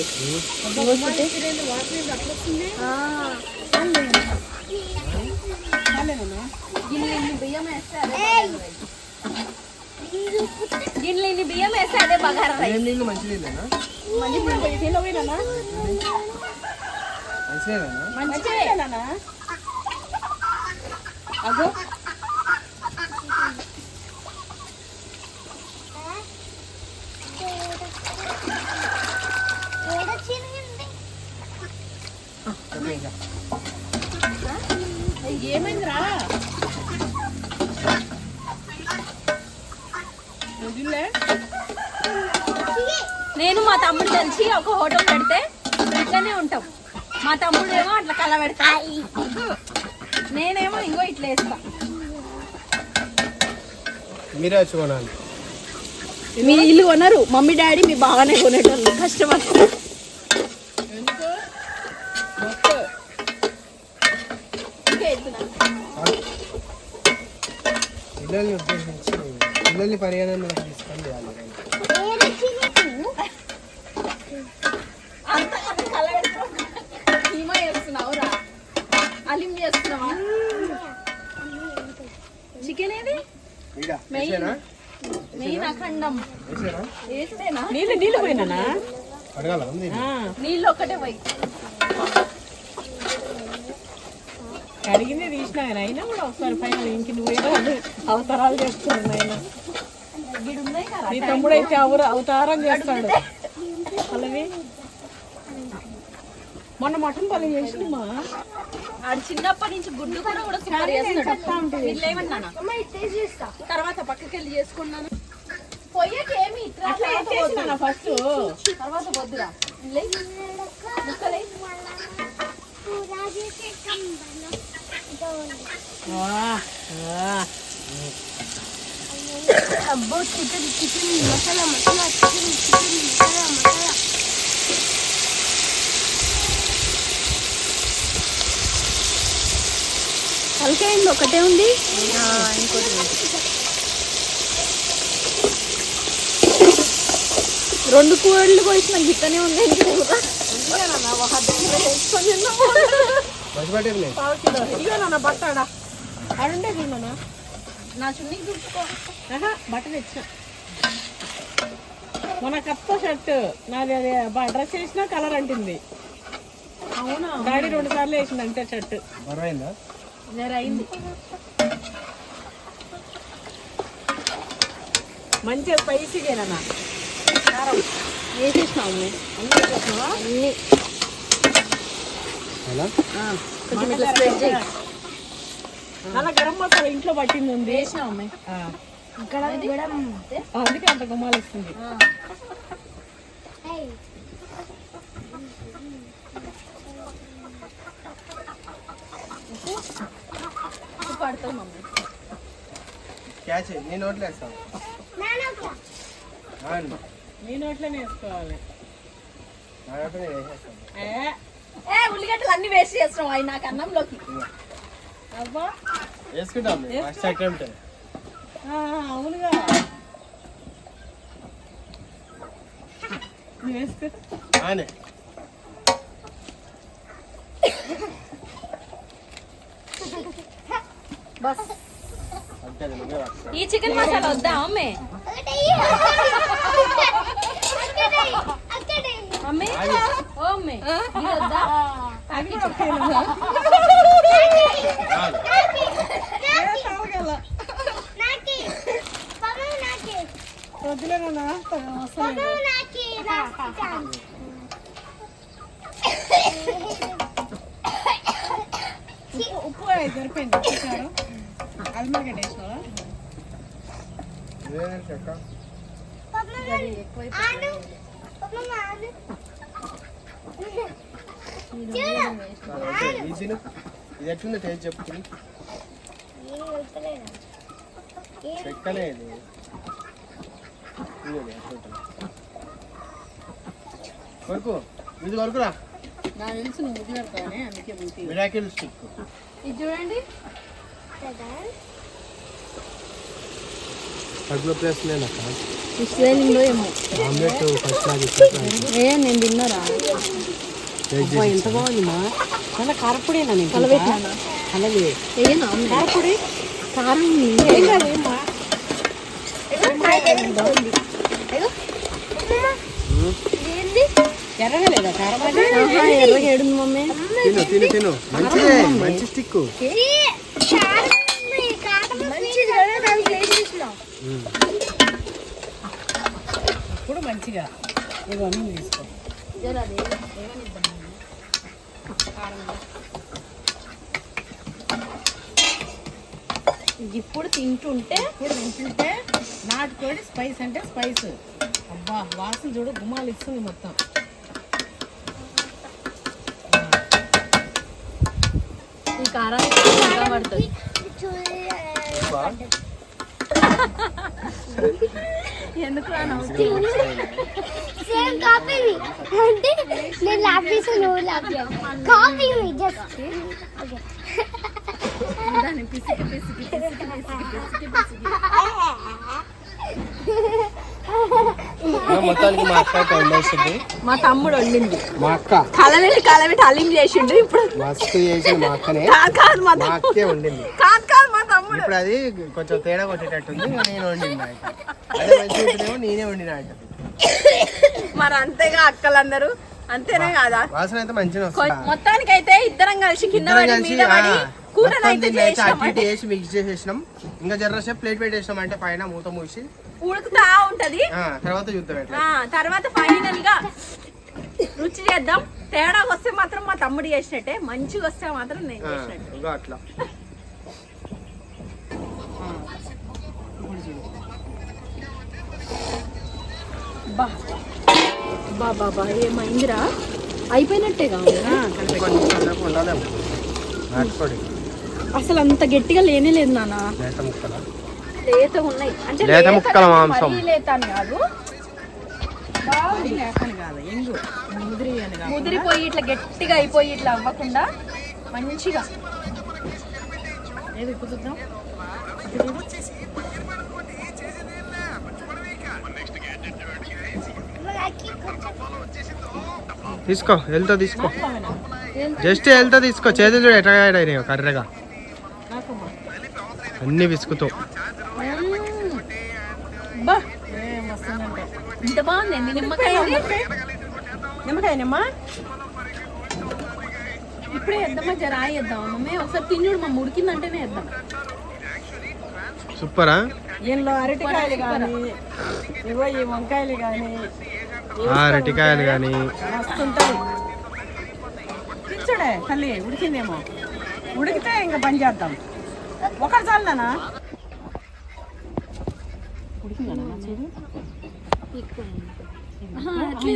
గిన్నె బియ్యం వేస్తే అదే బగారా ఏం నీళ్ళు మంచి నీళ్ళేనా? మంచి నీళ్ళేనా? అగో ఏమైందిరా? నేను మా తమ్ముడు కలిసి ఒక హోటల్ పెడితే ఇట్లానే ఉంటాం. మా తమ్ముడు ఏమో అట్లా కళ్ళ పెడతా, నేనేమో ఇంకో ఇట్లా వేస్తా. మీరే వచ్చి కొనాలి. మీ ఇల్లు కొనరు, మమ్మీ డాడీ మీ బాగానే కొనేటోళ్ళు కష్టపడతారు. పిల్లల్ని ఉద్దేశించి పిల్లల్ని పరిగణన తీసుకొని చేయాలి. అలిం చేస్తున్నావా? చికెన్ ఏది? మెయిన్ అఖండం వేస్తేనా? నీళ్ళు పోయినా అడగాల నీళ్ళు ఒక్కటే పోయి కడిగింది తీసిన ఆయన అయినా కూడా ఒకసారి పైన ఇంక నువ్వు అవతారాలు చేస్తున్నాను ఆయన. నీ తమ్ముడు అయితే అవతారం చేస్తాడు. అలాగే మొన్న మటన్ పని చేసినమ్మా. ఆడు చిన్నప్పటి నుంచి గుడ్డు కూడా కూడా సూపర్ చేస్తాడు. ఏమన్నా తర్వాత పక్కకి వెళ్ళి చేసుకున్నాను. పొయ్యకి ఏమి ఫస్ట్ తర్వాత వద్దురా. అబ్బో chicken chicken masala masala chicken chicken masala masala. తలకాయండి ఒకటే ఉంది. రెండు కోళ్ళు కోసిన గిట్టనే ఉంది. ఇగో నాన్న బట్టాడా అడుండే తిన్నా నా చున్నీకి దుట్టుకో. బట్ట తెచ్చా మన కత్త షర్ట్ నాది. అదే డ్రెస్ వేసినా కలర్ అంటుంది. అవునా? డాడీ 2 సార్లు వేసింది అంతే షర్ట్. బరువైందా? అయింది. మంచిగా స్పైసీగా కారం వేసేసినావు అన్నీ వేసేసినావా? అన్ని అలా కొంచెం ఇట్లా స్ప్రెడ్ చేయి. అలా గరం మసాలా ఇంట్లో పట్టింది ఉంది. వేసినావు అమ్మాయి. అందుకే అంత గుమ్మాలు ఇస్తుంది. పడుతుంది మమ్మీ. క్యాచ్ నేను నోట్లో వేస్తాను. నీ నోట్లోనే వేసుకోవాలి. నా నోట్లో నేను వేసేస్తాను. ఉల్లిగడ్డలు అన్ని వేస్ట్ చేస్తున్నావు అవి నాకు అన్నంలోకి. అబ్బా వేసుకుంటాం ఫస్ట్ అటెంప్ట్. అవునుగా వేసుకో. ఆనే బస్ అంతే నువ్వే వస్తా. ఈ చికెన్ మసాలా వద్దా అమ్మే? అమ్మే ఓ అమ్మే ఇది వద్దా? ఉప్పు సరిపోయింది ఉప్పు అల్మగడ్డ వేసినావా ఇది ఎట్లుంది టేస్ట్ చెప్తుంది చెక్కలేదు కొరకు ఇది కొరకురా నాకు తెలుసు నువ్వు ముద్దు పెడతావని అందుకే మిరాకిల్ స్టిక్ ఇది చూడండి కడుపులో ప్లేస్ నేనక్క ఏమో ఆమ్లెట్ ఫస్ట్ నాకు నేను తిన్నారా ఎంత బాగుందిమా చాలా కారపొడేనా నేను కలబెట్టానా అలాగే ఏనా కారపొడి కారం ఏం కాదేమ్మా ఎర్రగా లేదా కారం ఎర్రగా ఏడుంది మమ్మీ తిను తిను తిను మంచి మంచి స్టిక్ ఇప్పుడు మంచిగా ఇగో అన్నీ తీసుకో ఇప్పుడు తింటుంటే నాటుకోడి స్పైస్ అంటే స్పైస్ అబ్బా వాసన చూడు గుమ్మాలు ఇస్తుంది మొత్తం ఈ కారానికి ఇంకా పడుతుంది ఎందుకు సేమ్ కాపీ అంటే నేను లాఫ్ చేసి నువ్వు లాఫ్ చేయాలి కాపీ జస్ట్ ఓకే దాన్ని పిసికి పిసికి పిసికి పిసికి పిసికి పిసికి మొత్తానికి మా అక్క వండేసింది మా తమ్ముడు వండింది మా అక్క కలబెట్టి అల్లిం చేసిండు ఇప్పుడు మస్తు చేసింది మా అక్కనే కాదు మా మా అక్కే వండింది కాదు మా తమ్ముడు ఇప్పుడు అది కొంచెం తేడా కొట్టేటట్టుంది ఇక నేను వండిన అదే మంచిగా నేనే వండిన మరి అంతేగా అక్కలందరూ అంతేనే కాదా వాసన అయితే మంచిగా వస్తుంది మొత్తానికైతే ఇద్దరం కలిసి కింద పడి మీద పడి కూరనైతే వేసి మిక్స్ చేసేసినాం ఇంకా జర్రసేపు ప్లేట్ పెట్టేసినాం అంటే పైన మూత మూసి ఉడుకుతా ఉంటది తర్వాత చూద్దాం ఎట్లా తర్వాత ఫైనల్ గా రుచి చేద్దాం తేడా వస్తే మాత్రం మా తమ్ముడు చేసినట్టే మంచిగా వస్తే మాత్రం నేను చేసినట్టు ఇంకా అట్లా బాబా ఏమైందిరా అయిపోయినట్టే కావాలి అసలు అంత గట్టిగా లేనే లేదు నాన్న లేత ఉన్నాయి అంటే లేత ముక్కల మాంసం లేత అని కాదు ముదిరిపోయి ఇట్లా గట్టిగా అయిపోయి ఇట్లా అవ్వకుండా మంచిగా ఏది కుదుద్దాం తీసుకో వెళ్తా తీసుకో జస్ట్ వెళ్తా తీసుకో చేతులు చూడు ఎట్లా అయినాయో కర్రగా అన్ని విసుకుతో ఇంత బాగుంది నిమ్మకాయ నిమ్మకాయనమ్మా ఇప్పుడే వేద్దామా జర వేద్దాం మమ్మీ ఒకసారి తిన్నుడు మా ఉడికిందంటేనే వేద్దాం సూపరా ఇందులో అరటికాయలు కానీ ఇగో ఈ వంకాయలు కానీ అరటికాయలు కానీ వస్తుంటాయి తినచుడే తల్లి ఉడికిందేమో ఉడికితే ఇంకా బంద్ చేద్దాం ఒకటి చాలనా ఉడికిందన్నా చూడు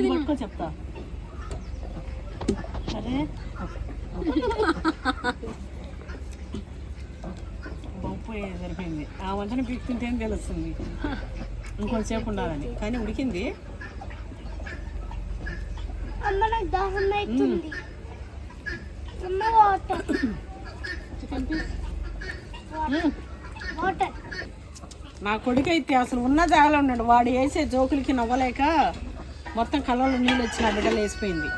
పట్టుకో చెప్తా సరే ఉప్పు సరిపోయింది ఆ వంటను పీక్తుంటే తెలుస్తుంది ఇంకొంచెంసేపు ఉండాలని కానీ ఉడికింది అమ్మ నాకు దాహం అవుతుంది అమ్మ వాటర్ వాటర్ నా కొడుకు అయితే అసలు ఉన్న జాగాలో ఉన్నాడు వాడు వేసే జోకులకి నవ్వలేక మొత్తం కళ్ళలో నీళ్ళు వచ్చి నా బిడ్డలు వేసిపోయింది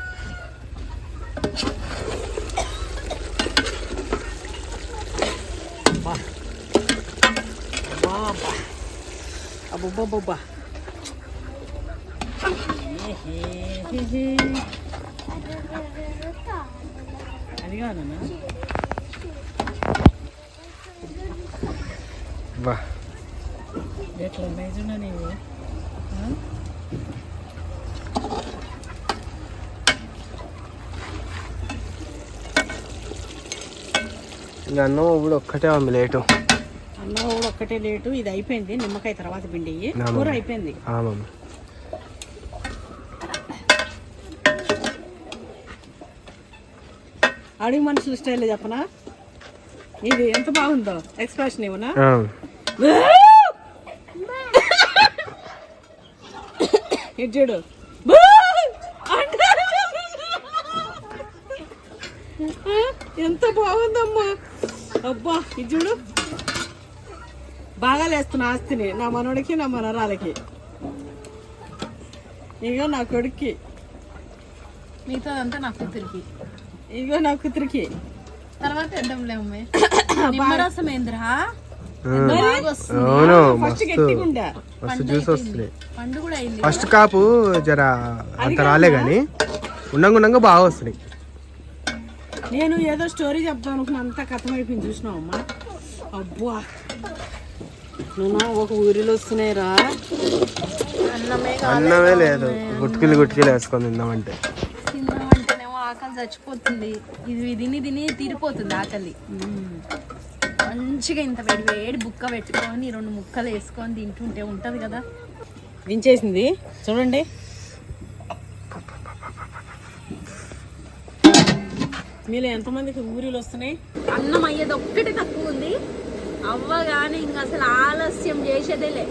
అబ్బబ్బబ్బా అది కాదన్నా ఎట్లా ఉన్నాయి చూడ నీవు ఇంకా అన్నం ఇప్పుడు ఒక్కటే ఉంది లేటు. అన్నం కూడా ఒక్కటే లేటు. ఇది అయిపోయింది, నిమ్మకాయ తర్వాత పిండి కూర అయిపోయింది. మమ్మీ అడుగు మనుషుల స్టైల్లో చెప్పనా? ఇది ఎంత బాగుందో ఎక్స్ప్రెషన్ ఏమన్నా. ఇది చూడు ఎంత బాగుందమ్మా. అబ్బా ఇది చూడు, బాగా లేస్తున్నా ఆస్తిని నా మనోడికి నా మనరాలకి. ఇగో నా కొడుక్కి, మిగతా అంతా నా కూతురికి, ఇగో నా కూతురికి. తర్వాత వేద్దాంలే అమ్మాయి. నిమ్మరసం ఏందిరా అవును ఫస్ట్ గట్టిగా ఉండే. మస్తు జ్యూస్ వస్తుంది. పండు కూడా అయింది. ఫస్ట్ కాపు జర అంత రాలే కానీ ఉండంగా బాగా వస్తున్నాయి. నేను ఏదో స్టోరీ చెప్తాను అనుకున్నా, అంతా కథం అయిపోయింది చూసినావు అమ్మా. అబ్బా నువ్వు ఒక ఊరిలో వస్తున్నాయిరా. అన్నమే లేదు, గుట్కిలు వేసుకొని తిందామంటే. తిన్నామంటేనేమో ఆకలి చచ్చిపోతుంది. ఇది తిని తీరిపోతుంది ఆకలి. మంచిగా ఇంత వేడి బుక్క పెట్టుకొని 2 ముక్కలు వేసుకొని తింటుంటే ఉంటది కదా. వించేసింది చూడండి. మీలో ఎంతమందికి ఊరిలో వస్తున్నాయి? అన్నం అయ్యేది ఒక్కటి తక్కువ ఉంది. అవ్వగానే ఇంకా అసలు ఆలస్యం చేసేదేలే,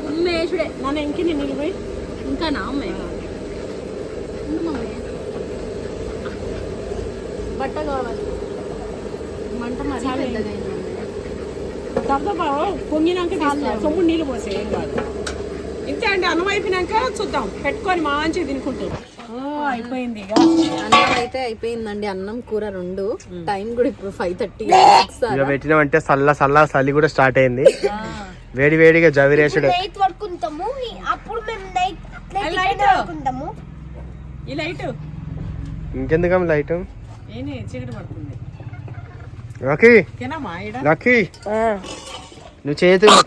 ఉమ్మేసుడే. నన్ను ఇంక నేను నిలిపోయి ఇంకా నా అమ్మాయి బట్ట కావాలి. మంట మరీ పెద్దగా అయింది. దబ్బా పొంగినాక సొమ్ము నీళ్ళు పోసే ఏం కాదు. ఇంతే అండి, అన్నం అయిపోయినాక చూద్దాం పెట్టుకొని మంచిగా తినుకుంటాం. అయిపోయింది ఇక అన్నం అయితే అయిపోయిందండి. అన్నం కూర 2. టైం కూడా ఇప్పుడు 5:30. ఇక పెట్టినామంటే చలి కూడా స్టార్ట్ అయింది. వేడిగా జవిరేసుడు. నైట్ పడుకుంటాము, అప్పుడు మేము నైట్ పడుకుంటాము. ఈ లైట్ ఇంకెందుకమ్మ లైట్? ఏంటి చీకటి పడుతుంది. లక్కీ తినమ్మా ఈడ. లక్కీ నువ్వు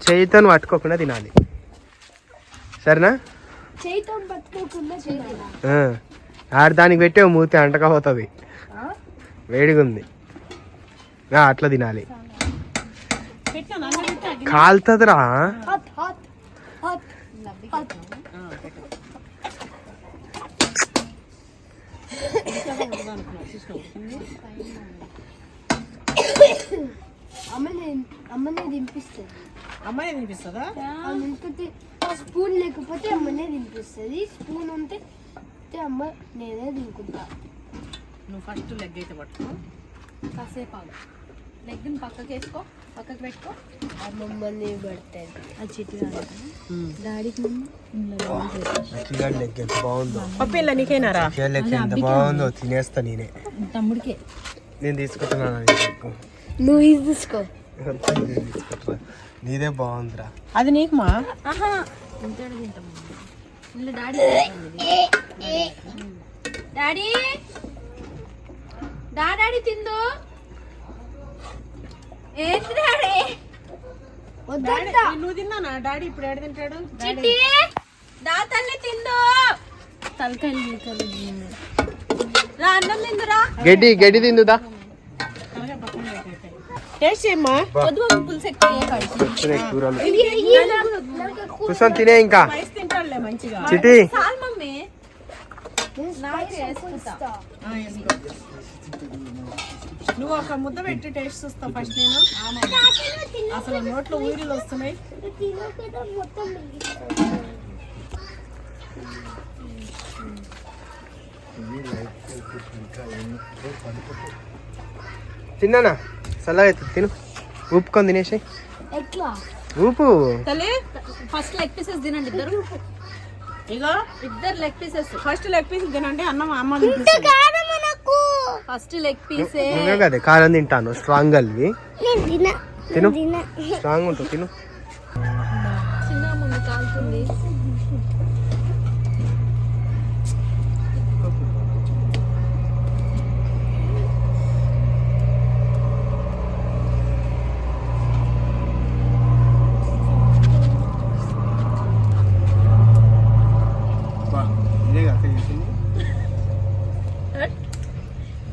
చేయితో పట్టుకోకుండా తినాలి, సరేనా? చేయితో పట్టుకోకుండా చేయాలి. ఆడ దానికి పెట్టే మూతి అంటకపోతుంది, వేడిగా ఉంది. అట్లా తినాలి. పెట్టాను అన్న పెట్టా. కాలుతుందిరా. Hot hot hot hot. అమ్మనే దింపిస్తుంది. అమ్మాయి తినిపిస్తుందా? లేకపోతే స్పూన్ లేకపోతే అమ్మనే తినిపిస్తుంది. స్పూన్ ఉంటే అమ్మ నేనే తినుకుంటా. నువ్వు ఫస్ట్ లెగ్ అయితే పట్టుకో. కాసేపు ఆగు. లెగ్ని పక్కకి వేసుకో, పక్కకి పెట్టుకో. అమ్మమ్మని పెడతాయి. అది చిట్టి డాడీకి బాగుందో పప్పిల్ల నీకేనారా? ఎంత బాగుందో తినేస్తా నేనే. తమ్ముడికే నేను తీసుకుంటున్నాను. నువ్వు ఇది తీసుకో. నీదే బాగుందిరా. అది నీకుమా? ఇంతేడు తింటాం. ఇంట్లో డాడీ డాడీ డాడీ తిందో. ఏంటి డాడీ? నువ్వు తిన్నానా? డాడీ ఇప్పుడు ఏడు తింటాడు? చిట్టి దా తల్లి తిందో. తలకాయలు రా, అన్నం తిందురా. గడ్డి తిందుదా. టేస్ట్ చేయమ్మా. వద్దు పులుసు ఎక్కువ కూర్చొని తినే. ఇంకా రైస్ తింటాడులే మంచిగా. చిటి చాలు మమ్మీ, నాకు వేసుకుంటా. నువ్వు ఒక ముద్ద పెట్టి టేస్ట్ చూస్తావు ఫస్ట్. నేను అసలు నోట్లో ఊరిలు వస్తున్నాయి. తిన్నానా? చల్లగా అవుతుంది, తిను. ఊపుకొని తినేసి. ఎట్లా ఊపు. తల్లి ఫస్ట్ లెగ్ పీసెస్ తినండి ఇద్దరు. ఇగో ఇద్దరు leg pieces. First leg piece తినండి. అన్నం అమ్మ ఫస్ట్ లెగ్ పీసే. నువ్వే కదా కారం తింటాను. స్ట్రాంగ్ కలిగి తిను, స్ట్రాంగ్ ఉంటుంది, తిను. చిన్న ముందు కాలుతుంది.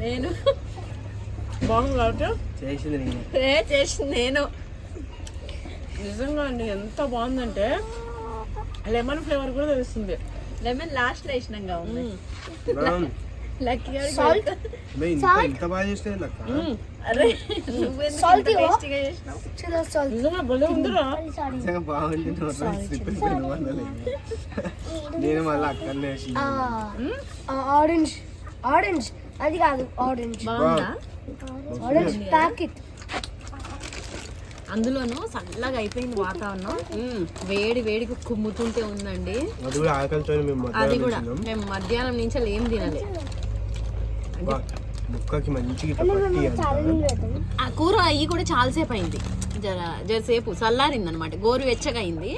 నేను బాగుంది కాబట్టి చేసింది నేనే. చేసింది నేను. నిజంగా అండి ఎంత బాగుందంటే లెమన్ ఫ్లేవర్ కూడా తెలుస్తుంది. లెమన్ లాస్ట్ లో వేసినాగా ఉంది. లక్కీ ఇంత బాగా చేస్తే అరే నువ్వెందుకు Salty వా? టేస్టీగా చేసినావు? చలో సాల్ట్ నిజంగా భలే ఉందిరా. నిజంగా బాగుంది. నేను మళ్ళీ అక్కడనే వేసింది. ఆరెంజ్ ఆరెంజ్ అది కాదు ఆరెంజ్ బాగుందా? Orange packet. అందులోనూ చల్లగా అయిపోయింది వాతావరణం. వేడి వేడికి కుమ్ముతుంటే ఉందండి. అది కూడా ఆకలితో మేము అది మధ్యాహ్నం కూడా తిన్నాం. మేము మధ్యాహ్నం నుంచి అసలు ఏం తినలే. ముక్కకి మంచిగా ఇట్లా పట్టి అంతా. ఆ కూర అయ్యి కూడా చాలాసేపు అయింది. జరసేపు చల్లారింది అనమాట, గోరు వెచ్చగా అయింది.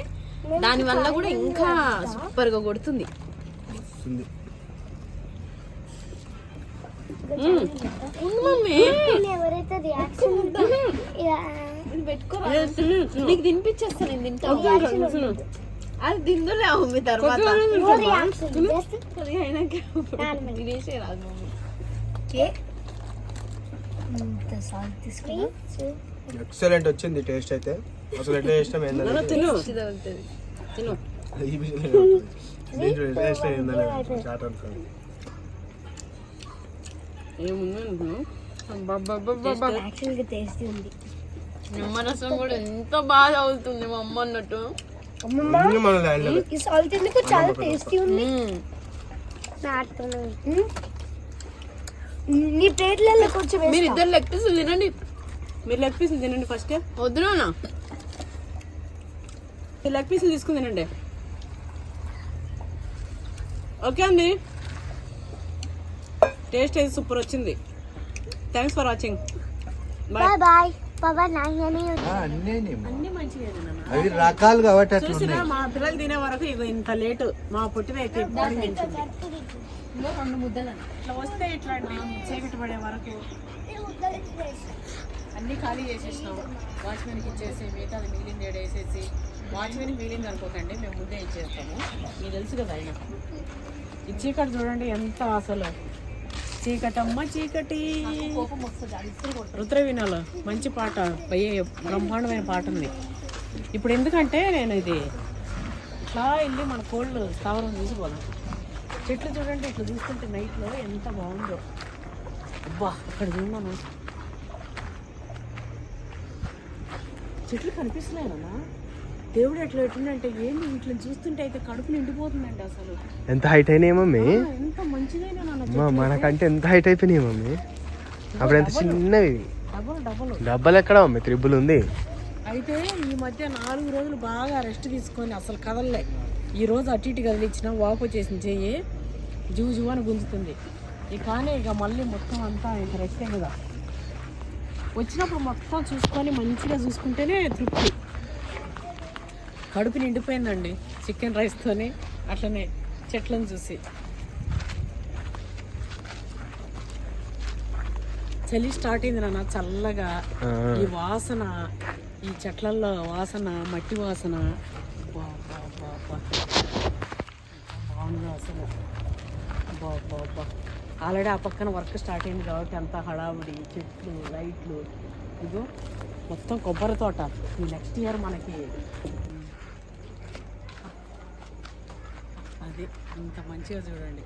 దాని వల్ల కూడా ఇంకా సూపర్ గా కొడుతుంది. వస్తుంది. మమ్మీ ఎవరైతే రియాక్షన్ నీకు తినిపించేస్తా, నేను తింటా. అది తిందులే మమ్మీ తర్వాత తినేసే రాదు మమ్మీ. ఎక్సలెంట్ వచ్చింది టేస్ట్ అయితే. అసలు ఎట్లా చేసినాం ఏంటంటే తిను టేస్ట్ ఏందని చాట్ అనుకోండి. ఏముంది యాక్చువల్గా టేస్టీ ఉంది. నిమ్మరసం కూడా ఎంత బాగా అవుతుంది మా అమ్మ అన్నట్టు. అన్నీ మన ల్యాండ్లో. ఈ సాల్ట్ ఎందుకు చాలా టేస్టీ ఉంది. నీ ప్లేట్లలో కొంచెం మీరు ఇద్దరు లెగ్ పీసులు తినండి. మీరు లెగ్ పీసులు తినండి ఫస్ట్. వద్దునా లెగ్ పీసులు తీసుకుని తినండి. ఓకే అండి, టేస్ట్ అయితే సూపర్ వచ్చింది. Thanks for watching. Bye bye బాబా నాయనని అన్ని మంచిగా అవి రకాలు కాబట్టి అట్లా చూసినా ఉన్నాయి. మా పిల్లలు తినే వరకు ఇగో ఇంత లేటు. మా పుట్టిన అయితే రెండు ముద్దలు ఇట్లా వస్తే ఇట్లా అండి చీకటి పడే వరకు అన్నీ ఖాళీ చేసేసినాము. వాచ్మెన్కి ఇచ్చేసి మిగతా అది మిగిలింది ఏడు వేసేసి, వాచ్మెన్కి మిగిలింది అనుకోకండి, మేము ముందే ఇచ్చేస్తాము. మీకు తెలుసు కదా ఆయన. ఈ చీకటి చూడండి ఎంత అసలు చీకటమ్మ చీకటి. రుద్రవీణలో మంచి పాట, బ్రహ్మాండమైన పాట ఉంది. ఇప్పుడు ఎందుకంటే నేను ఇది ఇట్లా వెళ్ళి మన కోళ్ళు స్థావరం చూసిపోదాం. చెట్లు చూడండి ఇట్లా చూస్తుంటే నైట్లో ఎంత బాగుందో. అబ్బా అక్కడ చూడన్నాను, చెట్లు కనిపిస్తున్నాయన్నా. దేవుడు ఎట్లా ఎట్టుందంటే ఏంటి ఇట్లా చూస్తుంటే అయితే కడుపు నిండిపోతుందండి అసలు. ఎంత హైట్ అయినాయి మమ్మీ? ఎంత మంచిదైనా మనకంటే ఎంత హైట్ అయిపోయినాయి మమ్మీ? అప్పుడు ఎంత చిన్నవి. డబల్ డబ్బలు ఎక్కడ మమ్మీ? త్రిబుల్ ఉంది. అయితే ఈ మధ్య 4 రోజులు బాగా రెస్ట్ తీసుకొని అసలు కదలలే. ఈ రోజు అటు ఇటు కదిలిచ్చిన వాపు వచ్చేసింది, చెయ్యి జూ అని గుంజుతుంది. కానీ ఇక మళ్ళీ మొత్తం అంతా ఇక రెస్టే కదా. వచ్చినప్పుడు మొత్తం చూసుకొని మంచిగా చూసుకుంటేనే తృప్తి. కడుపు నిండిపోయిందండి చికెన్ రైస్తోని, అట్లనే చెట్లను చూసి. చలి స్టార్ట్ అయింది నాన్న, చల్లగా ఈ వాసన, ఈ చెట్లల్లో వాసన, మట్టి వాసన బాగుంది అసలు. బాబా ఆల్రెడీ ఆ పక్కన వర్క్ స్టార్ట్ అయింది కాబట్టి అంతా హడావుడి, చెట్లు, లైట్లు. ఇదిగో మొత్తం కొబ్బరి తోట. ఈ నెక్స్ట్ ఇయర్ మనకి అది ఇంత మంచిగా చూడండి.